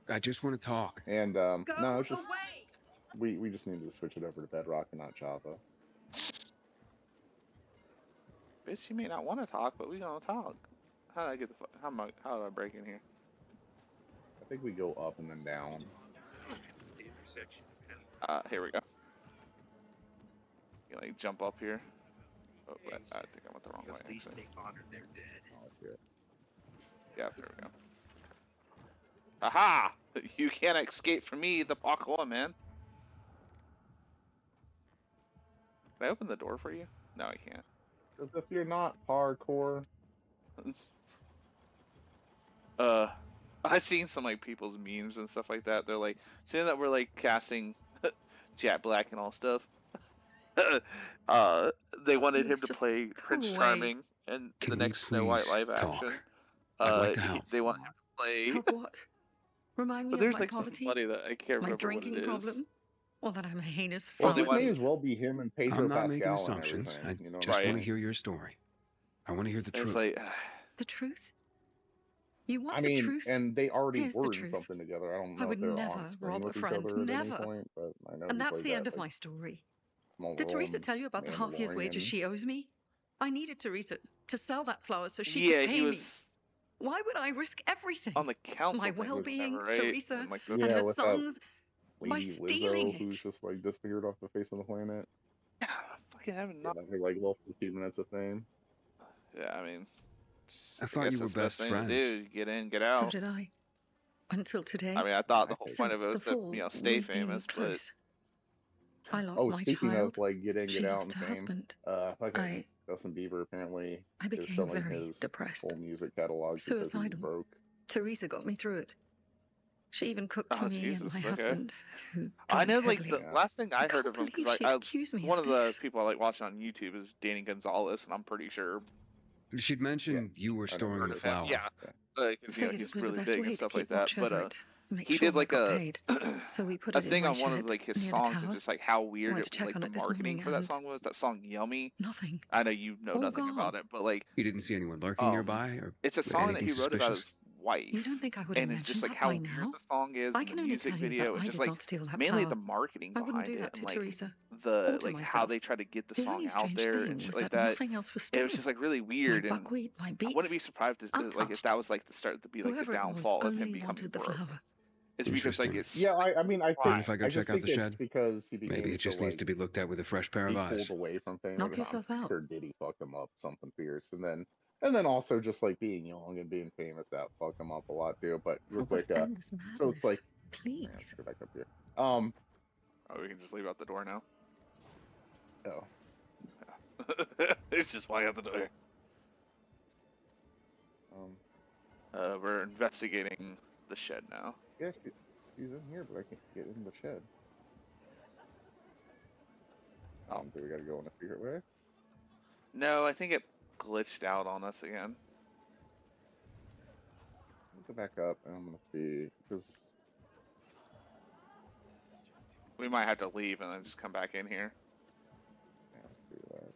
I just want to talk. And Go no, it's just away! we just needed to switch it over to Bedrock and not Java. Bitch, you may not want to talk, but we gonna talk. How did I get the how did I break in here? I think we go up and then down. Here we go. You like jump up here. Oh, but I think I went the wrong way. Actually. They honored their dead. Oh, I see it. Yeah, there we go. Aha! You can't escape from me, the parkour man. Can I open the door for you? No, I can't. Because if you're not parkour, I've seen some like people's memes and stuff like that. They're like, seeing that we're like casting Jack Black and all stuff. They wanted him Please to just play go Prince away. Charming in the Can we next Snow White please live talk? action. I'd like to help. They want him to play. Help what? Remind me But of there's my like poverty? something funny that I can't My remember what it drinking is. problem? Or that I'm a heinous well, they this felon? may want- as well be him and Pedro I'm not making Pascal and assumptions. everything. I You know, just Right. want to hear your story. I want to hear the It's truth. like, The truth? You want I the mean, truth? and they already Here's the were in truth. something together. I don't I know if would they're never on screen rob a with each friend. other at any Never. point, but I know And he that's played the end that of like my story. small Did role Teresa in tell you about the half year's wages Mandalorian. she owes me? I needed Teresa to sell that flower so she yeah, could pay he me. was Why would I risk everything? on the council My thing or well-being, whatever, right? Teresa, And, like, and Yeah, her with that sons, by Lady stealing Lizzo, who's it. just like disappeared off the face of the planet. fucking having Yeah, not. her like little 15 minutes of fame. Yeah, I mean, I I thought guess you were that's the best best thing to friends. do. Get in, get So out. did I. Until today. I mean, I thought the whole point Since of it the was to, fall, you know, stay we've been famous, but close. I lost Oh, my speaking child. of like get in, She get out lost and her fame, husband. fucking Justin Bieber apparently I is became selling very his depressed. whole music catalog because he's Suicidal. broke. Teresa got me through it. She even cooked for oh me and Jesus, my okay. husband, who I drank know, like heavily. the last thing I heard can't of him, because believe she accused me one of of the this. people I like watching on YouTube is Danny Gonzalez, and I'm pretty sure She'd mentioned you were I never storing heard the of him. flower. Yeah, because you know Figured he's it was the really best big way and to stuff like keep that. watch But over it. Make he sure did I like got a paid. So we put a it in thing my on one of shed like his near the songs, and tower. just like how weird Went to it, check like on the it this marketing morning for that and song was. That song "Yummy." nothing. I know you know All nothing gone. about it, but like You didn't see anyone lurking nearby or it's a song that anything he wrote about his suspicious? wife. You don't think I would And it's imagine just like that how by weird now? the song is I in can the only music tell you video, that and I just did like not steal that mainly flower. the marketing I wouldn't behind do it, that and to like Teresa or the to like how myself. they try to get the The song only out strange there thing and shit was like that that. nothing else was It stolen. was just like really My weird, and buckwheat, my I beets, wouldn't be surprised if, like if untouched. that was like the start to be like the Whoever it was downfall of him only becoming wanted the broke. flower. It's because like Interesting. it's Yeah, I mean, I Mind think if I go I check just out think the it's shed? because he became Maybe it so just needs like to be looked at with a fresh pair of he eyes. pulled away from fame. Knock Like, yourself I'm out. sure Diddy fucked him up something fierce, and then also just like being young and being famous that fucked him up a lot too. But real Help us quick, end this so it's like, madness, hang on, let's please. go back up here. oh, we can just leave out the door now. Oh, It's just why out the door. We're investigating the shed now. yeah, she's in here, but I can't get in the shed. Do we gotta go in a secret way? No, I think it glitched out on us again. Let me go back up and I'm gonna see because We might have to leave and then just come back in here. yeah, let's do that.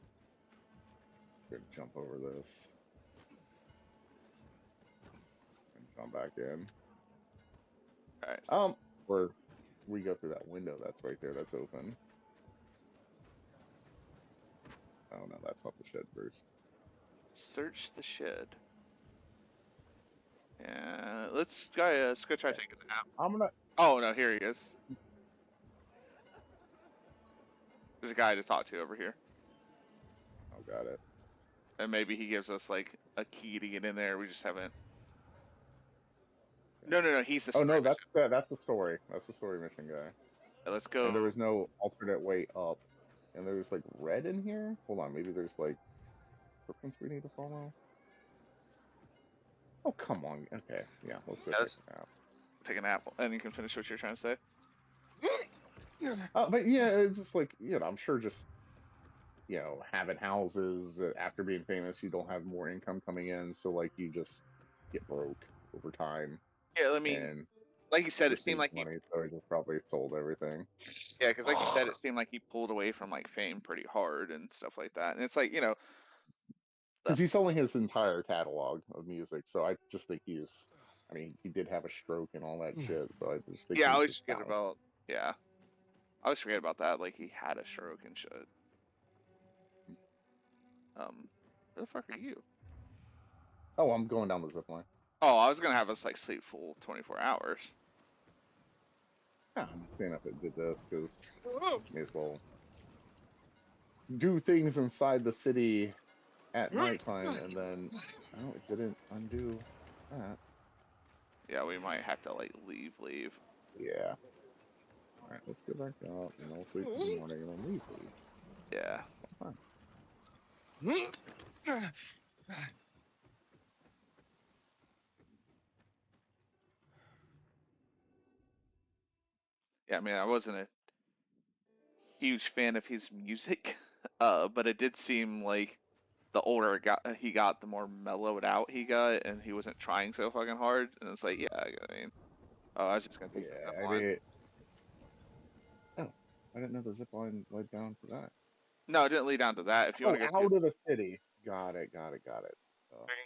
Gonna jump over this and jump back in. All right. Where we go through that window that's right there. That's open. Oh no, that's not the shed first. Search the shed. Yeah, let's go try taking a nap. I'm gonna. Oh no, here he is. There's a guy to talk to over here. Oh, got it. And maybe he gives us like a key to get in there. We just haven't. No. He's the. Oh no, that's the story. That's the story mission guy. Yeah, let's go. And there was no alternate way up. And there's like red in here. Hold on, maybe there's like footprints we need to follow. Oh come on. Okay, yeah, let's go check it out. Take a nap, and you can finish what you're trying to say. But yeah, it's just like, I'm sure just having houses after being famous, you don't have more income coming in, so like you just get broke over time. Yeah, I mean, like you said, it seemed received like he, money, so he just probably sold everything. yeah, because like you said, it seemed like he pulled away from like fame pretty hard and stuff like that. And it's like, Because he's selling his entire catalog of music, so I just think he's. I mean, he did have a stroke and all that shit, so I just think yeah, I he's always just forget down. about, yeah, I always forget about that. Like he had a stroke and shit. Where the fuck are you? Oh, I'm going down the zip line. Oh, I was gonna have us like sleep full 24 hours. Yeah, I'm just saying if it did this because may as well do things inside the city at nighttime, and then oh, it didn't undo that. Yeah, we might have to like leave. Yeah. All right, let's go back up, and then we'll sleep in the morning, and then leave. Yeah. Fine. Yeah, I mean, I wasn't a huge fan of his music, but it did seem like the older he got, the more mellowed out he got, and he wasn't trying so fucking hard. And it's like, yeah, I mean, oh, I was just gonna take the zip Yeah, I line. mean, oh, I didn't know the zip line led down to that. No, it didn't lead down to that. If you Oh, want to go out of the city. Got it. we're gonna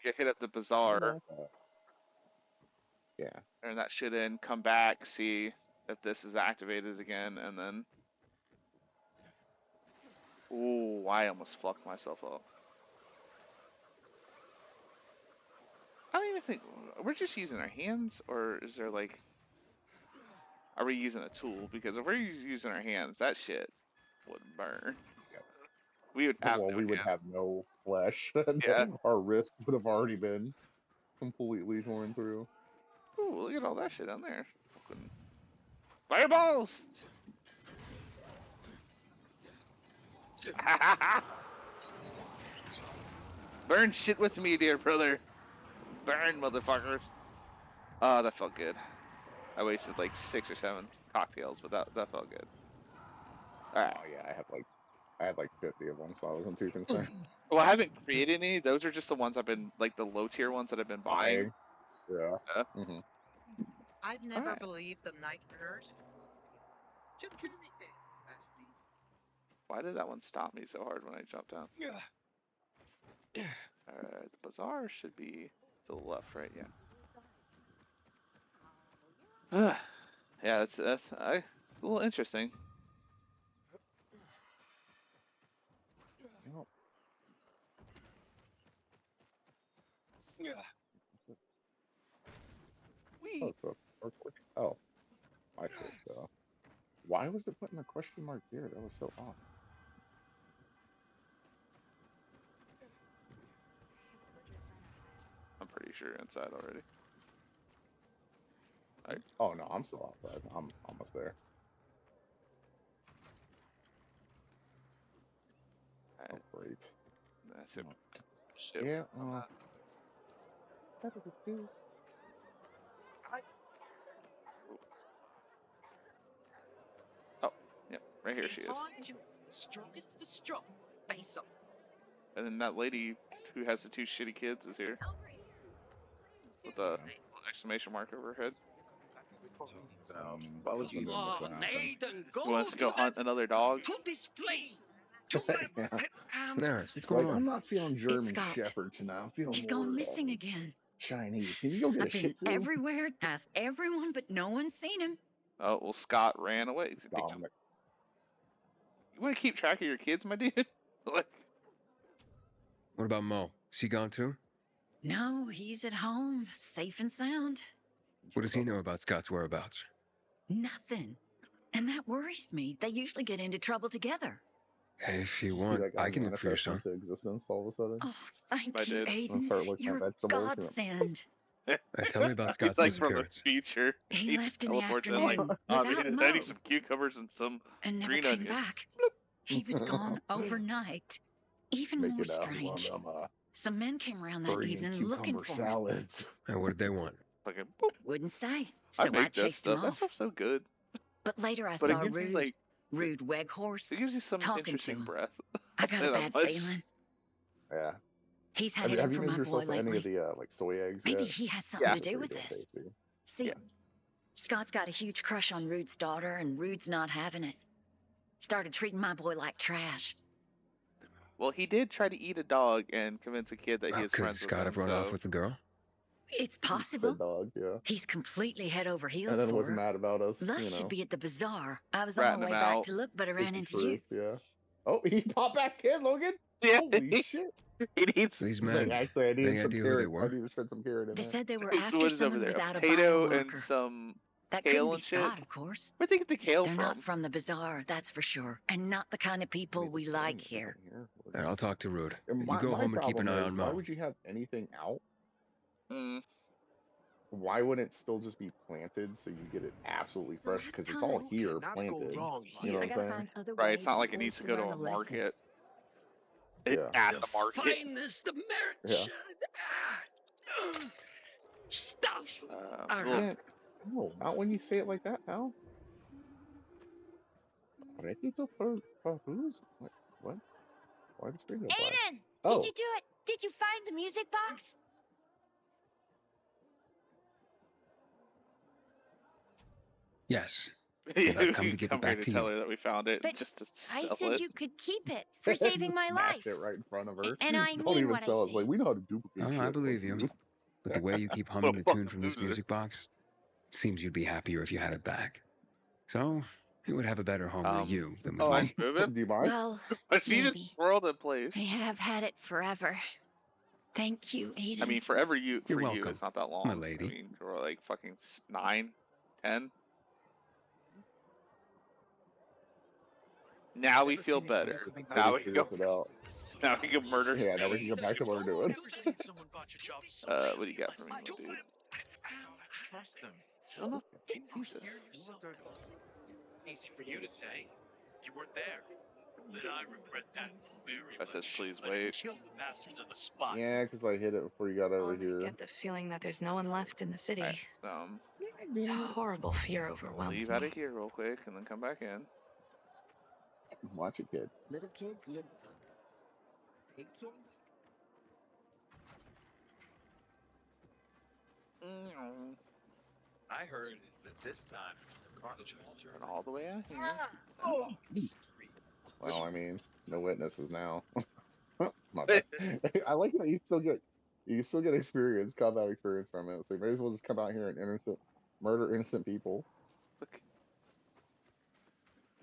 get hit at the bazaar, Yeah. turn that shit in, come back, see if this is activated again, and then. Ooh, I almost fucked myself up. I don't even think we're just using our hands, or is there like, are we using a tool? Because if we're using our hands, that shit would burn. Yep. We would have Well, no we would hand. have no flesh. Yeah. Our wrists would have already been completely torn through. Ooh, look at all that shit down there. Fucking fireballs! Burn shit with me, dear brother. Burn, motherfuckers. Oh, that felt good. I wasted like 6 or 7 cocktails, but that felt good. Alright. Oh yeah, I had like 50 of them, so I wasn't too concerned. Well, I haven't created any. Those are just the ones I've been, like the low tier ones that I've been buying. Yeah. I'd never Alright. believe the night bird. Just kidding. Why did that one stop me so hard when I jumped down? Alright, the bazaar should be to the left, right? Yeah. Yeah, that's it's a little interesting. Yep. Wee. Oh, I should. Why was it putting a question mark there? That was so odd. I'm pretty sure inside already. Alright. Oh no, I'm still outside. I'm almost there. Alright. Oh great. That's it. Shit. Yeah. Oh, yep, right here she is. The strongest of the strong. Face off. And then that lady who has the 2 shitty kids is here. With the exclamation mark over her head. Apologies. Oh, Nathan, go Who wants to go hunt another dog? to this place. Yeah. There, what's Like, going on? I'm not feeling German Scott. Shepherd tonight. I'm feeling He's more gone missing again. Chinese. Can you go get a I've Shih been Tzu? everywhere, asked everyone, but no one's seen him. Oh, well, Scott ran away. Dominic. You want to keep track of your kids, my dude? Like, What about Mo? Is he gone too? No, he's at home, safe and sound. What does he know about Scott's whereabouts? Nothing. And that worries me. They usually get into trouble together. If you See want, that guy I can look for your manifest son. into existence all of a sudden. Oh, thank I you, did. And start Aiden. looking You're at a vegetables. godsend. Tell me about he's Scott's like from the disappearance. future. He just left in the teleports in like, afternoon oh, without man, Mo I need some cucumbers and some and never green came onions. back. He was gone overnight. Even more Making strange. one of them Some men came around that Korean evening looking cucumber for him. salads. And what did they want? Fucking boop. Wouldn't say. I So I make that chased him stuff. That off. stuff's so good. But later I But saw it gives you like, Rude it Weghorst gives you some talking to interesting him. breath. I I'll got say a that bad much. feeling. Yeah. He's Have had you, it in for made my boy yourself any lately. of the like soy eggs Maybe yet? he has something Yeah. to do with Pretty damn this. tasty. See, Yeah. Scott's got a huge crush on Rude's daughter, and Rude's not having it. Started treating my boy like trash. Well, he did try to eat a dog and convince a kid that he is Could friends with Scott him. have run So off with the girl? It's possible. Said dog, yeah. He's completely head over heels And then for was her. mad about us, Thus you should know. be at the bazaar. I was on ratting my way him back out. to look, but I Speak ran the into truth, you. yeah. Oh, he popped back in, Logan. Yeah. Holy shit. He needs. These He's like, men, actually, I need any some idea who they carrot. I were? need to shred some carrot in They there. said they were What after is over someone there? A without a potato and biomarker. some That kale couldn't be and shit. Scott, of course. Where'd they get the kale They're from? not from the bazaar, that's for sure. And not the kind of people we like here. And I'll talk to Rude. And You my go home and keep problem an eye is, on why Mo. would you have anything out? Mm. Why wouldn't it still just be planted so you get it absolutely fresh? Because it's all here planted. You know what I'm saying? Right. It's not like it needs to go to a market. Yeah. At the market. Finest the merch. Stuff. Yeah. No, not when you say it like that, pal. Repito Perus? What? Why the screen go black? Aiden! Oh. Did you do it? Did you find the music box? Yes. Well, I've come to give it Come here back to to tell you. her that we found it But just to I sell said it. you could keep it for saving my Smashed life. it right in front of her. And I Don't mean even what I sell it. It's say. like, we know how to duplicate Oh, shit. I believe you. But the way you keep humming the tune from this music box, seems you'd be happier if you had it back. So, it would have a better home with you than with me. Do you mind? Well, She just maybe. swirled in place. I have had it forever. Thank you, Aiden. I mean, forever You're for you, welcome, it's not that long. my lady. I mean, we're like fucking 9, 10. Now we feel better. Now we can go. Now we can murder. Yeah, now we can go back to what we're doing. What do you got for me, my dude? Trust them. Still not Jesus. Easy for you to say. You weren't there. Then I regret that very That says much. please I wait. killed the bastards on the spot. Yeah, because I hit it before you got over here. I get the feeling that there's no one left in the city. Right, This horrible fear overwhelms leave me. out of here real quick and then come back in. Watch it, kid. Little kids, little kids. Big kids. I heard that this time, Carnage And all the way out here. Well, I mean, no witnesses now. My bad. I like that you still get experience, combat experience from it. So you may as well just come out here and murder innocent people.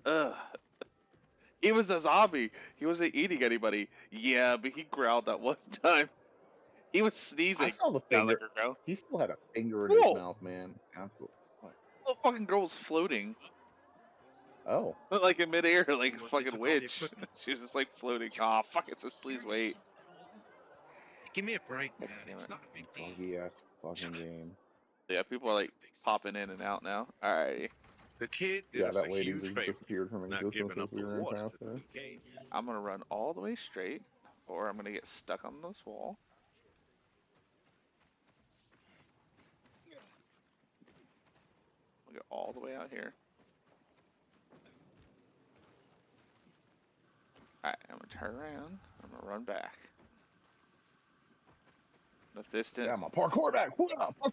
Ugh. He was a zombie. He wasn't eating anybody. Yeah, but he growled that one time. He was sneezing. I saw the down finger. the girl. He still had a finger in Whoa. his mouth, man. Absolutely. The fucking girl was floating. Oh. Like in midair, like a fucking witch. She was just like floating. Aw, fuck, it says please wait. Give me a break, man. Damn It's it. not a big deal. Buggy ass fucking game. Yeah, people are like popping in and out now. Alrighty. The kid did Yeah, us that a lady huge just favor. disappeared from Not existence giving as up we the ran water past to her. the gate. I'm gonna run all the way straight, or I'm gonna get stuck on this wall. We'll go all the way out here. Alright, I'm gonna turn around. I'm gonna run back. If this didn't. Yeah, my parkour back. Parkour. Oh,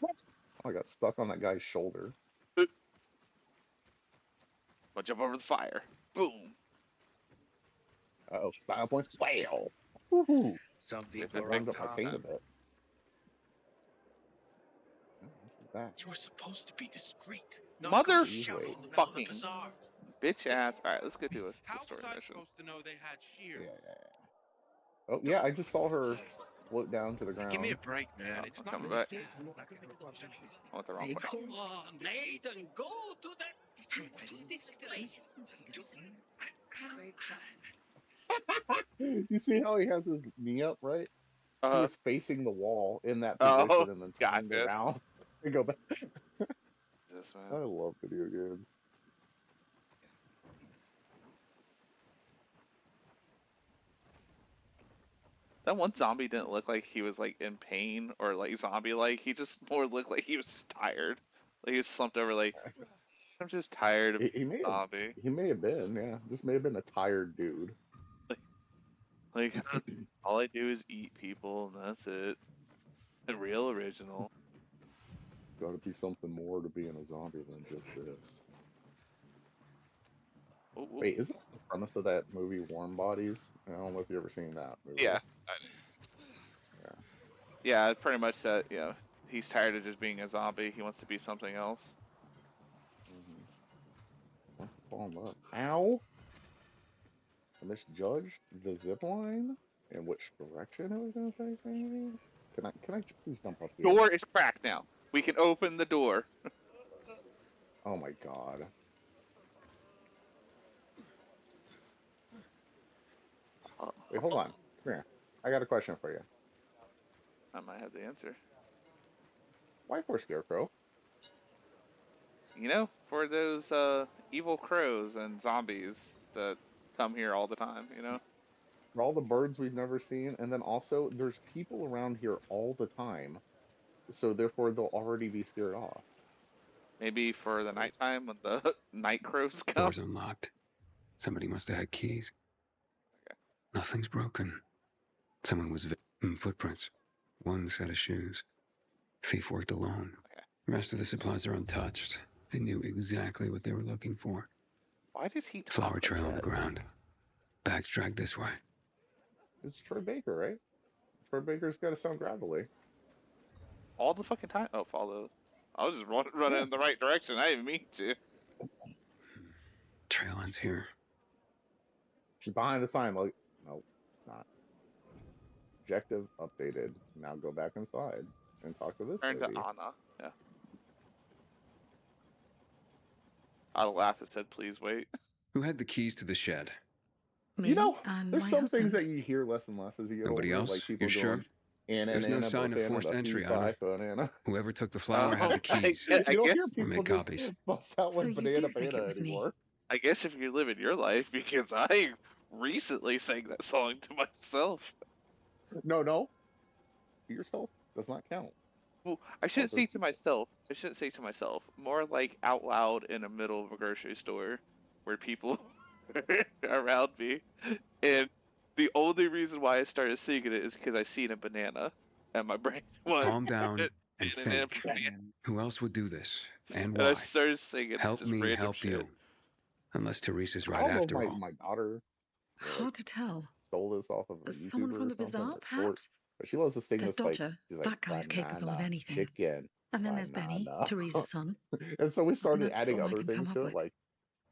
I got stuck on that guy's shoulder. I'll jump over the fire. Boom. Uh-oh, style points. Wow. Woohoo. Some I people are warmed on up my top. pain a bit. Back. You were supposed to be discreet. Not go shout in the middle of the Motherfucking bazaar. bitch ass. Alright, let's go do a How story was I mission. supposed to know they had shears? Yeah. Oh, yeah, I just saw her float down to the ground. Give me a break, man. It's I'm not coming really back. fair. I went the wrong way. Come on, Nathan, go to this place. You see how he has his knee up, right? He was facing the wall in that Oh, position and then turned gotcha. around and go back. This I man. love video games. That one zombie didn't look like he was like in pain or like zombie like. He just more looked like he was just tired. Like he was slumped over like I'm just tired of He may zombie. He may have been, yeah. Just may have been a tired dude. Like all I do is eat people and that's it. The real original. Gotta be something more to being a zombie than just this. Ooh, ooh. Wait, isn't that the premise of that movie Warm Bodies? I don't know if you've ever seen that movie. Yeah. Yeah. Yeah, pretty much that. You know, he's tired of just being a zombie. He wants to be something else. Wants to fall in love. Ow! I misjudged the zip line and which direction it was going to take me. Can I please jump up here? Door is cracked now. We can open the door. Oh my god. Wait, hold on. Come here. I got a question for you. I might have the answer. Why for Scarecrow? You know, for those evil crows and zombies that come here all the time, you know? For all the birds we've never seen, and then also there's people around here all the time, so therefore they'll already be scared off. Maybe for the nighttime when the night crows come. Door's unlocked. Somebody must have had keys. Okay. Nothing's broken. Someone was footprints. One set of shoes. Thief worked alone. Okay. The rest of the supplies are untouched. They knew exactly what they were looking for. Why does he talk Flower like trail on that? the ground. Bags dragged this way. It's Troy Baker, right? Troy Baker's got to sound gravelly. All the fucking time? Oh, follow. I was just running in the right direction. I didn't mean to. Trail ends here. She's behind the sign. Like, no, not. Objective updated. Now go back inside and talk to this Turn to lady. Anna. Yeah. I'll laugh and said, please wait. Who had the keys to the shed? Me You know, and there's my some husband. things that you hear less and less as you get Nobody older. else? Like people You going, sure? Anna, There's no sign of forced entry, Anna. banana. Whoever took the flower had the keys. I You don't hear guess. Or people make just copies. bust out So like you banana do think it was me? anymore. I guess if you're living your life, because I recently sang that song to myself. No. Yourself does not count. Well, I shouldn't say to myself. I shouldn't say to myself. More like out loud in the middle of a grocery store where people are around me. And the only reason why I started singing it is because I seen a banana and my brain went. Calm down and banana, think. banana. Who else would do this? And And I why? started singing Help just me random help shit. you. Unless Teresa's I right don't know if after all. my daughter Hard to tell. stole this off of a Someone YouTuber from or the something. bazaar, It's short, perhaps? but she loves to sing There's this like Dodger. she's like That guy's capable of banana, anything. chicken, And then there's Benny, banana. Teresa's son. And so we And started that's adding all I other can come things up to it, with. like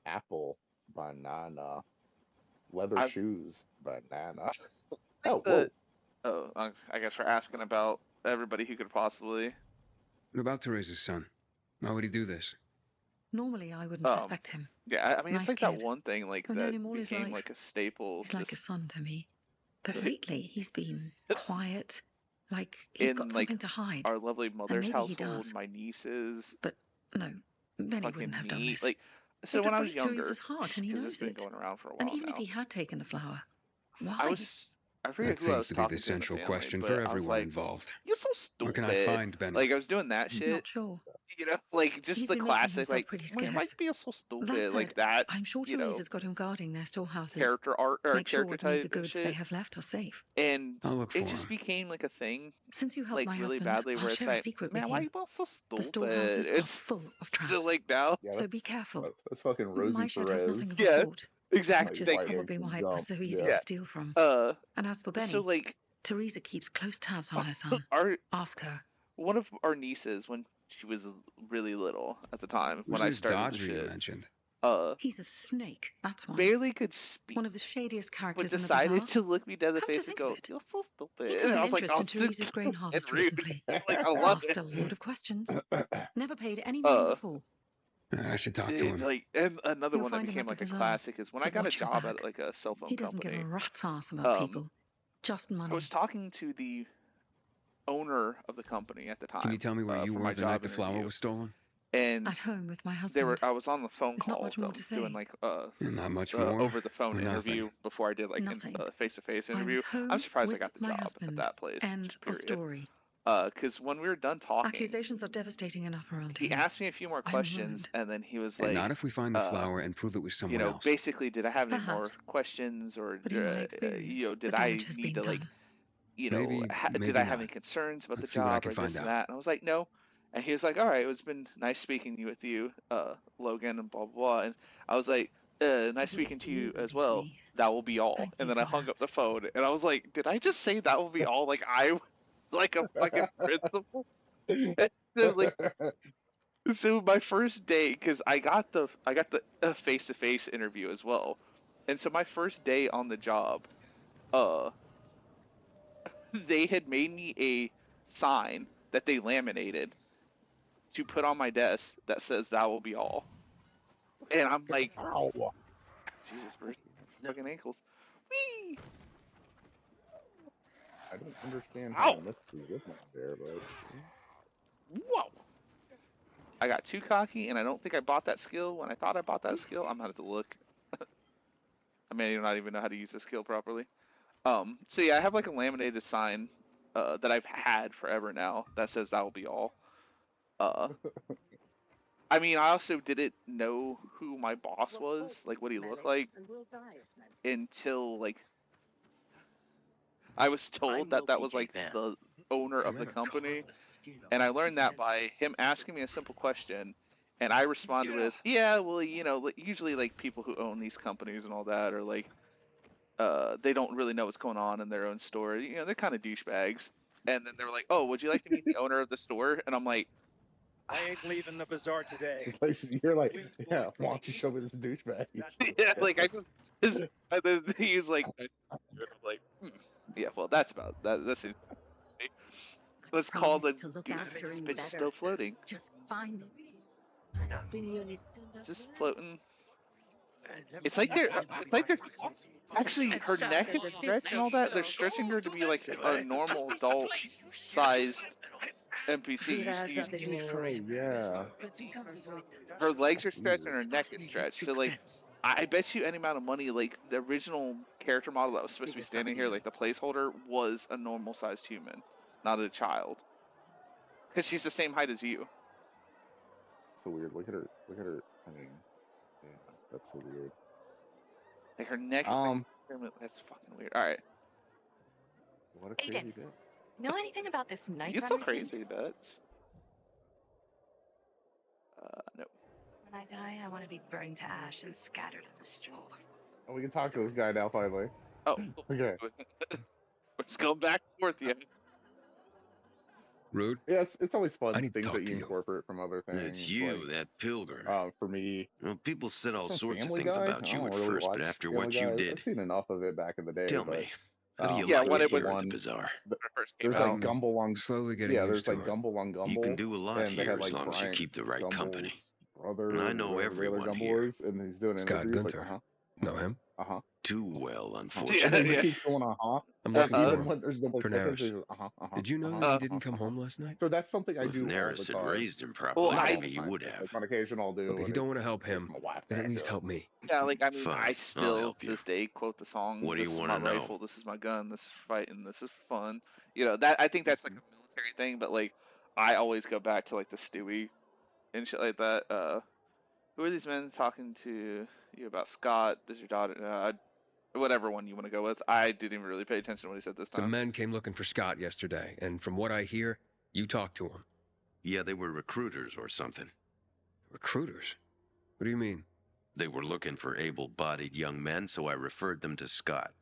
apple, banana, leather I've- shoes, banana. I guess we're asking about everybody who could possibly. What about Teresa's son? Why would he do this? Normally, I wouldn't suspect him. Yeah, I mean, Nice it's like kid. that one thing like I've known that him all his became life. like a staple. He's like a just son to me. But lately, he's been quiet, like he's in got like something to hide. our lovely mother's maybe he household, does. my nieces, But no, Benny fucking wouldn't have done me. this. Like, so It when would I was break younger, Teresa's heart, and he because knows it's been it. going around for a And while even now. if he had taken the flower, why? I forget That who I seems was to be talking the to in central family, question but for I was everyone like, involved. "You're so stupid." Where can I find Benny? Like I was doing that shit. Not sure. You know, like just He's the been making classic, himself like pretty why scarce. be so stupid, That said, like that. I'm sure You know, Teresa's got him guarding their storehouses. character art or Make sure character what meager type and goods they shit. have left are safe. And I'll look for it just him. became like a thing, Since you helped like my really husband, badly, I'll where it's share a like, secret man, with why you. you both so The stupid? storehouses are It's full of traps. so like now. Yeah, So be careful. that's fucking Rosie My shed Perez. has nothing of the Yeah, sort. exactly. Which is Thank you. probably why it was so easy Yeah. to steal from. And as for Benny, So like Teresa keeps close tabs on her son. Ask her. one of our nieces when she was really little at the time Who's when I this started the Dodger you shit, mentioned? He's a snake, that's why. barely could speak, One of the shadiest but characters in the decided bazaar. to look me dead in the Come to face and think of go, it, "You're so stupid." He took And an I was like, interest "Oh, in Teresa's grain harvest rude." recently. Like I love Asked it. a load of questions. Never paid any money before. I should talk to him. Like, and another You'll one that find him became at the like a bazaar. classic is when I But got a watch your job back. at like a cell phone He doesn't give company. a rat's ass about people. Just money. I was talking to the owner of the company at the time. Can you tell me where you for were my the night job the flower interview. was stolen? And At home with my husband. I was on the phone There's not call much more with to them, doing say. like Not much more. over the phone or interview nothing? before I did like Nothing. a face-to-face I interview. was home I'm surprised I with got the my job husband. at that place. End of period. story. Because when we were done talking, Accusations are devastating enough around he here. asked me a few more I'm questions, and then he was like, And not if we find the flower and prove it was someone else. basically, did I have any more Perhaps. questions, or But in my experience, did the I damage has need been to like, done. Maybe did I have not. any concerns about Let's the see what I job can or find this and out. that? And I was like, no. And he was like, all right, it's been nice speaking with you, Logan, and blah, blah, blah. And I was like, nice speaking to you as well. That will be all. And then I hung up the phone, and I was like, did I just say that will be all? Like, I, like a fucking principal? Like, so my first day, because I got the face-to-face interview as well. And so my first day on the job, they had made me a sign that they laminated to put on my desk that says that will be all. And I'm like, ow. Jesus, where's fucking ankles? Whee! I don't understand how I missed the zipline there, but whoa! I got too cocky, and I don't think I bought that skill when I thought I bought that skill. I'm gonna have to look. I may not even know how to use the skill properly. So yeah, I have like a laminated sign that I've had forever now that says that will be all. I mean, I also didn't know who my boss was, like what he looked like, until like I was told that that was like the owner of the company, and I learned that by him asking me a simple question, and I responded with, "Yeah, well, you know, usually like people who own these companies and all that are like, they don't really know what's going on in their own store. You know, they're kind of douchebags." And then they were like, "Oh, would you like to meet the owner of the store?" And I'm like, I ain't leaving the bazaar today. it's like you're like, yeah, why don't you show me this douchebag? Yeah, like I just, and then he was like, I'm like, yeah, well, that's about that. That's it. Let's call the To look this after him bitch is better. still floating. Just find it. Is this floating? It's like they're actually her neck is stretched and all that. They're stretching her to be like a normal adult sized NPC. Yeah. Her legs are stretched and her neck is stretched. So like, I bet you any amount of money, like the original character model that was supposed to be standing here, like the placeholder, was a normal sized human, not a child. Because she's the same height as you. So weird. Look at her. Look at her. I mean, yeah, that's so weird. Like her neck. That's fucking weird. All right. What a crazy bit. Know anything about this knife? It's a crazy bit. No. When I die, I want to be burned to ash and scattered in the street. Oh, we can talk to this guy now finally. Oh. Okay. We're just going back and forth, yeah. Rude. Yeah, it's always fun I need to things talk that to you you. incorporate from other things. It's you, like, that pilgrim. For me, well, people said all sorts of Family things Guy? about I you don't at really first, watch but after Family what Guy. you did, I've seen enough of it back in the day. tell but, me, how do you yeah, like when it it was here at the bazaar? There's like Gumble on slowly getting yeah, used there's to like it. Gumble on Gumble. You can do a lot and they here had, as like, long as you Brian keep the right Gumbel's company. brother, And I know whatever the other everyone Gumble here. was, and he's doing Scott interviews. Gunther. Like, Know him? Too well, And unfortunately. then he keeps going, I'm looking for even him. when there's no Pernaris. he goes, Did you know that he didn't come home last night? So that's something I If do all the Neris had time. raised him Well, properly, I- maybe you would have. Like, on occasion I'll do. Look, if and you don't want to help makes him, my wife then at back least up. help me. Yeah, like I mean, Fine, I I'll still help to you. this day quote the song. What do This you is wanna my know? rifle. This is my gun. This is fighting. This is fun. You know that I think that's like a military thing, but like I always go back to like the Stewie and shit like that. Who are these men talking to you about? Scott? Does your daughter? Whatever one you want to go with. I didn't even really pay attention to what he said this Some time. men came looking for Scott yesterday, and from what I hear, you talked to him. Yeah, they were recruiters or something. Recruiters? What do you mean? They were looking for able-bodied young men, so I referred them to Scott.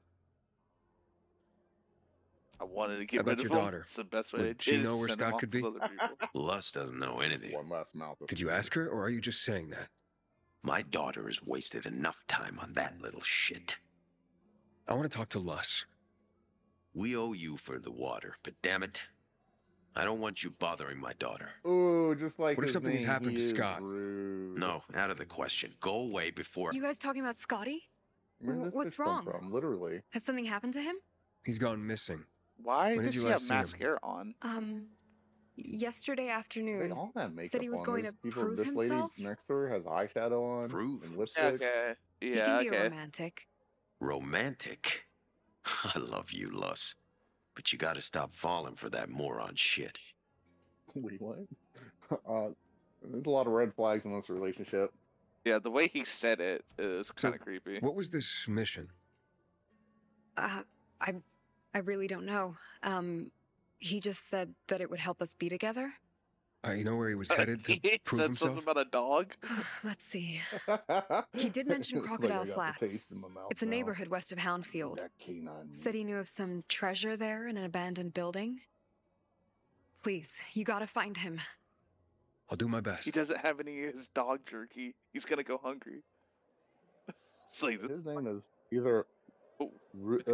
I wanted to How get about rid of your him. daughter? It's the best way Would to she is know where send him Scott off could with be? other people. Lust doesn't know anything. One last mouth. Did you ask her, or are you just saying that? My daughter has wasted enough time on that little shit. I want to talk to Luss. We owe you for the water, but damn it, I don't want you bothering my daughter. Ooh, just like What if his something has name, happened he to is Scott? rude. No, out of the question. Go away before... You guys talking about Scotty? Where did this What's bitch come wrong? from? Literally. Has something happened to him? He's gone missing. Why When did does you she last have see him? mascara on? Yesterday They afternoon. all have makeup Said he was on. going There's to people. prove This lady himself. next to her has eyeshadow on Prove and lipstick. Okay. He Yeah. can be a Okay. romantic. Romantic? I love you, Luss. But you gotta stop falling for that moron shit. Wait, what? There's a lot of red flags in this relationship. Yeah, the way he said it is kind of So, creepy. What was this mission? I really don't know. He just said that it would help us be together. You know where he was headed to He prove said himself? something about a dog. Let's see. He did mention It's like Crocodile I got Flats. the taste in my mouth It's a now. neighborhood west of Houndfield. That canine Said he knew of some treasure there in an abandoned building. Please, you gotta find him. I'll do my He best. doesn't have any of his dog jerky. He's gonna go hungry. It's like, His name is either Rude,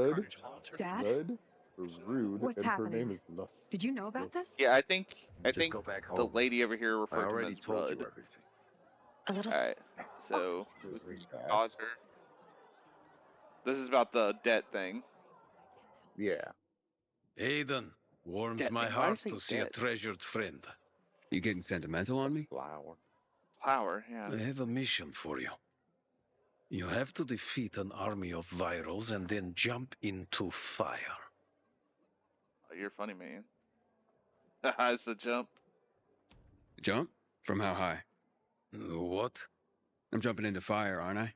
Dad? Rude, or Rude, What's and her happening? name is Lus. Did you know about this? yeah, I think Just go back the home. lady over here I referred to him already as told you Rudd. everything. A little. All right, so This is bad. pause her. This is about the debt thing. Yeah. Aiden, warms Debt my thing. Why heart say to see a debt? treasured friend. You getting sentimental on me? Flower. Flower, yeah. I have a mission for you. You have to defeat an army of virals and then jump into fire. Oh, you're funny, man. It's the jump. Jump? From how high? What? I'm jumping into fire, aren't I?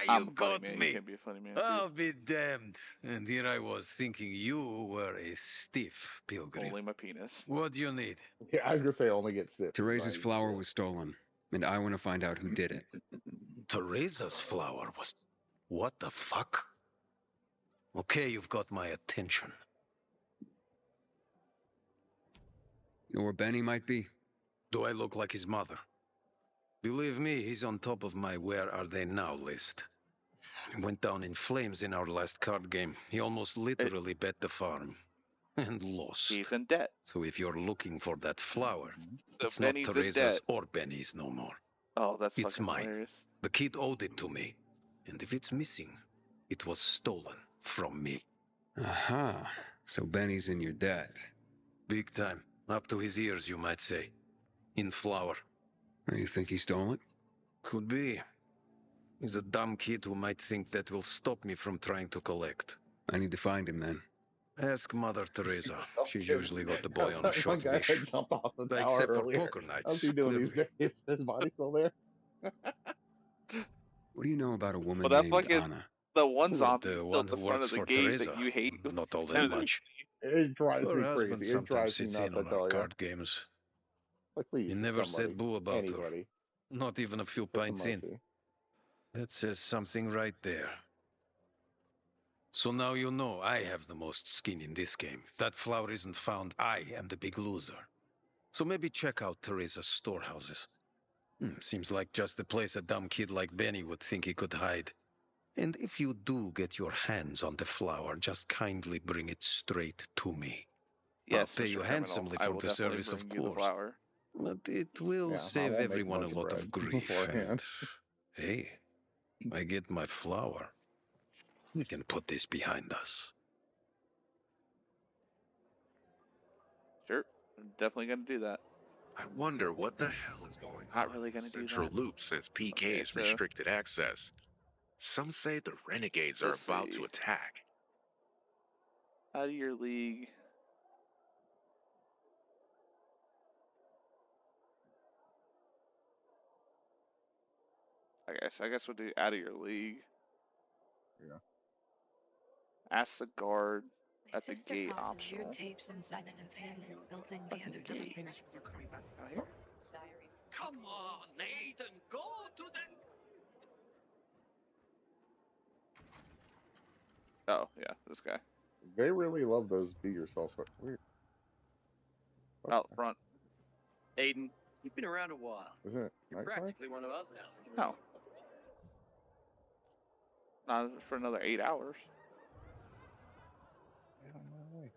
I'm You a funny got man. You me. can't be a funny man. I'll be damned. And here I was thinking you were a stiff pilgrim. Only my penis. What do you need? Yeah, I was gonna say only get sick. Teresa's flower was stolen, and I want to find out who did it. Teresa's flower was... What the fuck? Okay, you've got my attention. You know where Benny might be? Do I look like his mother? Believe me, he's on top of my where are they now list. He went down in flames in our last card game. He almost literally bet the farm. And lost. He's in debt. So if you're looking for that flower, So it's Benny's not in Teresa's debt. or Benny's no more. Oh, that's It's fucking mine. hilarious. The kid owed it to me. And if it's missing, it was stolen from me. Aha. So Benny's in your debt. Big time. Up to his ears, you might say. In flour. You think he stole it? Could be. He's a dumb kid who might think that will stop me from trying to collect. I need to find him then. Ask Mother Teresa. She's Okay. usually got the boy on a One short guy leash. had jumped off the tower Except for earlier. poker nights. How's he doing these clearly. days? His body still there? What do you know about a woman Well, that named fucking Anna? the one What, zombie the built one the who front works of the for gate Teresa? that you hate. Not all that much. It drives Her me husband crazy. It sometimes drives me sits nuts, in I on our tell you. card games. Like, please, He never somebody, said boo about her. anybody. Not even a few Get some pints in. mercy. That says something right there. So now you know I have the most skin in this game. If that flower isn't found, I am the big loser. So maybe check out Teresa's storehouses. Seems like just the place a dumb kid like Benny would think he could hide. And if you do get your hands on the flower, just kindly bring it straight to me. Yes, I'll pay you Mr. Criminal, handsomely I for will the definitely service, of bring you the course. flower. But it will Yeah, I save won't make everyone a much lot bread of grief. And, beforehand. hey, I get my flower. We can put this behind us. Sure, I'm definitely gonna do that. I wonder what the hell is going on. Not really gonna do Central that. Loop since PK's so- restricted access. Some say the renegades are Let's about see. to attack. Out of your league. I guess we'll do out of your league. Yeah. Ask the guard My at the sister gate found some optional. weird tapes inside an abandoned building the other day. Come on, Nathan, go to the... Oh yeah, this guy They really love those be yourself sweats. Weird. out front. Aiden, you've been around a while. Isn't it You're nighttime? practically one of us now. No, not for another 8 hours. Get on my way.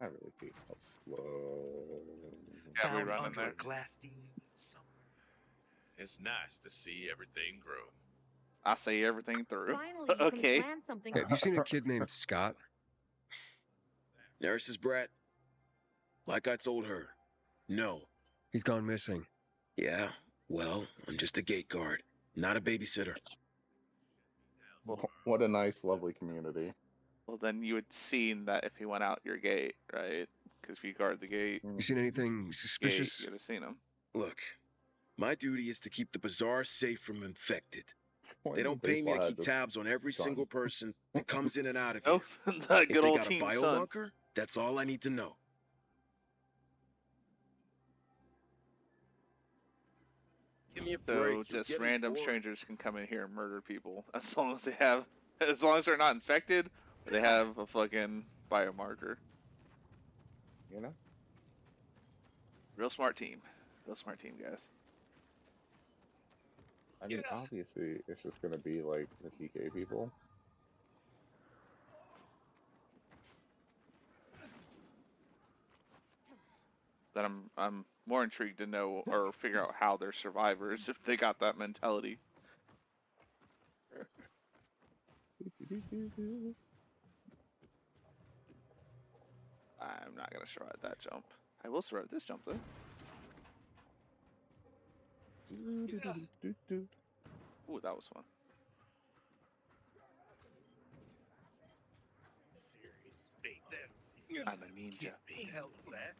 I really hate how slow. Yeah, we Down run in under there. a glassy summer. It's nice to see everything grow. I say everything through. Finally, you Okay. can plan something. Have you seen a kid named Scott? Nurse's Brett. Like I told her. No. He's gone missing. Yeah, well, I'm just a gate guard, not a babysitter. What a nice, lovely community. Well, then you would seen that if he went out your gate, right? Because if you guard the gate, You seen anything suspicious? you would have seen him. Look, my duty is to keep the bazaar safe from infected. point They the don't pay me to baseball hat keep just tabs on every done. single person that comes in and out of Oh, here. that If good they old got a Team Sun. biomarker, that's all I need to know. Give me a So break. You're just getting random bored. strangers can come in here and murder people as long as they're not infected, or they have a fucking biomarker. You know? Real smart team, guys. I mean, obviously, it's just gonna be like the PK people. That I'm more intrigued to know or figure out how they're survivors if they got that mentality. I'm not gonna survive that jump. I will survive this jump though. Ooh, that was fun. I'm a ninja. What the hell is that?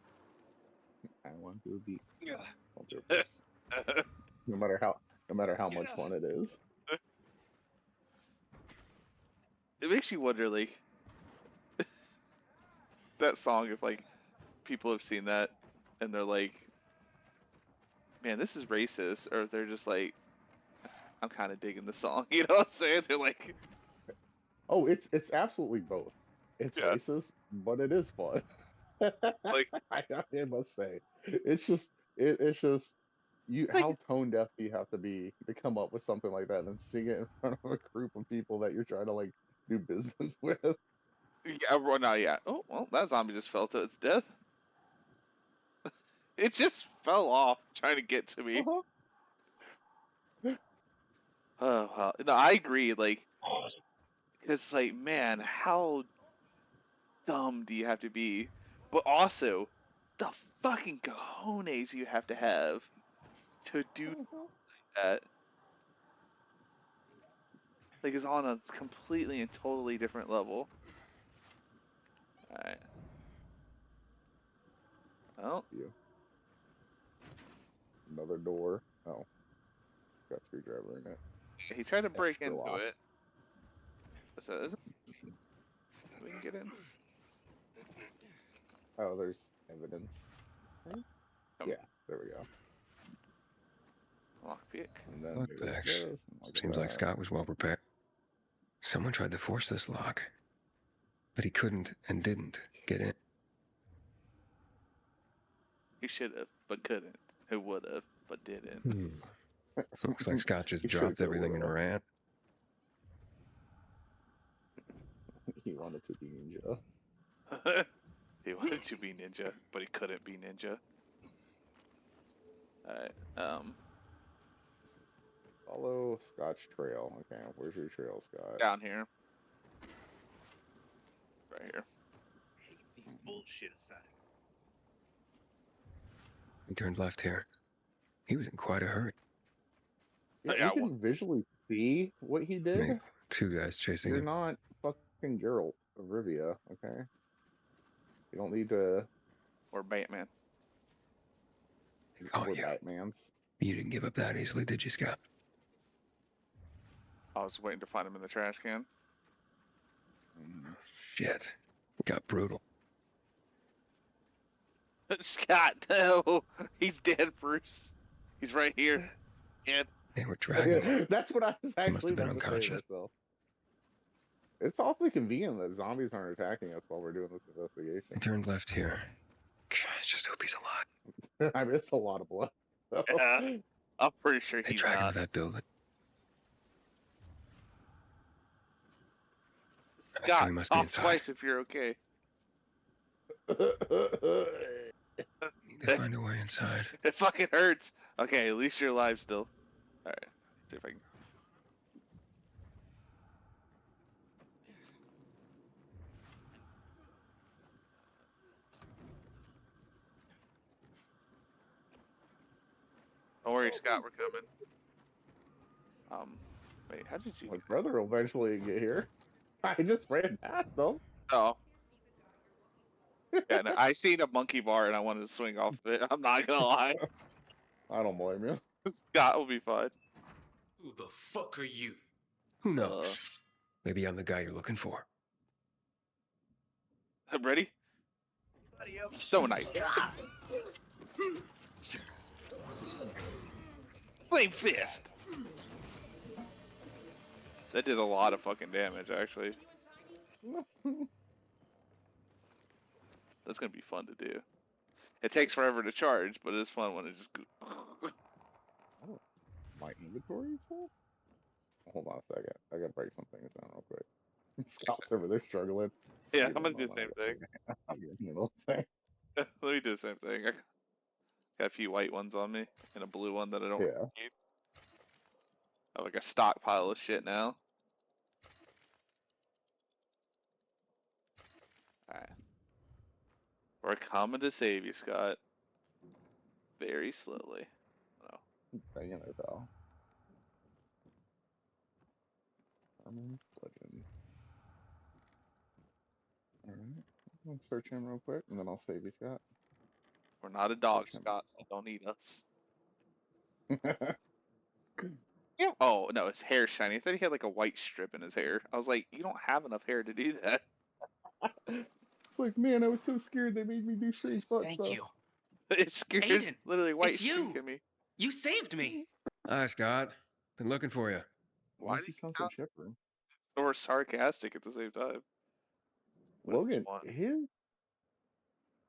I want to be on purpose. No matter how much fun it is. It makes you wonder, like, that song, if like people have seen that and they're like, man, this is racist, or if they're just like, I'm kind of digging the song, you know what I'm saying? They're like, oh, it's absolutely both. It's yeah, racist, but it is fun. like, I must say, it's just you. like, How tone deaf do you have to be to come up with something like that and sing it in front of a group of people that you're trying to like do business with? yeah, well, no, yeah. Oh, well, that zombie just fell to its death. It just fell off trying to get to me. Uh-huh. Oh, well, no, I agree. Like, because, like, man, how dumb do you have to be? But also, the fucking cojones you have to have to do that. Like, it's on a completely and totally different level. Alright. Well, You. Another door. Oh, got a screwdriver in it. he tried to break Extra into lock. it. So, is it? We can get in. Oh, there's evidence. Right? Yeah, there we go. Lockpick. And then What the there's heck? this. And like Seems like that. Scott was well prepared. Someone tried to force this lock, but he couldn't and didn't get in. He should have, but couldn't. Who would have, but didn't. Looks like Scott just He dropped should've, everything and would've. ran. He wanted to be ninja. He wanted to be ninja, but he couldn't be ninja. Alright, Follow Scott's trail. Okay, where's your trail, Scott? down here. Right here. Hate these bullshit aside. He turned left here. He was in quite a hurry. Yeah, Yeah, you can visually see what he did. Maybe two guys chasing You're him. not fucking Geralt of Rivia, okay? You don't need to. Or Batman. They caught We're you. Batmans. You didn't give up that easily, did you, Scott? I was waiting to find him in the trash can. Shit. It got brutal. Scott, no! He's dead, Bruce. He's right here. And They were dragging him. That's what I was He must actually have been about to say to unconscious. myself. It's awfully convenient that zombies aren't attacking us while we're doing this He investigation. turned left here. I just hope he's alive. I missed a lot of blood. yeah, I'm pretty sure They he's drag him not. to that building. I assume Scott, he must be talk inside. twice if you're okay. Need to find a way inside. It fucking hurts. Okay, at least you're alive still. Alright, see if I can. Don't worry, Scott, we're coming. Wait, how did you My get... brother will eventually get here. I just ran past him. Oh. Yeah, no, I seen a monkey bar and I wanted to swing off of it. I'm not gonna lie. I don't blame you. Scott will be fine. Who the fuck are you? Who knows? Maybe I'm the guy you're looking for. I'm ready. So nice. Flame fist. That did a lot of fucking damage, actually. That's gonna be fun to do. It takes forever to charge, but it's fun when it just. Oh, my inventory is full? Hold on a second. I gotta break some things down real quick. Scott's over there struggling. Yeah, I'm gonna do the same thing. I'm getting the little thing. Let me do the same thing. I got a few white ones on me and a blue one that I don't Yeah. need. I have like a stockpile of shit now. Alright. We're coming to save you, Scott. Very slowly. Oh. Dang it, I fell. Armin's Bludgeon. Alright. I'll search him real quick, and then I'll save you, Scott. We're not a dog, Scott, so don't eat us. Yeah. Oh, no, his hair's shiny. I thought he had like a white strip in his hair. I was like, you don't have enough hair to do that. It's like, man, I was so scared they made me do strange butt Thank stuff. you. It's scared. Aiden, Literally white it's you. streak in me. You saved me. Hi, Scott. Been looking for you. Why does he sound so chipper? Or sarcastic at the same time. Logan,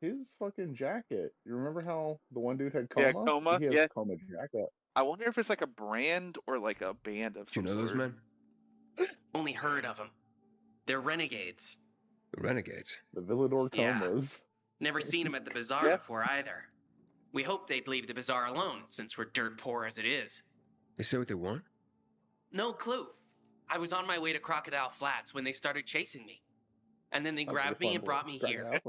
his fucking jacket. You remember how the one dude had Yeah, coma? coma. He has Yeah. coma jacket. I wonder if it's like a brand or like a band of Do some you know those sort. men? Only heard of them. They're renegades. The Renegades. The Villador Yeah. comas. Never seen them at the bazaar before either. We hoped they'd leave the bazaar alone, since we're dirt poor as it is. They say what they want? No clue. I was on my way to Crocodile Flats when they started chasing me. And then they grabbed me and brought me here.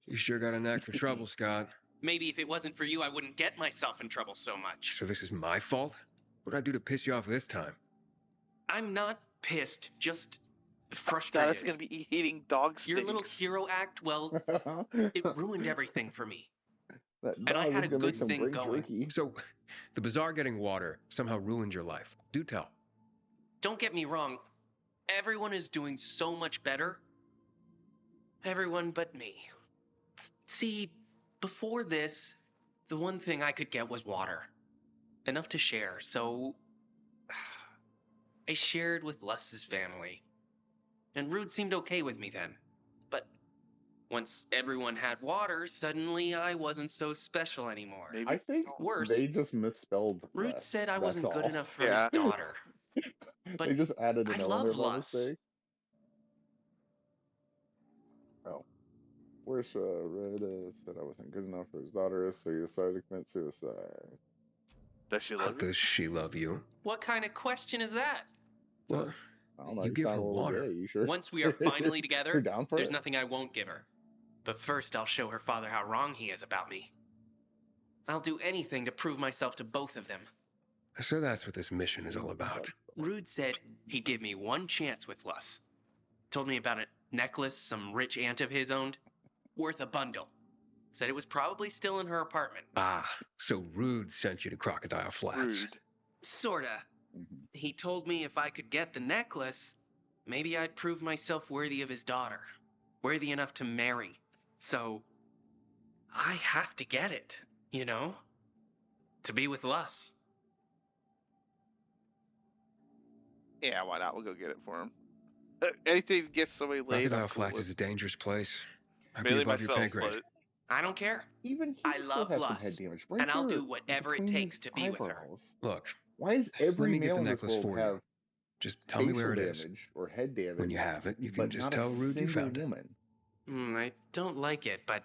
You sure got a knack for trouble, Scott. Maybe if it wasn't for you, I wouldn't get myself in trouble so much. So this is my fault? What'd I do to piss you off this time? I'm not pissed, just frustrated. That's gonna be eating dog stinks. Your little hero act, well, it ruined everything for me. That And I dog had is a gonna good make some thing great going. jerky. So, the bazaar getting water somehow ruined your life. Do tell. Don't get me wrong. Everyone is doing so much better. Everyone but me. See, before this, the one thing I could get was water. Enough to share, so I shared with Lus's family. And Rude seemed okay with me then. But once everyone had water, suddenly I wasn't so special anymore. I think Worse, they just misspelled. Rude Les, said I that's wasn't good all. enough for his daughter. They just added an I L in love there by Lus. mistake. Oh. Where's Red said I wasn't good enough for his daughter, so he decided to commit suicide. Does she love you? Does she love you? What kind of question is that? Well, I don't know, you give sound her a little water. gay, you sure? Once we are finally together, You're down for there's it? nothing I won't give her. But first, I'll show her father how wrong he is about me. I'll do anything to prove myself to both of them. So that's what this mission is all about. Rude said he'd give me one chance with Lus. Told me about a necklace some rich aunt of his owned, worth a bundle. Said it was probably still in her apartment. Ah, so Rude sent you to Crocodile Flats. Rude. Sorta. He told me if I could get the necklace, maybe I'd prove myself worthy of his daughter. Worthy enough to marry. So, I have to get it, you know? To be with Lus. Yeah, why not? We'll go get it for him. Anything to get somebody laid. Crocodile I'm cool Flats with. is a dangerous place. Might be Mainly above your myself, pay grade. but I don't care. Even he I still love has some head Lus, damage. Right and I'll there do whatever it between takes his to be with her. eyebrows. Look, Why is let every me get male the in this necklace world for have you. Just tell me where it facial is. damage or head damage? When you have it, you can but just not tell a Rude you single found it. woman. I don't like it, but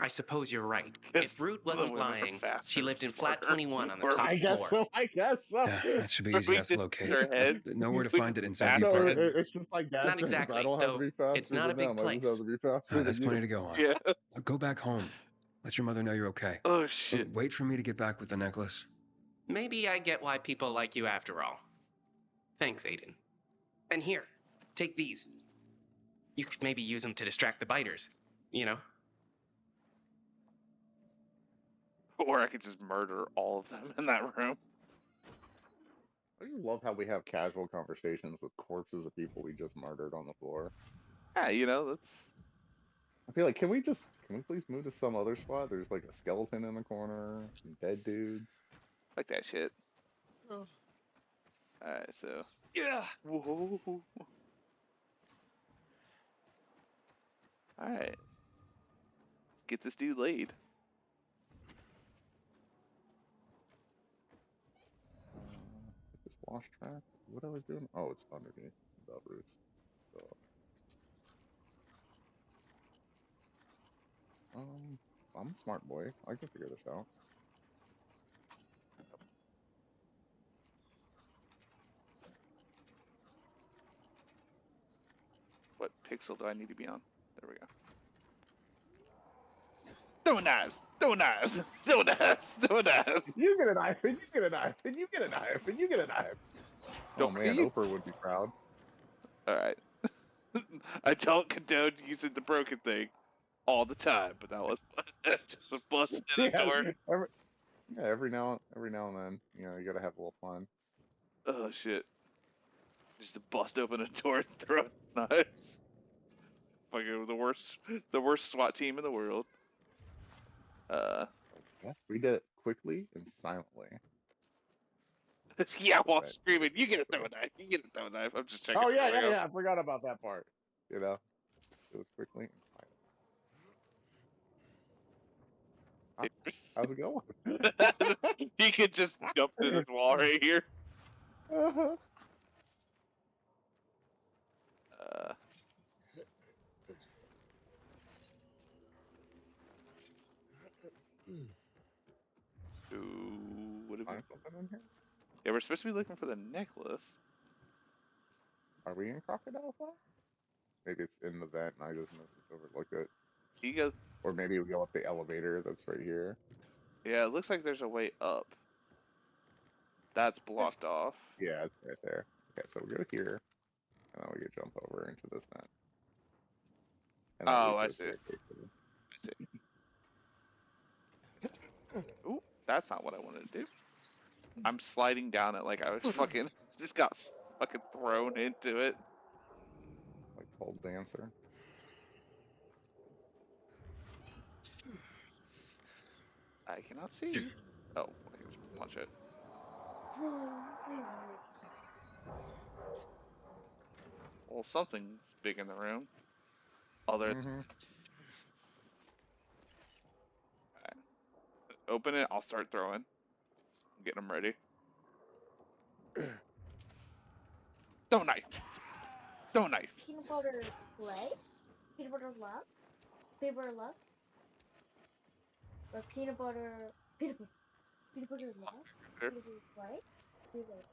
I suppose you're right. Yes, If Rude the wasn't women are lying, faster she and lived in flat smarter. 21 on the Or- top I guess floor. so. I guess so. Yeah, that should be We easy enough to did locate. their head. Nowhere to We find it did inside the that. No, apartment. it's just like that. Not Says, exactly, I don't have to though be faster it's not a than big them. I just have place. to be faster Ah, than that's you. plenty to go on. Yeah. Go back home. Let your mother know you're okay. Oh shit. Wait for me to get back with the necklace. Maybe I get why people like you after all. Thanks, Aiden. And here, take these. You could maybe use them to distract the biters, you know? Or I could just murder all of them in that room. I just love how we have casual conversations with corpses of people we just murdered on the floor. Yeah, you know, that's I feel like, can we please move to some other spot? There's like a skeleton in the corner, some dead dudes. like that shit. Alright, so. Yeah. Whoa. Alright. Get this dude laid. Just lost track. What I was doing? Oh, it's underneath the roots. So, I'm a smart boy. I can figure this out. What pixel do I need to be on? There we go. Throw knives! Throw knives! Throw knives! Throw knives! You get a knife, and you get a knife, and you get a knife, and you get a knife. Oh man, Oprah would be proud. Alright. I don't condone using the broken thing all the time, but that was just a bust in a door. Every now and then, you know, you gotta have a little fun. Oh shit. Just to bust open a door and throw knives. Fucking the worst SWAT team in the world. Yeah, we did it quickly and silently. Yeah, while screaming, you get a throw knife, you get a throw knife. I'm just checking. Oh yeah, I forgot about that part. You know, it was quickly and silently. How's it going? He could just jump through this wall right here. So what have we? Something in here? Yeah, we're supposed to be looking for the necklace. Are we in Crocodile Flat? Maybe it's in the vent and I just overlooked it. You go. Or maybe we go up the elevator that's right here. Yeah, it looks like there's a way up. That's blocked off. Yeah, it's right there. Okay, so we go here, and then we can jump over into this vent. And that Oh, leads I to a see. staircase. I see. Ooh, that's not what I wanted to do. I'm sliding down it like I was fucking just got fucking thrown into it. Like pole dancer. I cannot see. Oh, I can just punch it. Well, something's big in the room. Other than Alright. Open it, I'll start throwing. Get them ready. Throw knife! Throw knife! Peanut butter play? Peanut butter love? Peanut butter love? Or peanut butter love? Peanut butter play? Peanut butter.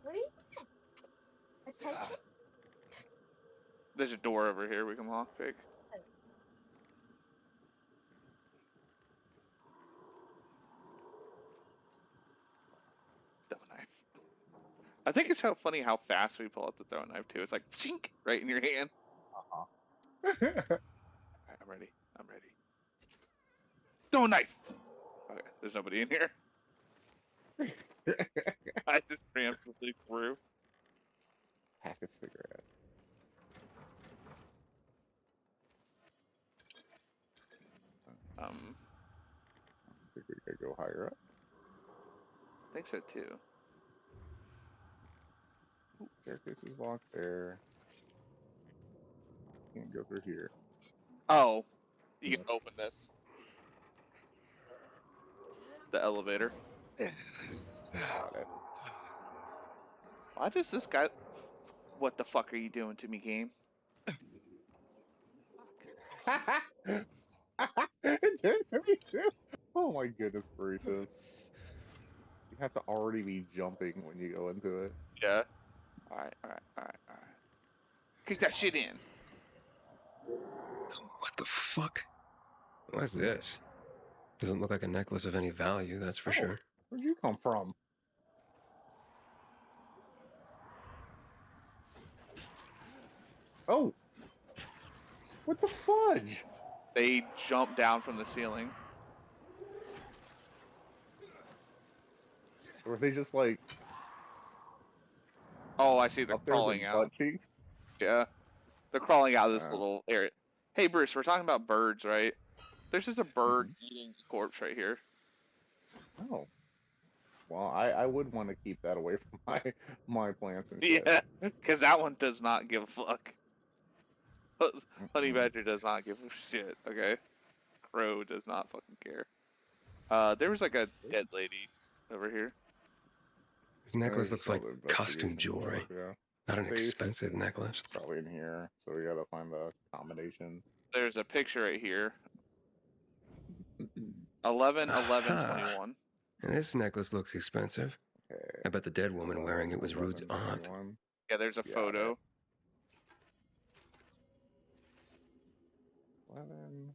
What are you doing? Attention? There's a door over here we can lockpick. Throw knife. I think it's funny how fast we pull out the throw knife too. It's like chink right in your hand. Alright, I'm ready. I'm ready. Throw knife! Okay, there's nobody in here. I just preemptively threw. Pack a cigarette. I think we could go higher up. I think so too. Ooh, staircase is locked there. Can't go through here. Oh, you can open this. The elevator. Got it. Why does this guy... What the fuck are you doing to me, game? It did it to me too. Oh my goodness gracious. You have to already be jumping when you go into it. Yeah. Alright. Kick that shit in. What the fuck? What is this? Doesn't look like a necklace of any value, that's for sure. Where'd you come from? Oh! What the fudge? They jump down from the ceiling. Or they just like Oh, I see. They're Up there, the crawling butt out. cheeks. Yeah, they're crawling out of this little area. Hey, Bruce, we're talking about birds, right? There's just a bird eating a corpse right here. Oh. Well, I would want to keep that away from my plants and shit. Yeah, because that one does not give a fuck. Honey Badger does not give a shit. Okay, Crow does not fucking care. There was like a dead lady over here. This necklace looks like costume jewelry. Stuff, yeah. Not an Safe. expensive necklace. Probably in here, so we gotta find the combination. There's a picture right here. 11/11/21. And this necklace looks expensive. Okay. I bet the dead woman wearing it was Rude's aunt. Yeah, there's a photo. 11.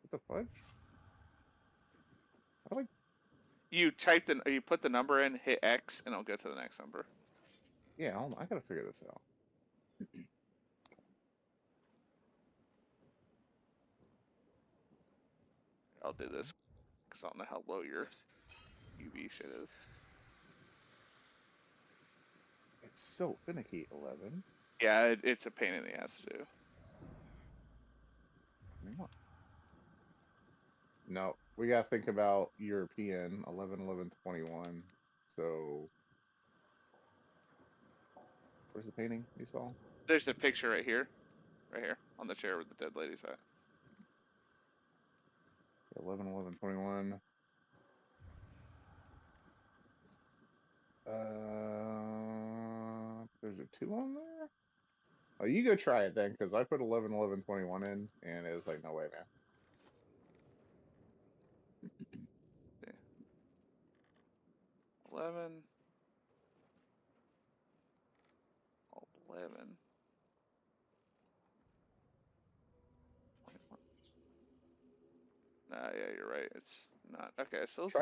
What the fudge? How do I... You put the number in, hit X, and it'll go to the next number. Yeah, hold on, I gotta figure this out. I'll do this because I don't know how low your UV shit is. It's so finicky, 11. Yeah, it's a pain in the ass to do. No, we gotta think about European 11/11/21. So, where's the painting you saw? There's a picture right here on the chair with the dead lady's at. 11/11/21. There's a 2 on there? Oh, you go try it then, because I put 11/11/21 in, and it was like, no way, man. Yeah. 11. 11. 21. Nah, yeah, you're right. It's not. Okay, so let's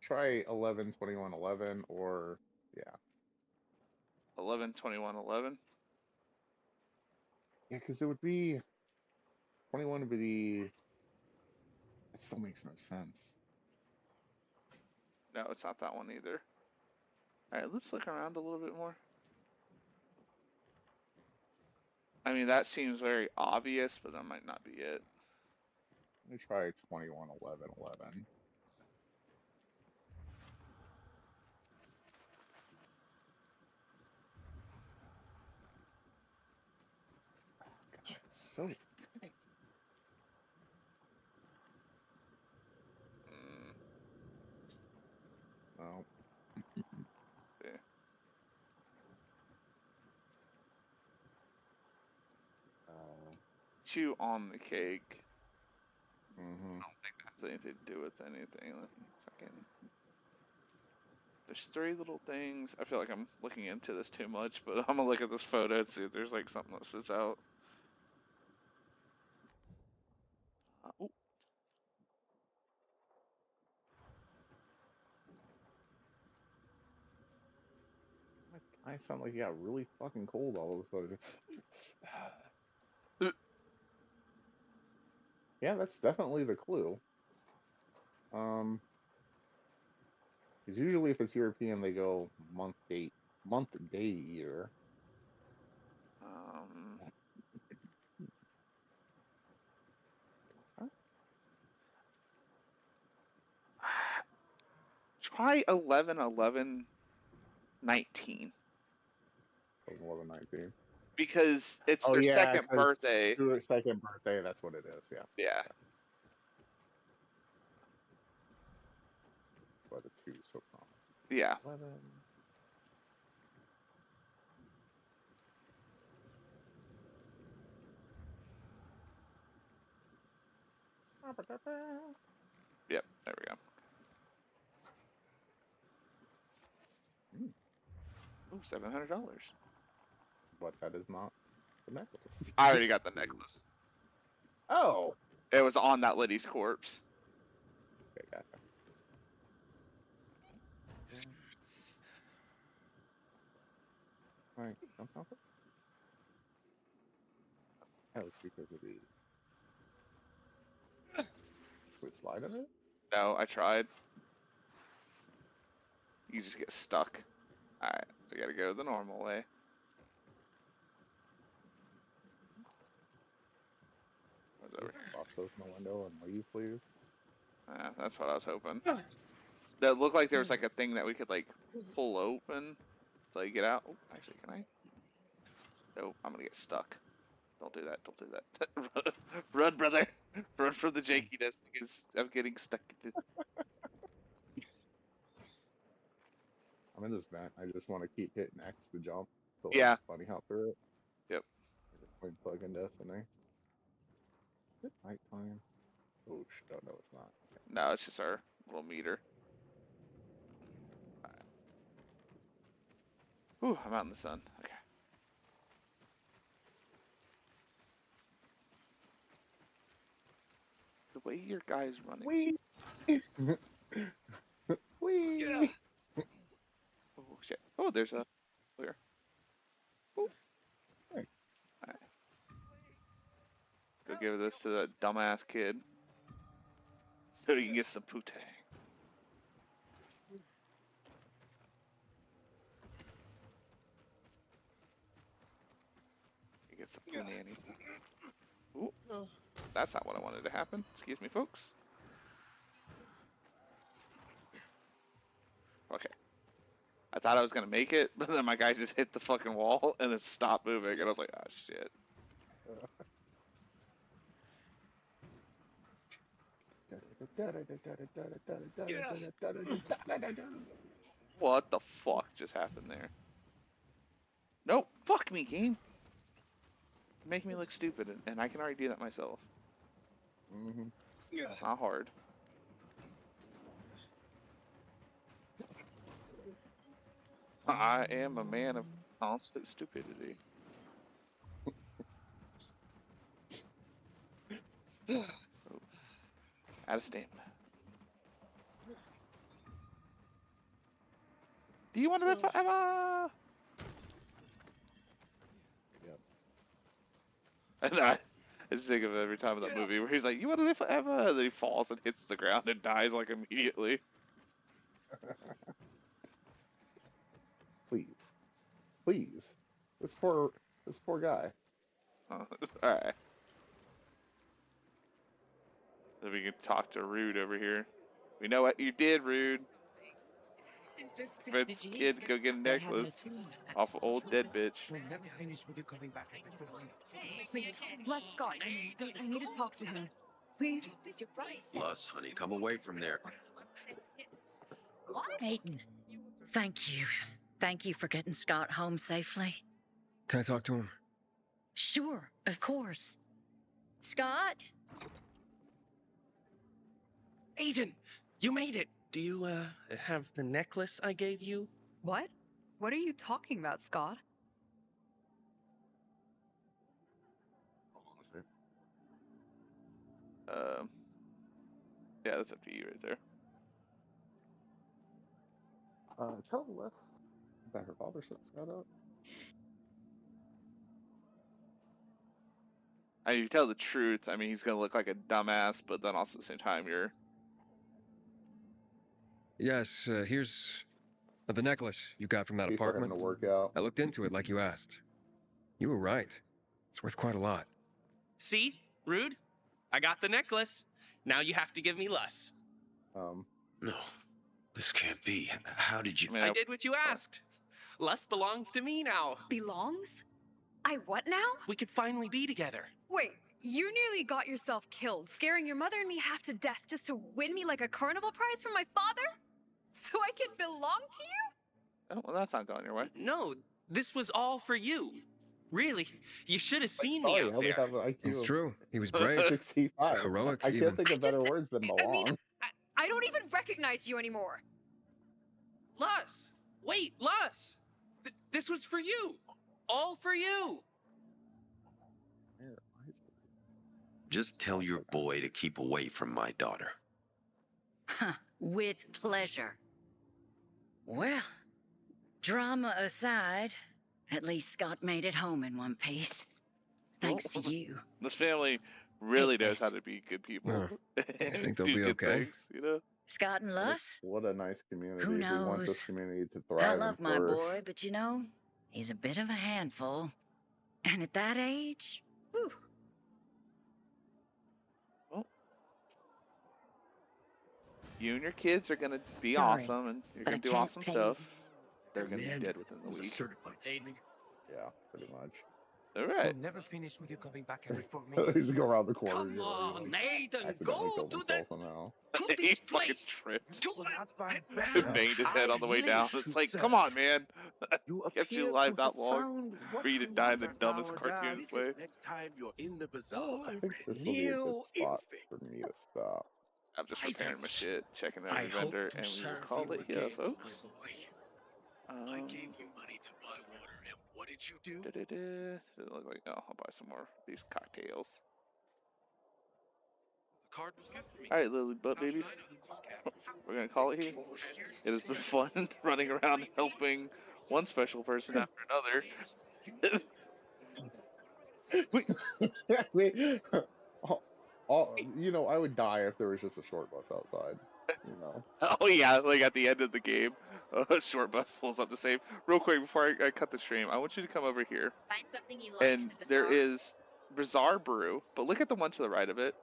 Try 11/21/11, or yeah. 11/21/11. Yeah, because it would be 21 would be. It still makes no sense. No, it's not that one either. All right, let's look around a little bit more. I mean, that seems very obvious, but that might not be it. Let me try 21/11/11. God, it's so finicky. Oh. Yeah. Two on the cake. I don't think that has anything to do with anything. Fucking. There's three little things. I feel like I'm looking into this too much, but I'm gonna look at this photo and see if there's like something that sits out. Ooh. I sound like you got really fucking cold all of a sudden. Yeah, that's definitely the clue. Because usually if it's European, they go month, day, year. Try 11/11/19. 11/19. Because it's Oh, their yeah, second birthday. Their second birthday, that's what it is, yeah. Yeah. But the 2 so common. Yeah. 11. Yep, there we go. Ooh, $700. But that is not the necklace. I already got the necklace. Oh! It was on that lady's corpse. Okay, gotcha. Alright, jump off it. Oh, it's because of the twist slide in it? No, I tried. You just get stuck. Alright, we gotta go the normal way. Bust open the window and leave, please. That's what I was hoping. That looked like there was like a thing that we could like pull open to like get out. Oh, actually, can I? No, I'm gonna get stuck. Don't do that. Don't do that. Run, brother. Run from the jankiness because I'm getting stuck. I'm in this vent. I just want to keep hitting X to jump. To, like, Yeah. bunny hop through it. Yep. Point plug in destiny. Is it nighttime? Oh, no, it's not. Okay. No, it's just our little meter. Alright. Whew, I'm out in the sun. Okay. The way your guy's running. Wee! Wee! Yeah. Oh, shit. Oh, there's a clear. Oh. Hey. Alright. Go give this to that dumbass kid. So you can get some pute. You get some punani. Ooh. That's not what I wanted to happen. Excuse me, folks. Okay. I thought I was gonna make it, but then my guy just hit the fucking wall and then stopped moving, and I was like, oh shit. What the fuck just happened there? Nope, fuck me, game. Make me look stupid, and I can already do that myself. Mm-hmm. It's not hard. I am a man of constant stupidity. Oh. Out of stamina. Do you want to live forever? Yes. And I just think of it every time in that movie where he's like, you want to live forever? And then he falls and hits the ground and dies like immediately. Please. Please. This poor guy. Alright. So we can talk to Rude over here. We know what you did, Rude. Fred's kid go get a necklace off of old dead bitch. We'll never finish with you coming back every 4 minutes. Please, let Scott. I need to talk to him. Please. Lus, honey, come away from there. Aiden, thank you. Thank you for getting Scott home safely. Can I talk to him? Sure, of course. Scott? Aiden, you made it. Do you, have the necklace I gave you? What? What are you talking about, Scott? Yeah, that's up to you right there. Tell Les that her father set Scott up. I mean, if you tell the truth, I mean, he's gonna look like a dumbass, but then also at the same time, you're... Yes, here's the necklace you got from that For him apartment. to work out. I looked into it like you asked. You were right. It's worth quite a lot. See, Rude? I got the necklace. Now you have to give me Lus. No, this can't be. How did you... I did what you asked. Lus belongs to me now. Belongs? I what now? We could finally be together. Wait, you nearly got yourself killed, scaring your mother and me half to death just to win me like a carnival prize from my father? So I can belong to you? Oh, well, that's not going your way. No, this was all for you. Really, you should have seen me out there. Have an IQ It's of true. He was brave. 65. Heroic, I even. can't think of better words than belong. I don't even recognize you anymore. Lus! Wait, Lus! This was for you! All for you! Just tell your boy to keep away from my daughter. Huh, with pleasure. Well, drama aside, at least Scott made it home in one piece. Thanks to you. This family really Take knows how this. to be good Oh, people I and think they'll do be good okay. things, you know? Scott and Luss? What a nice community. Who We want this knows? community to I thrive and love my flourish. boy, but you know, he's a bit of a handful. And at that age, whew. Well, you and your kids are gonna be Sorry, awesome, and you're but I gonna do can't awesome pay stuff. They're That gonna be man dead within the was a week. certified snake. Yeah, pretty much. All We'll right. never finish with you coming back every 4 He's minutes. gonna go around the corner. Come on, Nathan, accidentally go killed to himself somehow. to He this fucking place. tripped. To Banged his head on the way down. It's like, come on, man. Kept you alive that long for you to die in the dumbest cartoonist way. Next time you're in the bazaar, I think this will be a good spot for me to stop. I'm just repairing my shit, checking I every hope vendor, to and we will serve call you it here, again, folks. my boy. I gave you money to buy water, and what did you do? Doesn't look like, oh, I'll buy some more of these cocktails. The card was good for me. All right, little butt babies. We're gonna call it here. It has been fun running around helping one special person after another. Wait, you know, I would die if there was just a short bus outside. You know. Oh yeah, like at the end of the game, a short bus pulls up to save. Real quick before I cut the stream, I want you to come over here. Find something you like And in the there bazaar? is Bizarre Brew, but look at the one to the right of it.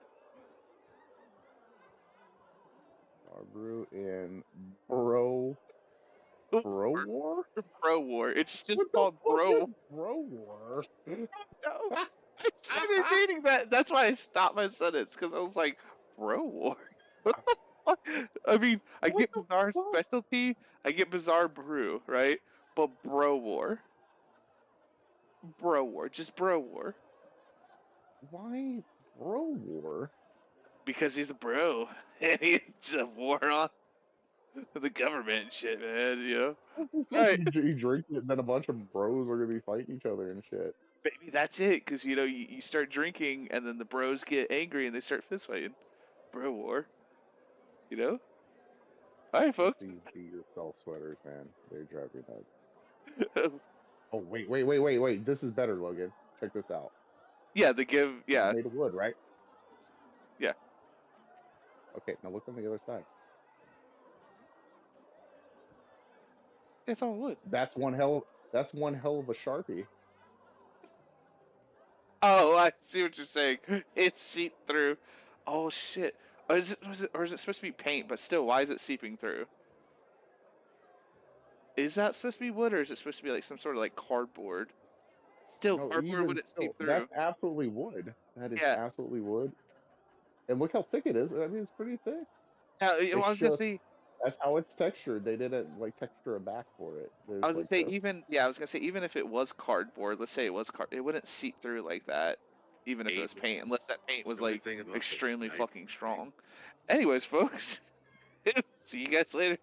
Brew in Bro War? Bro War. It's just What the called fuck Bro. is Bro War? No, I started reading that. That's why I stopped my sentence, because I was like, Bro War. What the fuck? I mean, I get Bizarre Specialty, I get Bizarre Brew, right? But Bro War. Bro War. Just Bro War. Why Bro War? Because he's a bro. And he's a war on the government and shit, man, you know? Right. You drink it, and then a bunch of bros are gonna be fighting each other and shit. Maybe that's it, because, you know, you start drinking, and then the bros get angry, and they start fist fighting. Bro War. You know? Alright, folks. These do-yourself sweaters, man. They drive me nuts. Oh, wait. This is better, Logan. Check this out. Yeah, yeah. It's made of wood, right? Yeah. Okay, now look on the other side. It's all wood. That's one hell of a Sharpie. Oh, I see what you're saying. It's seeped through. Oh shit. Or is it supposed to be paint, but still, why is it seeping through? Is that supposed to be wood, or is it supposed to be like some sort of like cardboard? Still, No, cardboard even wouldn't seep still, through. that's absolutely wood. That is Yeah. absolutely wood. And look how thick it is. I mean, it's pretty thick. Well, I was gonna say. That's how it's textured. They didn't like texture a back for it. I was gonna say even if it was cardboard, let's say it was it wouldn't seep through like that, even if it was paint, unless that paint was like extremely fucking strong. Anyways, folks, see you guys later.